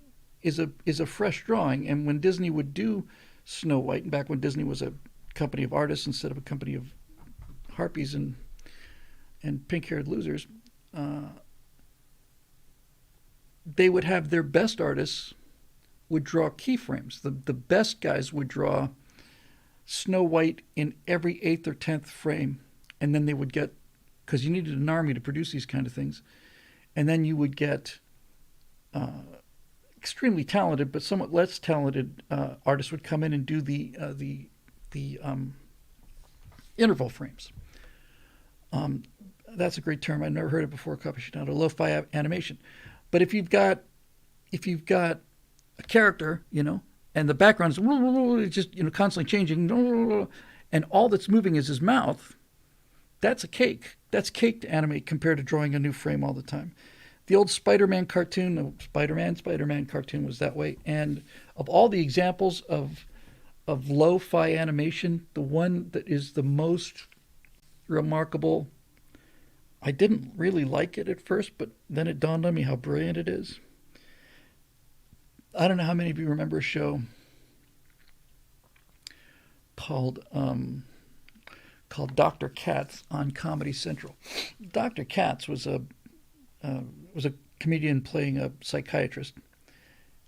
is a fresh drawing. And when Disney would do Snow White, and back when Disney was a company of artists instead of a company of harpies and pink-haired losers, they would have their best artists would draw keyframes. The best guys would draw Snow White in every 8th or 10th frame, and then they would get, because you needed an army to produce these kind of things, and then you would get extremely talented but somewhat less talented artists would come in and do the interval frames. That's a great term. I've never heard it before. Capuchinato, lo-fi animation. But if you've got a character, and the background is just constantly changing, and all that's moving is his mouth, that's a cake. That's cake to animate compared to drawing a new frame all the time. The old Spider-Man cartoon, no, Spider-Man cartoon was that way. And of all the examples of lo-fi animation, the one that is the most remarkable, I didn't really like it at first, but then it dawned on me how brilliant it is. I don't know how many of you remember a show called Dr. Katz on Comedy Central. Dr. Katz was a comedian playing a psychiatrist,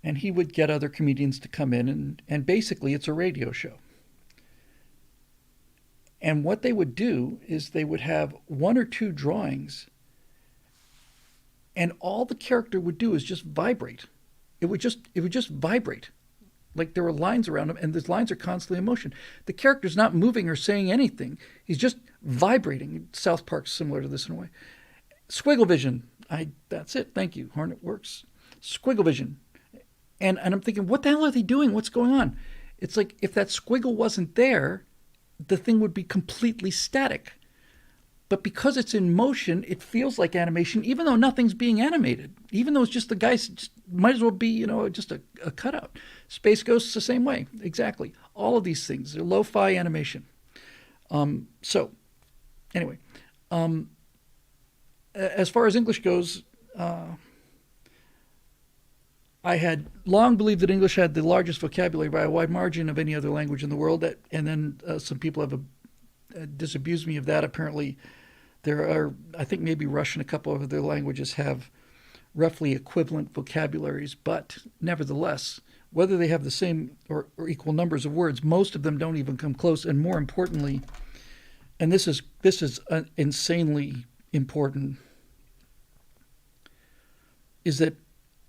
and he would get other comedians to come in, and basically it's a radio show. And what they would do is they would have one or two drawings, and all the character would do is just vibrate. It would just vibrate. Like there were lines around him, and those lines are constantly in motion. The character's not moving or saying anything. He's just vibrating. South Park's similar to this in a way. Squiggle vision. That's it. Thank you. Hornet works. Squiggle vision. And I'm thinking, what the hell are they doing? What's going on? It's like if that squiggle wasn't there, the thing would be completely static. But because it's in motion, it feels like animation, even though nothing's being animated. Even though it's just the guys, just, might as well be, just a cutout. Space Ghost's the same way, exactly. All of these things, they're lo-fi animation. So, anyway, as far as English goes, I had long believed that English had the largest vocabulary by a wide margin of any other language in the world. And then some people have disabused me of that. Apparently, there are, I think maybe Russian, a couple of other languages have roughly equivalent vocabularies, but nevertheless, whether they have the same or equal numbers of words, most of them don't even come close. And more importantly, and this is insanely important, is that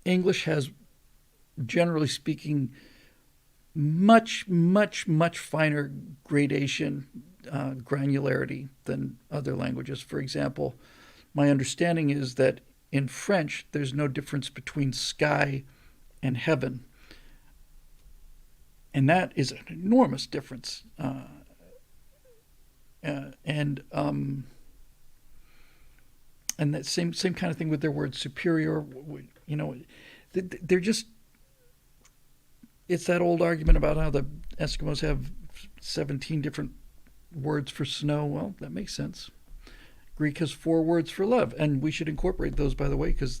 English has, generally speaking, much, much, much finer gradation, granularity than other languages. For example, my understanding is that in French, there's no difference between sky and heaven. And that is an enormous difference. And that same kind of thing with their word superior. They're just, it's that old argument about how the Eskimos have 17 different words for snow. Well, that makes sense. Greek has 4 words for love, and we should incorporate those, by the way, because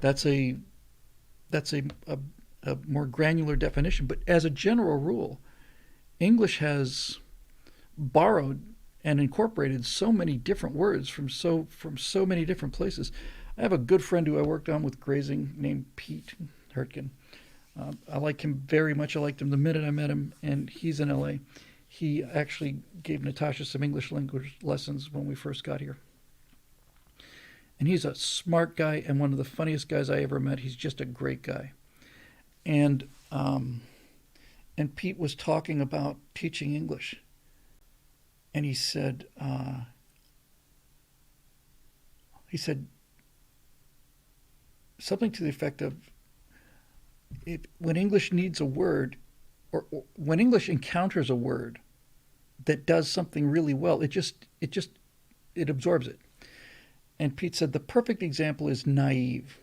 that's a more granular definition. But as a general rule, English has borrowed and incorporated so many different words from so many different places. I have a good friend who I worked on with grazing named Pete Hurtgen. I like him very much. I liked him the minute I met him, and he's in LA. He actually gave Natasha some English language lessons when we first got here. And he's a smart guy and one of the funniest guys I ever met. He's just a great guy. And Pete was talking about teaching English. And he said something to the effect of, when English needs a word, or when English encounters a word that does something really well, it absorbs it. And Pete said the perfect example is naive.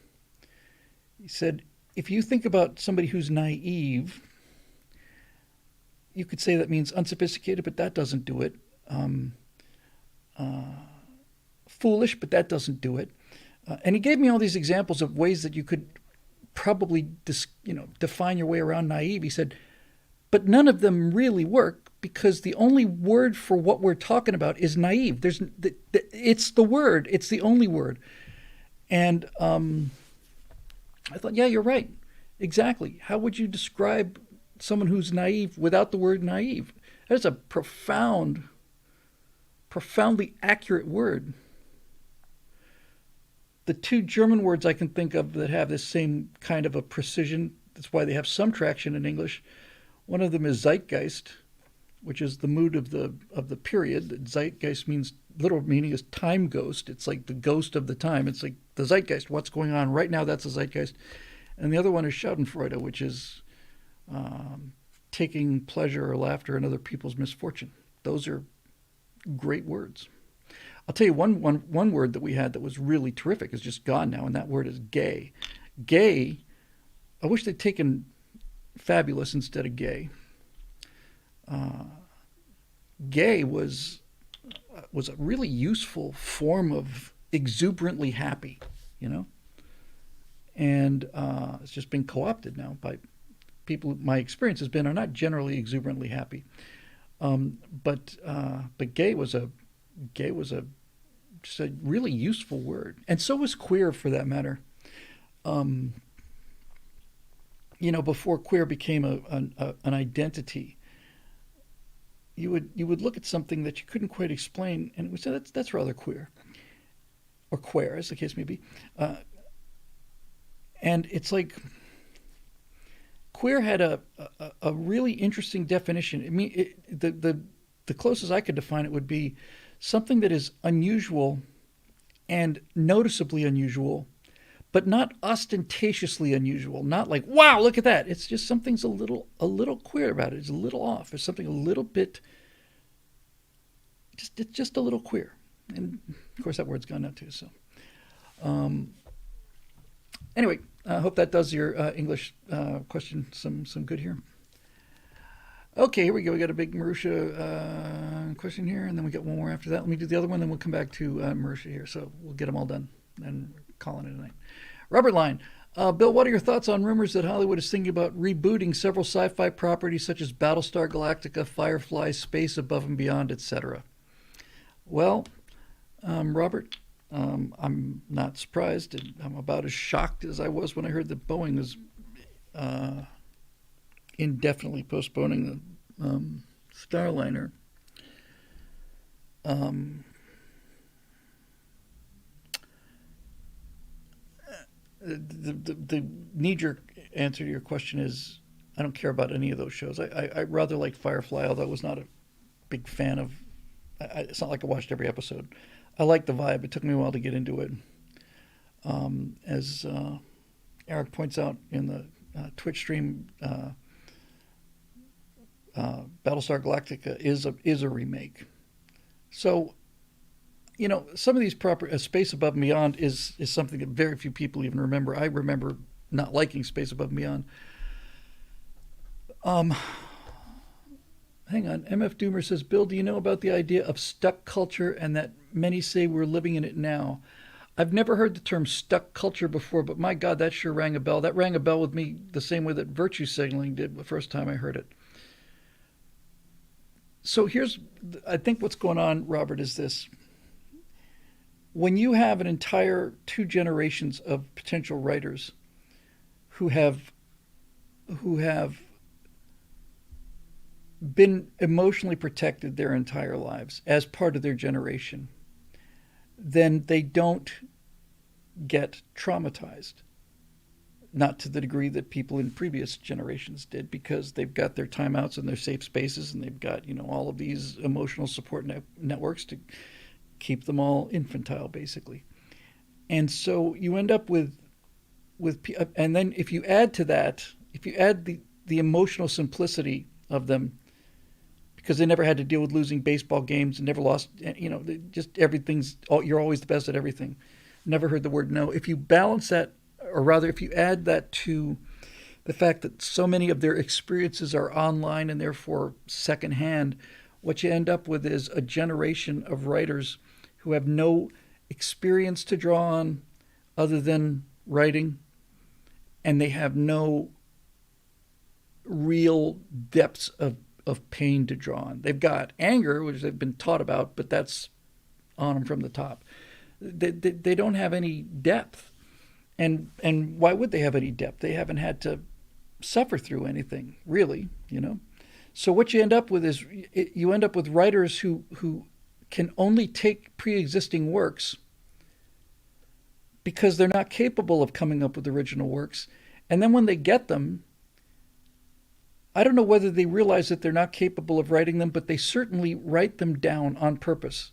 He said, if you think about somebody who's naive, you could say that means unsophisticated, but that doesn't do it. Foolish, but that doesn't do it. And he gave me all these examples of ways that you could probably define your way around naive. He said, but none of them really work, because the only word for what we're talking about is naive. It's the word. It's the only word. And I thought, yeah, you're right. Exactly. How would you describe someone who's naive without the word naive? That is a profoundly accurate word. The 2 German words I can think of that have this same kind of a precision, that's why they have some traction in English. One of them is Zeitgeist, which is the mood of the period. Zeitgeist means, literal meaning is time ghost. It's like the ghost of the time. It's like the Zeitgeist, what's going on right now, that's a Zeitgeist. And the other one is Schadenfreude, which is taking pleasure or laughter in other people's misfortune. Those are great words. I'll tell you one word that we had that was really terrific is just gone now, and that word is gay. Gay, I wish they'd taken fabulous instead of gay. Gay was a really useful form of exuberantly happy, and it's just been co-opted now by people. My experience has been are not generally exuberantly happy, but gay was just a really useful word, and so was queer, for that matter. Before queer became an identity, you would look at something that you couldn't quite explain, and it would say that's rather queer, or queer, as the case may be. And it's like queer had a really interesting definition. I mean, the closest I could define it would be something that is unusual and noticeably unusual, but not ostentatiously unusual. Not like, wow, look at that. It's just something's a little queer about it. It's a little off. There's something a little bit it's just a little queer. And of course, that word's gone now too. So um, anyway, I hope that does your English question some good here. Okay, here we go. We got a big Marusha question here, and then we got one more after that. Let me do the other one, then we'll come back to Marusha here. So we'll get them all done and call it a night. Robert Line. Bill, what are your thoughts on rumors that Hollywood is thinking about rebooting several sci-fi properties such as Battlestar Galactica, Firefly, Space Above and Beyond, etc.? Well, Robert, I'm not surprised. I'm about as shocked as I was when I heard that Boeing was indefinitely postponing the Starliner. The knee-jerk answer to your question is I don't care about any of those shows. I rather like Firefly, although I was not a big fan of. It's not like I watched every episode. I like the vibe. It took me a while to get into it. As Eric points out in the Twitch stream, Battlestar Galactica is a remake. So, some of these Space Above and Beyond is something that very few people even remember. I remember not liking Space Above and Beyond. Hang on. MF Doomer says, Bill, do you know about the idea of stuck culture and that many say we're living in it now? I've never heard the term stuck culture before, but my God, that sure rang a bell. That rang a bell with me the same way that virtue signaling did the first time I heard it. So I think what's going on, Robert, is this. When you have an entire 2 generations of potential writers who have been emotionally protected their entire lives as part of their generation, then they don't get traumatized. Not to the degree that people in previous generations did, because they've got their timeouts and their safe spaces, and they've got all of these emotional support networks to keep them all infantile, basically. And so you end up with and then if you add to that, if you add the emotional simplicity of them, because they never had to deal with losing baseball games and never lost, just everything's, you're always the best at everything. Never heard the word no. If you balance that, or rather, if you add that to the fact that so many of their experiences are online and therefore secondhand, what you end up with is a generation of writers who have no experience to draw on other than writing, and they have no real depths of pain to draw on. They've got anger, which they've been taught about, but that's on them from the top. They don't have any depth. And why would they have any depth? They haven't had to suffer through anything, really, So what you end up with is you end up with writers who can only take pre-existing works because they're not capable of coming up with original works. And then when they get them, I don't know whether they realize that they're not capable of writing them, but they certainly write them down on purpose.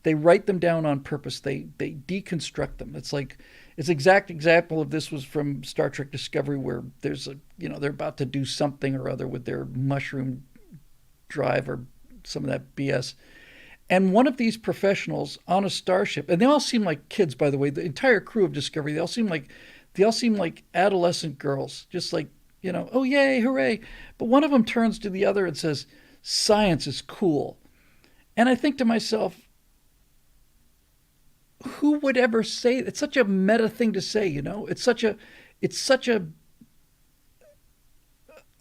They write them down on purpose. They deconstruct them. It's like, exact example of this was from Star Trek Discovery, where there's they're about to do something or other with their mushroom drive or some of that BS. And one of these professionals on a starship, and they all seem like kids, by the way, the entire crew of Discovery, they all seem like adolescent girls, just like, oh yay, hooray. But one of them turns to the other and says, science is cool. And I think to myself, who would ever say it? It's such a meta thing to say,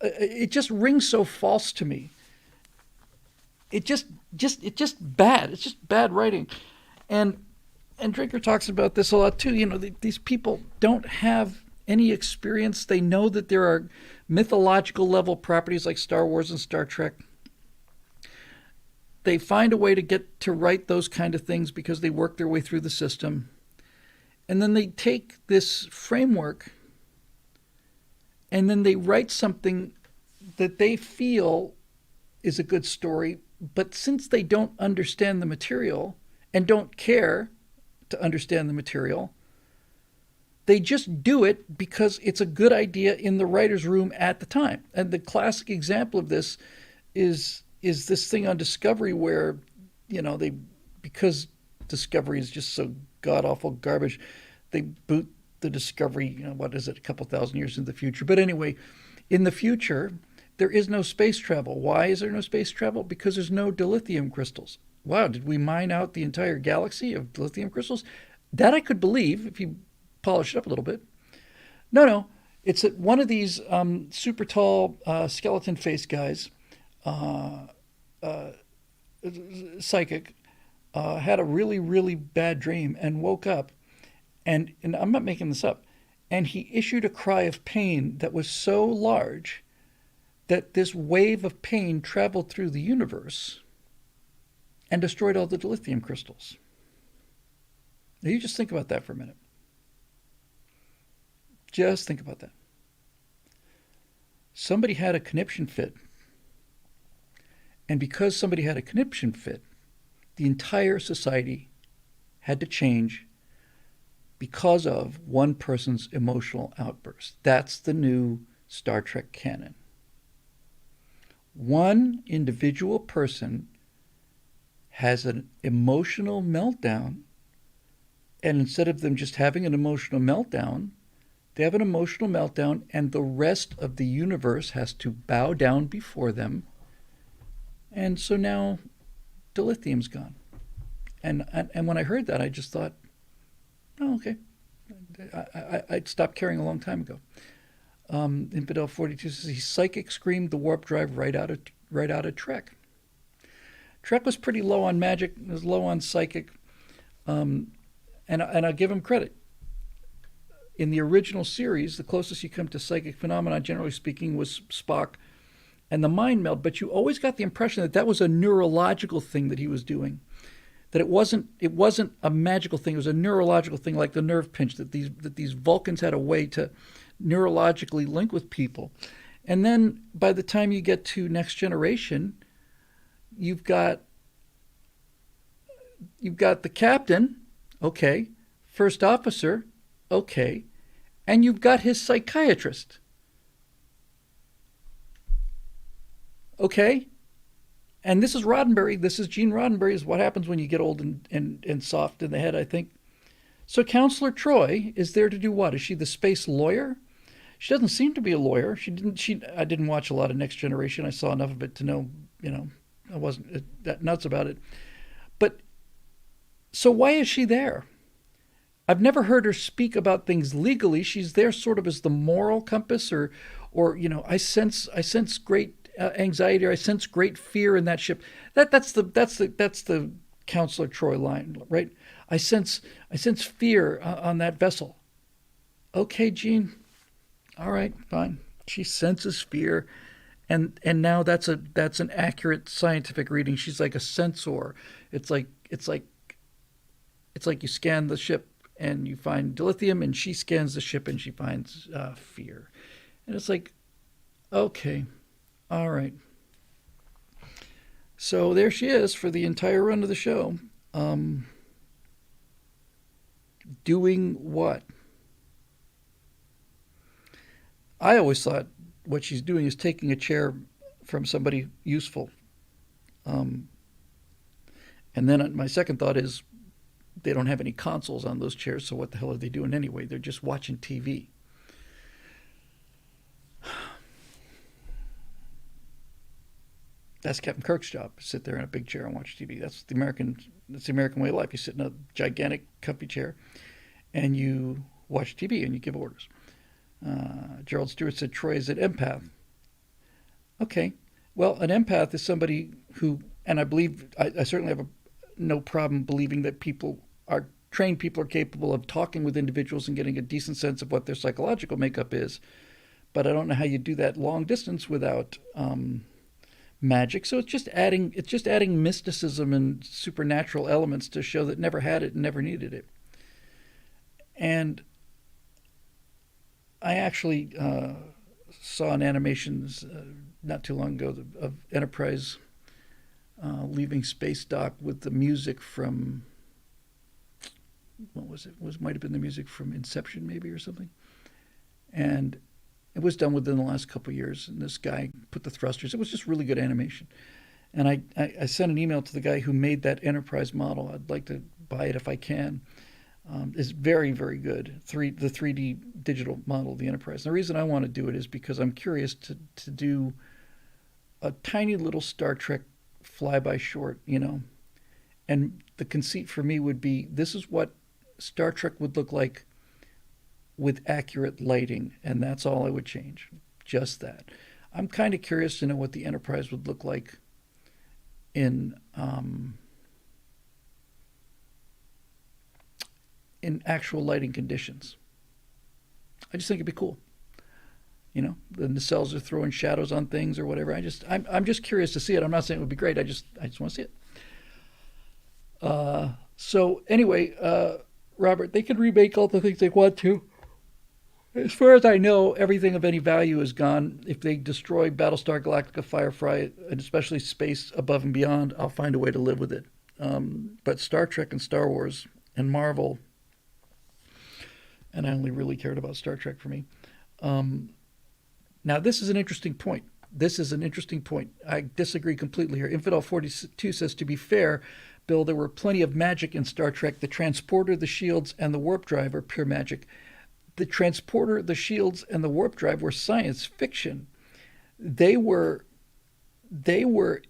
it just rings so false to me. It's just bad. It's just bad writing. And Drinker talks about this a lot too. These people don't have any experience. They know that there are mythological level properties like Star Wars and Star Trek. They find a way to get to write those kind of things because they work their way through the system. And then they take this framework and then they write something that they feel is a good story. But since they don't understand the material and don't care to understand the material, they just do it because it's a good idea in the writer's room at the time. And the classic example of this is this thing on Discovery where they because Discovery is just so god awful garbage, they boot the Discovery. What is it? A couple thousand years in the future. But anyway, in the future, there is no space travel. Why is there no space travel? Because there's no dilithium crystals. Wow, did we mine out the entire galaxy of dilithium crystals? That I could believe if you polish it up a little bit. No, no. It's that one of these super tall skeleton face guys, uh, uh, psychic, had a really, really bad dream and woke up. And I'm not making this up. And he issued a cry of pain that was so large that this wave of pain traveled through the universe and destroyed all the dilithium crystals. Now you just think about that for a minute. Just think about that. Somebody had a conniption fit. And because somebody had a conniption fit, the entire society had to change because of one person's emotional outburst. That's the new Star Trek canon. One individual person has an emotional meltdown, and instead of them just having an emotional meltdown, they have an emotional meltdown, and the rest of the universe has to bow down before them. And so now dilithium's gone. And when I heard that, I just thought, oh, okay. I stopped caring a long time ago. Infidel 42 says he psychic screamed the warp drive right out of Trek. Trek was pretty low on magic. It was low on psychic. And I'll give him credit. In the original series, the closest you come to psychic phenomena, generally speaking, was Spock and the mind meld. But you always got the impression that that was a neurological thing that he was doing. That it wasn't a magical thing. It was a neurological thing, like the nerve pinch. That these Vulcans had a way to neurologically link with people. And then by the time you get to Next Generation, you've got the captain, okay, first officer, okay, and you've got his psychiatrist, okay. And this is Roddenberry. This is Gene Roddenberry. Is what happens when you get old and soft in the head, I think. So Counselor Troy is there to do what? Is she the space lawyer? She doesn't seem to be a lawyer. I didn't watch a lot of Next Generation. I saw enough of it to know, I wasn't that nuts about it. But so why is she there? I've never heard her speak about things legally. She's there sort of as the moral compass, or I sense great anxiety, or I sense great fear in that ship. That's the Counselor Troy line, right? I sense fear on that vessel. Okay, Gene. All right, fine. She senses fear, and now that's an accurate scientific reading. She's like a sensor. It's like you scan the ship and you find dilithium, and she scans the ship and she finds fear, and it's like, okay, all right. So there she is for the entire run of the show, doing what? I always thought what she's doing is taking a chair from somebody useful. And then my second thought is they don't have any consoles on those chairs, so what the hell are they doing anyway? They're just watching TV. That's Captain Kirk's job. Sit there in a big chair and watch TV. That's the American way of life. You sit in a gigantic, comfy chair, and you watch TV and you give orders. Gerald Stewart said Troy is an empath. Okay, well, an empath is somebody who, and I believe, I certainly have no problem believing that trained people are capable of talking with individuals and getting a decent sense of what their psychological makeup is. But I don't know how you do that long distance without magic. So it's just adding mysticism and supernatural elements to a show that never had it and never needed it. And I actually saw an animation not too long ago of Enterprise leaving space dock with the music from, what was it? Might have been the music from Inception, maybe, or something. And it was done within the last couple of years. And this guy put the thrusters. It was just really good animation. And I sent an email to the guy who made that Enterprise model. I'd like to buy it if I can. It's very, very good. The 3D digital model of the Enterprise. And the reason I want to do it is because I'm curious to do a tiny little Star Trek flyby short, And the conceit for me would be this is what Star Trek would look like with accurate lighting, and that's all I would change. Just that. I'm kind of curious to know what the Enterprise would look like in in actual lighting conditions. I just think it'd be cool. The nacelles are throwing shadows on things or whatever. I'm just curious to see it. I'm not saying it would be great. I just want to see it. So anyway, Robert, they can remake all the things they want to. As far as I know, everything of any value is gone. If they destroy Battlestar Galactica, Firefly, and especially space above and beyond, I'll find a way to live with it. But Star Trek and Star Wars and Marvel, and I only really cared about Star Trek for me. Now, this is an interesting point. I disagree completely here. Infidel 42 says, to be fair, Bill, there were plenty of magic in Star Trek. The transporter, the shields, and the warp drive are pure magic. The transporter, the shields, and the warp drive were science fiction. They were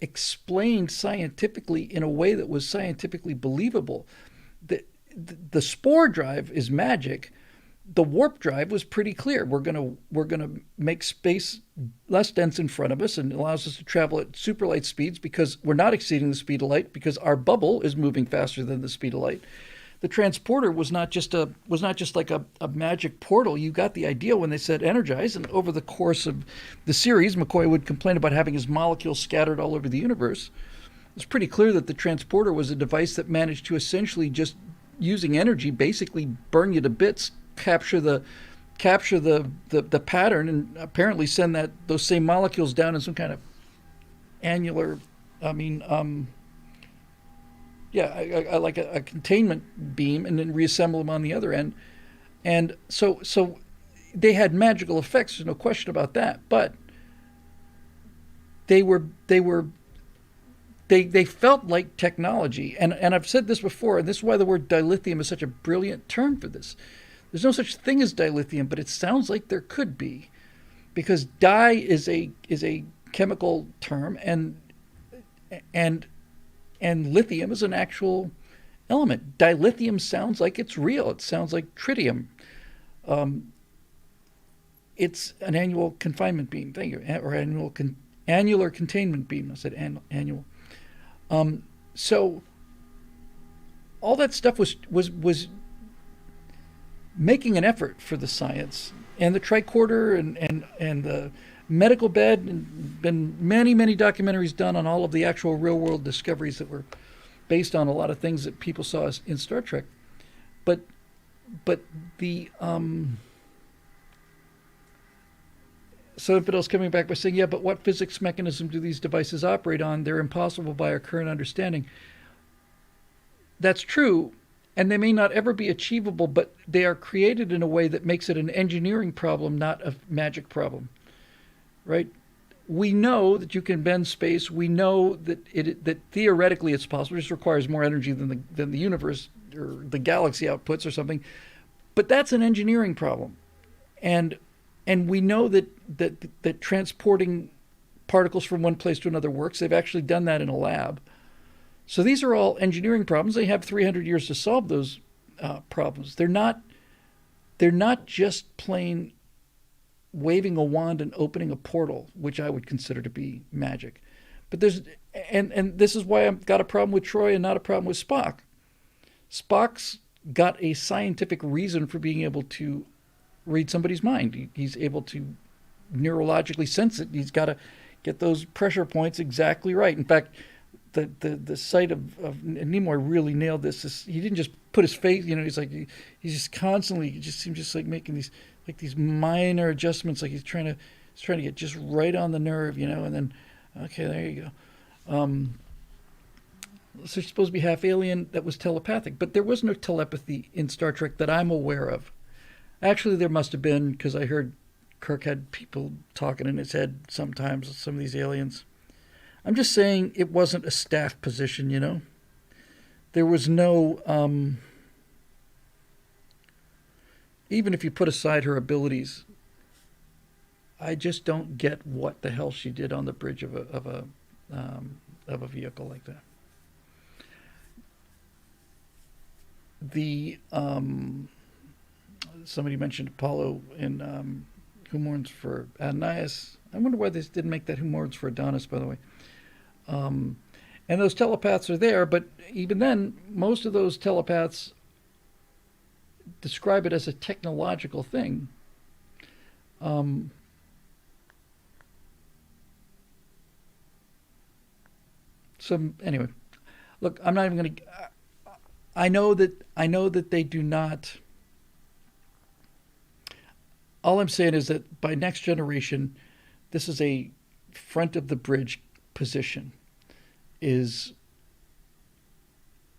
explained scientifically in a way that was scientifically believable. The spore drive is magic. The warp drive was pretty clear. We're gonna make space less dense in front of us, and it allows us to travel at super light speeds because we're not exceeding the speed of light because our bubble is moving faster than the speed of light. The transporter was not just like a magic portal. You got the idea when they said energize, and over the course of the series, McCoy would complain about having his molecules scattered all over the universe. It's pretty clear that the transporter was a device that managed to essentially just using energy basically burn you to bits, capture the pattern, and apparently send those same molecules down in some kind of annular, like a containment beam, and then reassemble them on the other end. And so they had magical effects. There's no question about that. But they felt like technology. And I've said this before, and this is why the word dilithium is such a brilliant term for this. There's no such thing as dilithium, but it sounds like there could be, because di is a chemical term, and lithium is an actual element. Dilithium sounds like it's real. It sounds like tritium. It's an annual confinement beam. Thank you. Or annular containment beam. I said annual. So all that stuff was making an effort for the science, and the tricorder and the medical bed, and been many documentaries done on all of the actual real world discoveries that were based on a lot of things that people saw in Star Trek. But the so Infidel's coming back by saying, yeah, but what physics mechanism do these devices operate on? They're impossible by our current understanding. That's true, and they may not ever be achievable, but they are created in a way that makes it an engineering problem, not a magic problem. Right? We know that you can bend space. We know that that theoretically it's possible. It just requires more energy than the universe or the galaxy outputs or something. But that's an engineering problem, and we know that transporting particles from one place to another works. They've actually done that in a lab. So these are all engineering problems. They have 300 years to solve those problems. They're not just plain waving a wand and opening a portal, which I would consider to be magic. But there's and this is why I've got a problem with Troy and not a problem with Spock. Spock's got a scientific reason for being able to read somebody's mind. He's able to neurologically sense it. He's got to get those pressure points exactly right. In fact, the sight of Nimoy really nailed this. He didn't just put his face, he's just constantly, it just seems just like making these minor adjustments, like he's trying to get just right on the nerve, and then, okay, there you go. So she's supposed to be half alien. That was telepathic, but there was no telepathy in Star Trek that I'm aware of. Actually, there must have been, because I heard Kirk had people talking in his head sometimes, some of these aliens. I'm just saying it wasn't a staff position, you know? There was no, even if you put aside her abilities, I just don't get what the hell she did on the bridge of a vehicle like that. The Somebody mentioned Apollo in Who Mourns for Adonais. I wonder why they didn't make that Who Mourns for Adonis, by the way. Um, and those telepaths are there, but even then, most of those telepaths describe it as a technological thing. Um, so anyway, look, I'm not even going to. I know that they do not. All I'm saying is that by next generation, this is a front of the bridge position. Is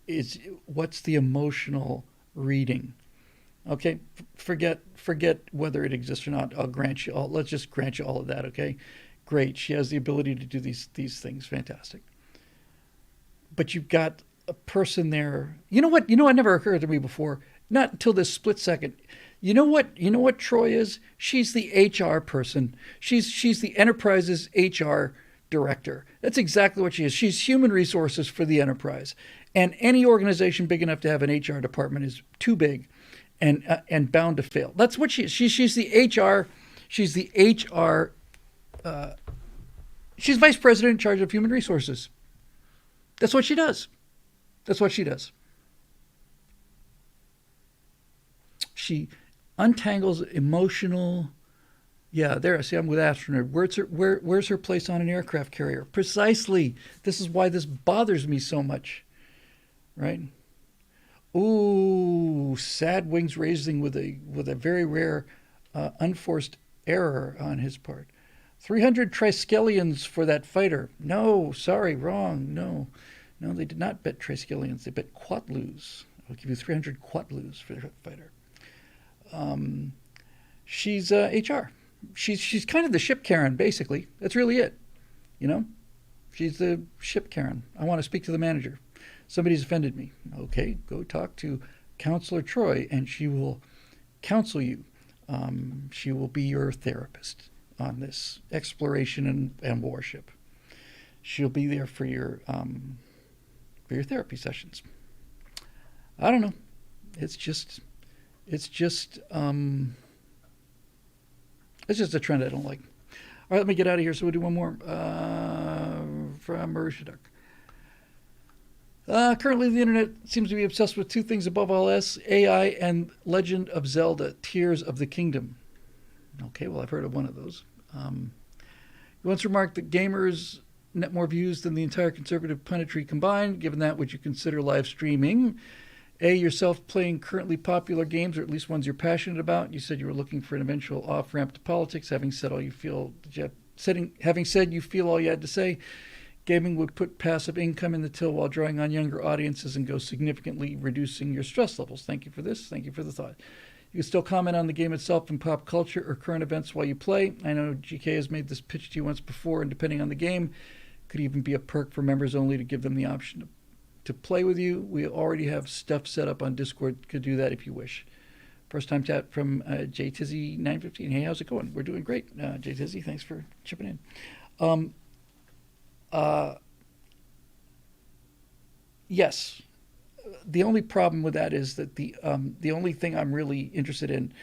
is what's the emotional reading? Okay, forget whether it exists or not. I'll grant you all. Let's just grant you all of that. Okay, great. She has the ability to do these things. Fantastic. But you've got a person there. You know what? You know what never occurred to me before. Not until this split second. You know what? You know what Troy is? She's the HR person. She's the Enterprise's HR director. That's exactly what she is. She's human resources for the enterprise. And any organization big enough to have an HR department is too big, and bound to fail. That's what she is. She's the HR. She's the HR. She's vice president in charge of human resources. That's what she does. That's what she does. She untangles emotional. Yeah, there. See, I'm with astronaut. Where's her place on an aircraft carrier? Precisely. This is why this bothers me so much, right? Ooh, sad wings raising with a very rare, unforced error on his part. 300 triskelions for that fighter. No, sorry, wrong. No, no, they did not bet triskelions. They bet quatlus. I'll give you 300 quatlus for that fighter. She's HR. She's kind of the ship Karen, basically. That's really it. You know, she's the ship Karen. I want to speak to the manager. Somebody's offended me. Okay, go talk to Counselor Troy, and she will counsel you. She will be your therapist on this exploration and warship. She'll be there for your therapy sessions. I don't know. It's just it's just a trend I don't like. All right, let me get out of here. So we'll do one more from Marusha Duck. Currently, the internet seems to be obsessed with two things above all else: AI and Legend of Zelda: Tears of the Kingdom. Okay, well, I've heard of one of those. He once remarked that gamers net more views than the entire conservative punditry combined. Given that, would you consider live streaming? A, yourself playing currently popular games, or at least ones you're passionate about. You said you were looking for an eventual off-ramp to politics. Having said you feel all you had to say, gaming would put passive income in the till while drawing on younger audiences and go significantly reducing your stress levels. Thank you for this. Thank you for the thought. You can still comment on the game itself and pop culture or current events while you play. I know GK has made this pitch to you once before, and depending on the game, could even be a perk for members only to give them the option to play with you. We already have stuff set up on Discord. Could do that if you wish. First time chat from JTizzy915. Hey, how's it going? We're doing great. JTizzy, thanks for chipping in. Yes. The only problem with that is that the only thing I'm really interested in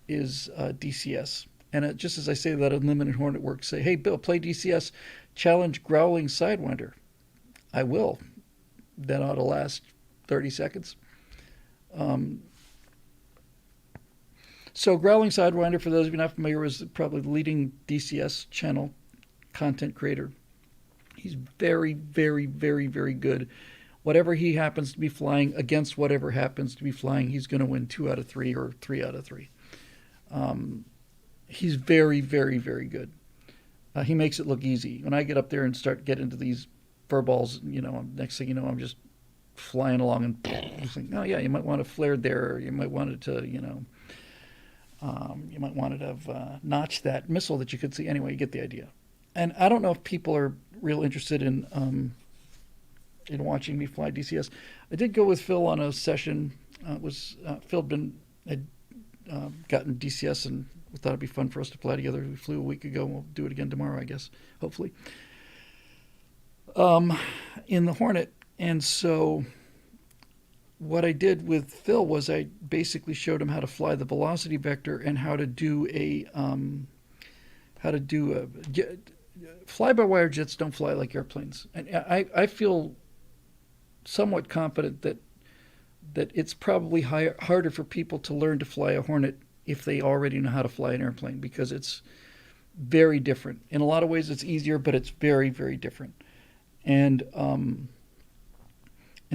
is DCS. And just as I say that, Unlimited Hornet Works say, hey, Bill, play DCS, challenge Growling Sidewinder. I will. That ought to last 30 seconds. So Growling Sidewinder, for those of you not familiar, is probably the leading DCS channel content creator. He's very, very, very, very good. Whatever he happens to be flying against whatever happens to be flying, he's going to win 2 out of 3 or 3 out of 3. He's very, very, very good. He makes it look easy. When I get up there and start getting into these furballs, next thing you know, I'm just flying along and think, oh yeah, you might want to flare there, or you might want it to, you might want to have notched that missile that you could see. Anyway, you get the idea. And I don't know if people are real interested in watching me fly DCS. I did go with Phil on a session. Phil had gotten DCS and we thought it'd be fun for us to fly together. We flew a week ago. We'll do it again tomorrow, I guess, hopefully. In the Hornet, and so what I did with Phil was I basically showed him how to fly the velocity vector and how to do fly-by-wire jets don't fly like airplanes, and I feel somewhat confident that it's probably harder for people to learn to fly a Hornet if they already know how to fly an airplane, because it's very different. In a lot of ways, it's easier, but it's very, very different. And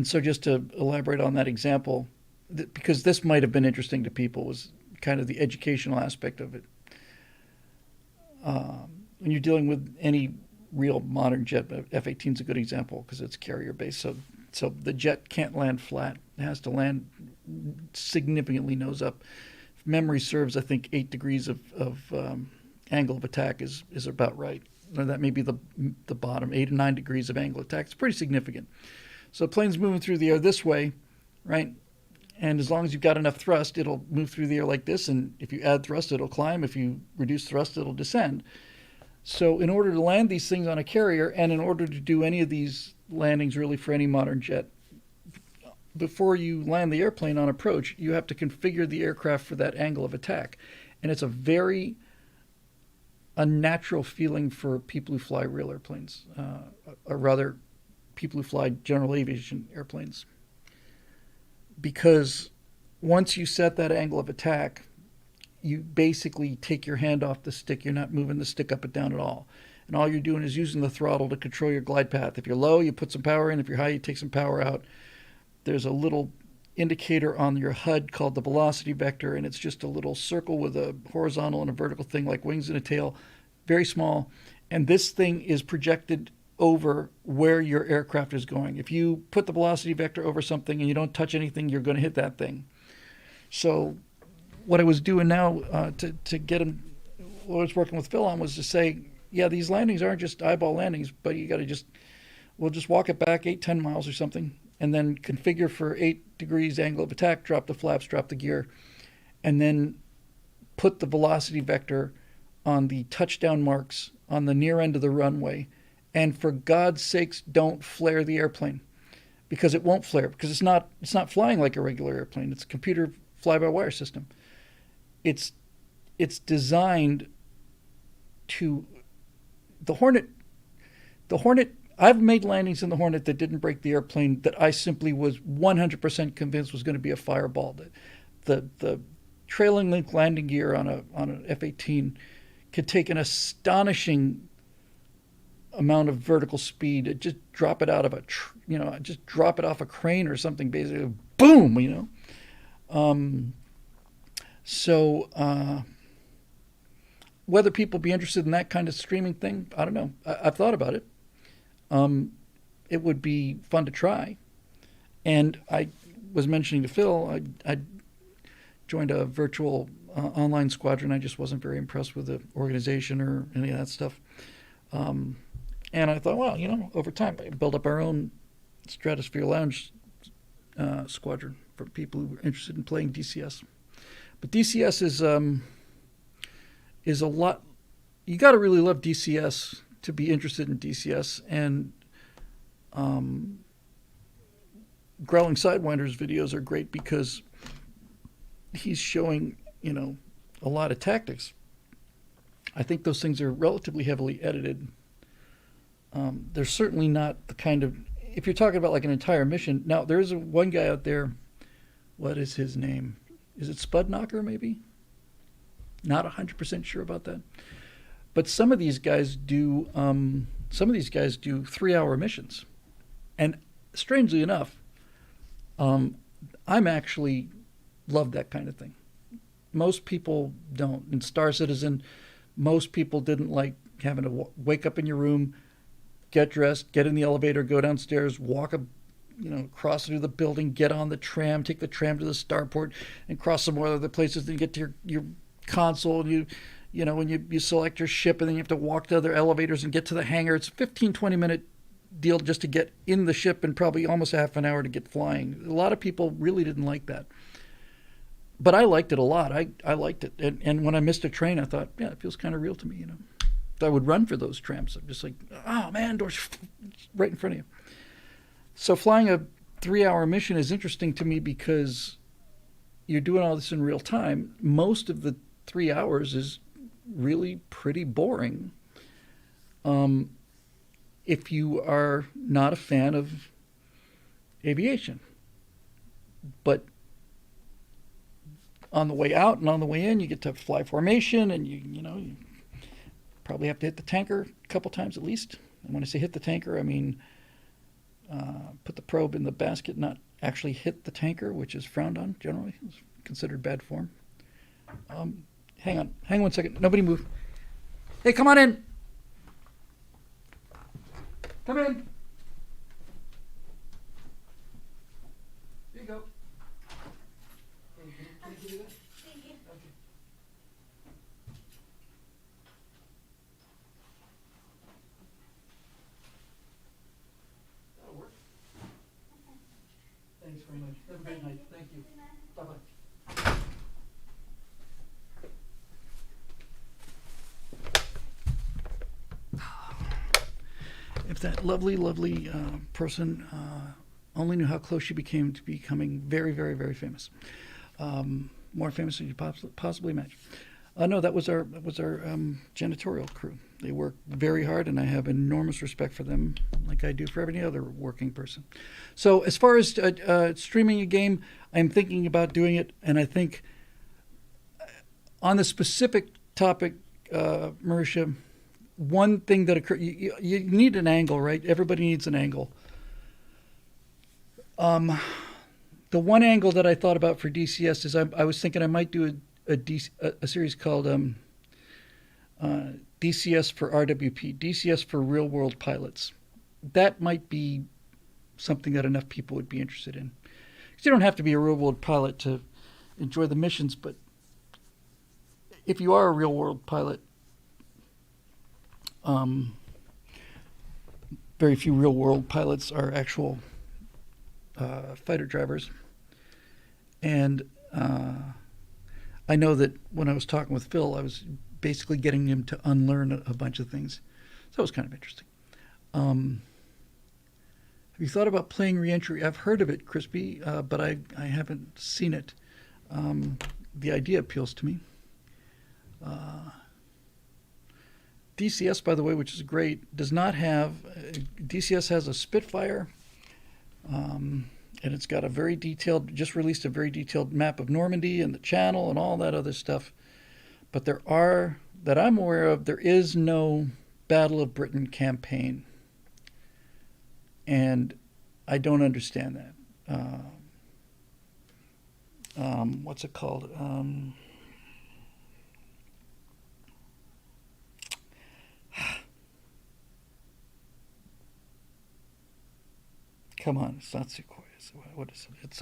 so just to elaborate on that example, because this might have been interesting to people, was kind of the educational aspect of it. When you're dealing with any real modern jet, F-18 is a good example because it's carrier based. So the jet can't land flat; it has to land significantly nose up. If memory serves, I think 8 degrees of angle of attack is about right. Or that may be the bottom, 8 or 9 degrees of angle of attack. It's pretty significant. So the plane's moving through the air this way, right? And as long as you've got enough thrust, it'll move through the air like this. And if you add thrust, it'll climb. If you reduce thrust, it'll descend. So in order to land these things on a carrier, and in order to do any of these landings really for any modern jet, before you land the airplane on approach, you have to configure the aircraft for that angle of attack. And it's a very unnatural feeling for people who fly real airplanes, or rather people who fly general aviation airplanes. Because once you set that angle of attack, you basically take your hand off the stick. You're not moving the stick up and down at all. And all you're doing is using the throttle to control your glide path. If you're low, you put some power in. If you're high, you take some power out. There's a little indicator on your HUD called the velocity vector, and it's just a little circle with a horizontal and a vertical thing like wings and a tail, very small. And this thing is projected over where your aircraft is going. If you put the velocity vector over something and you don't touch anything, you're going to hit that thing. So what I was doing now to get him, what I was working with Phil on, was to say, yeah, these landings aren't just eyeball landings, but you got to we'll just walk it back 8-10 miles or something, and then configure for 8 degrees angle of attack, drop the flaps, drop the gear, and then put the velocity vector on the touchdown marks on the near end of the runway. And for God's sakes, don't flare the airplane, because it won't flare, because it's not flying like a regular airplane. It's a computer fly-by-wire system. It's designed to the Hornet. I've made landings in the Hornet that didn't break the airplane that I simply was 100% convinced was going to be a fireball. The trailing link landing gear on an F-18 could take an astonishing amount of vertical speed. Just drop it out of just drop it off a crane or something. Basically, boom. So whether people be interested in that kind of streaming thing, I don't know. I've thought about it. It would be fun to try. And I was mentioning to Phil, I joined a virtual online squadron. I just wasn't very impressed with the organization or any of that stuff. And I thought, well, over time, build up our own Stratosphere Lounge squadron for people who are interested in playing DCS. But DCS is a lot. You got to really love DCS to be interested in DCS. And Growling Sidewinder's videos are great because he's showing, a lot of tactics. I think those things are relatively heavily edited. They're certainly not the kind of, if you're talking about like an entire mission. Now, there is one guy out there. What is his name? Is it Spudknocker, maybe? Not 100% sure about that. But some of these guys do 3-hour missions. And strangely enough, I'm actually love that kind of thing. Most people don't. In Star Citizen, most people didn't like having to wake up in your room, get dressed, get in the elevator, go downstairs, walk cross through the building, get on the tram, take the tram to the starport, and cross some more other places, then get to your console, and when you select your ship and then you have to walk to other elevators and get to the hangar. It's a 15-20 minute deal just to get in the ship and probably almost a half an hour to get flying. A lot of people really didn't like that. But I liked it a lot. I liked it. And when I missed a train, I thought, yeah, it feels kind of real to me, I would run for those trams. I'm just like, oh, man, doors right in front of you. So flying a 3-hour mission is interesting to me because you're doing all this in real time. Most of the 3 hours is really pretty boring. If you are not a fan of aviation. But on the way out and on the way in, you get to fly formation, and you probably have to hit the tanker a couple times at least. And when I say hit the tanker, I mean put the probe in the basket, not actually hit the tanker, which is frowned on generally. It's considered bad form. Hang on 1 second. Nobody move. Hey, come on in. Come in. Here you go. Can you give me that? Thank you. Okay. That'll work. Thanks very much. Have a great night. Thank you. Bye-bye. If that lovely, lovely person only knew how close she became to becoming very, very, very famous, more famous than you possibly imagine. No, that was our janitorial crew. They work very hard, and I have enormous respect for them, like I do for every other working person. So, as far as streaming a game, I'm thinking about doing it, and I think on the specific topic, Marisha, one thing that occurred, you need an angle, right? Everybody needs an angle. The one angle that I thought about for DCS is I was thinking I might do a series called DCS for RWP, DCS for real world pilots. That might be something that enough people would be interested in. Because you don't have to be a real world pilot to enjoy the missions, but if you are a real world pilot, very few real world pilots are actual fighter drivers. And I know that when I was talking with Phil, I was basically getting him to unlearn a bunch of things. So that was kind of interesting. Have you thought about playing Reentry? I've heard of it, Crispy, but I haven't seen it. The idea appeals to me. DCS, by the way, which is great, does not have... DCS has a Spitfire, and it's got a very detailed... just released a very detailed map of Normandy and the Channel and all that other stuff. But there are, that I'm aware of, there is no Battle of Britain campaign. And I don't understand that. What's it called? Come on, it's not Sequoia. What is it? It's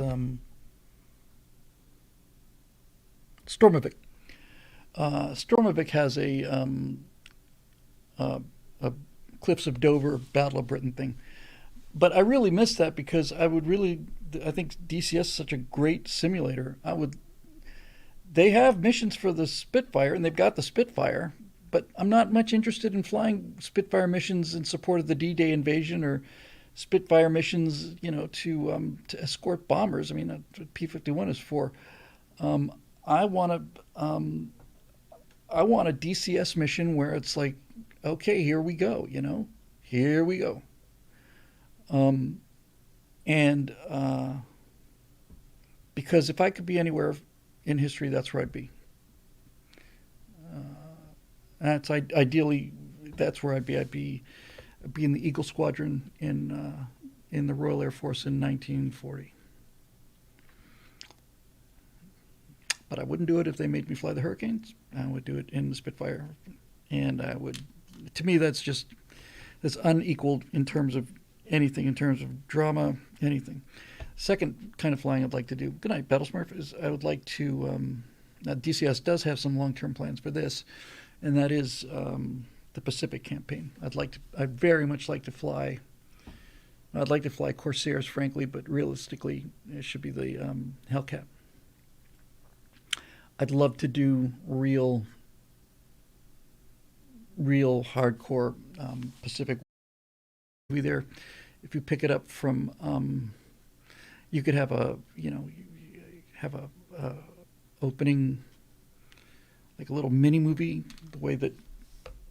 Stormovic. Stormovic has a Cliffs of Dover Battle of Britain thing. But I really miss that because I think DCS is such a great simulator. They have missions for the Spitfire, and they've got the Spitfire, but I'm not much interested in flying Spitfire missions in support of the D-Day invasion or Spitfire missions, to escort bombers. I mean, that's what P-51 is for. I want a DCS mission where it's like, okay, here we go, here we go. Because if I could be anywhere in history, that's where I'd be. That's ideally, that's where I'd be. I'd be in the Eagle Squadron in the Royal Air Force in 1940. But I wouldn't do it if they made me fly the Hurricanes. I would do it in the Spitfire, and to me, that's unequaled in terms of anything, in terms of drama, anything. Second kind of flying I'd like to do, good night, Battlesmurf, is I would like to, DCS does have some long-term plans for this, and that is the Pacific campaign. I'd very much like to fly. I'd like to fly Corsairs, frankly, but realistically, it should be the Hellcat. I'd love to do real hardcore Pacific. Be there. If you pick it up from, you could have a opening, like a little mini movie, the way that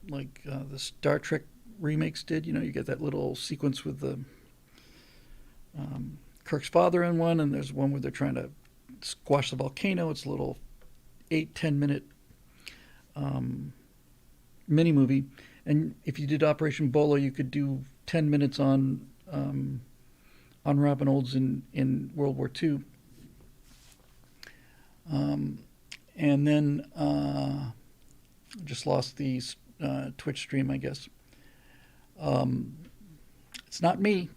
like the Star Trek remakes did. You get that little sequence with the Kirk's father in one, and there's one where they're trying to squash the volcano. It's a little 8-10 minute mini movie. And if you did Operation Bolo, you could do 10 minutes on Robin Olds in World War II. And then just lost the Twitch stream, I guess. It's not me.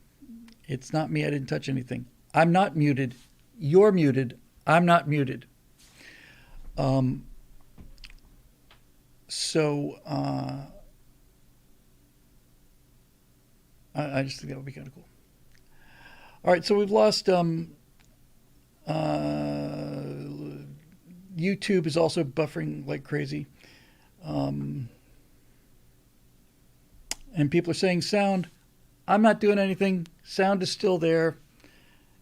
It's not me. I didn't touch anything. I'm not muted. You're muted. I'm not muted. So I just think that would be kind of cool. All right, so we've lost. YouTube is also buffering like crazy. And people are saying sound. I'm not doing anything. Sound is still there.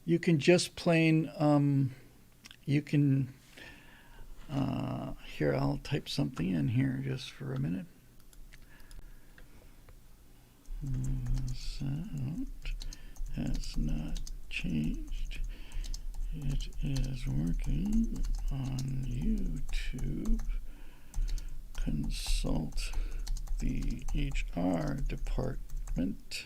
You can just plain, you can, here, I'll type something in here just for a minute. Sound has not changed. It is working on YouTube. Consult the HR department.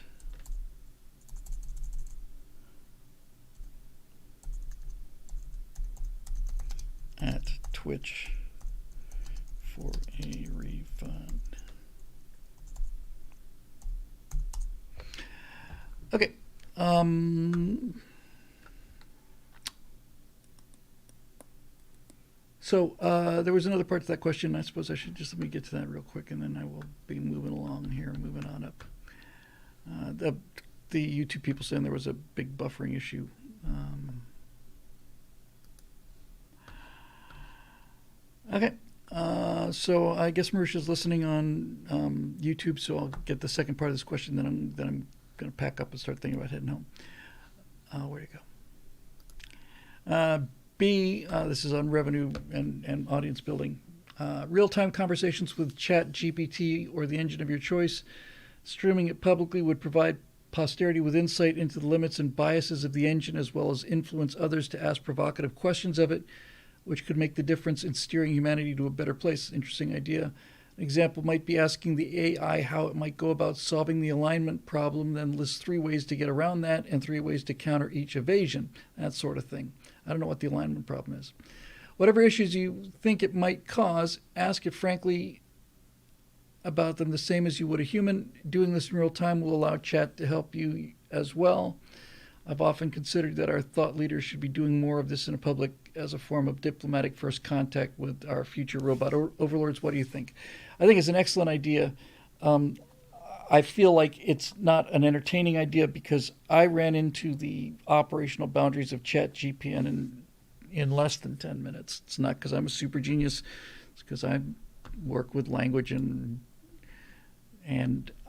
At Twitch for a refund. Okay. So there was another part to that question. I suppose I should just let me get to that real quick, and then I will be moving along here, moving on up. The YouTube people saying there was a big buffering issue. Okay. So I guess Marisha's listening on YouTube, so I'll get the second part of this question. Then I'm going to pack up and start thinking about heading home. Where'd it go? B, this is on revenue and audience building. Real-time conversations with Chat GPT or the engine of your choice. Streaming it publicly would provide posterity with insight into the limits and biases of the engine, as well as influence others to ask provocative questions of it, which could make the difference in steering humanity to a better place. Interesting idea. An example might be asking the AI how it might go about solving the alignment problem, then list 3 ways to get around that and 3 ways to counter each evasion, that sort of thing. I don't know what the alignment problem is. Whatever issues you think it might cause, ask it frankly about them the same as you would a human. Doing this in real time will allow chat to help you as well. I've often considered that our thought leaders should be doing more of this in public as a form of diplomatic first contact with our future robot overlords. What do you think? I think it's an excellent idea. I feel like it's not an entertaining idea because I ran into the operational boundaries of Chat GPT in less than 10 minutes. It's not because I'm a super genius. It's because I work with language and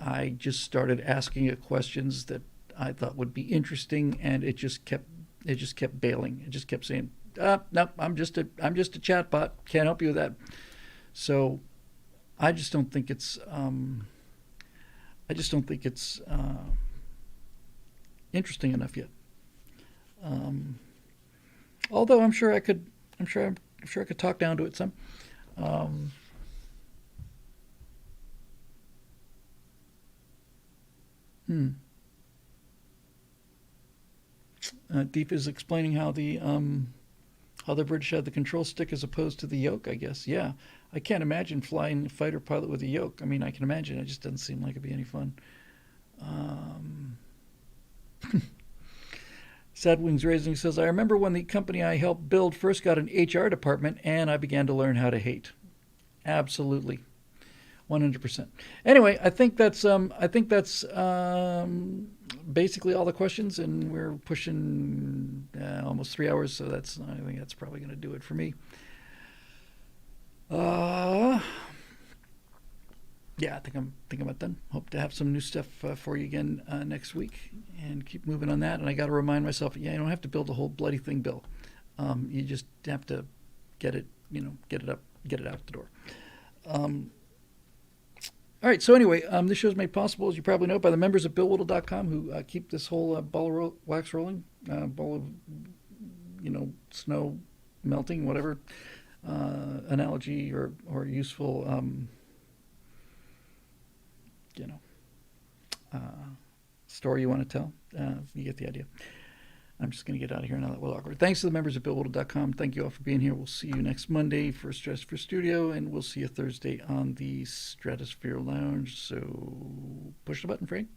I just started asking it questions that I thought would be interesting, and it just kept bailing. It just kept saying, "No, I'm just a chatbot. Can't help you with that." So, I just don't think it's interesting enough yet. Although I'm sure I could talk down to it some. Deep is explaining how the British had the control stick as opposed to the yoke, I guess. Yeah, I can't imagine flying a fighter pilot with a yoke. I mean, I can imagine. It just doesn't seem like it'd be any fun. Sad Wings Raising says, I remember when the company I helped build first got an HR department, and I began to learn how to hate. Absolutely. 100%. Anyway, I think that's basically all the questions, and we're pushing almost 3 hours, so I think that's probably going to do it for me. Yeah, I think I'm about done. Hope to have some new stuff for you again next week, and keep moving on that. And I got to remind myself, yeah, you don't have to build the whole bloody thing, Bill. You just have to get it, get it up, get it out the door. All right. So anyway, this show is made possible, as you probably know, by the members of BillWhittle.com who keep this whole ball of wax rolling, ball of snow melting, whatever analogy or useful story you want to tell. You get the idea. I'm just going to get out of here now that we're awkward. Thanks to the members of BillWhittle.com. Thank you all for being here. We'll see you next Monday for Stratosphere Studio, and we'll see you Thursday on the Stratosphere Lounge. So push the button, Frank.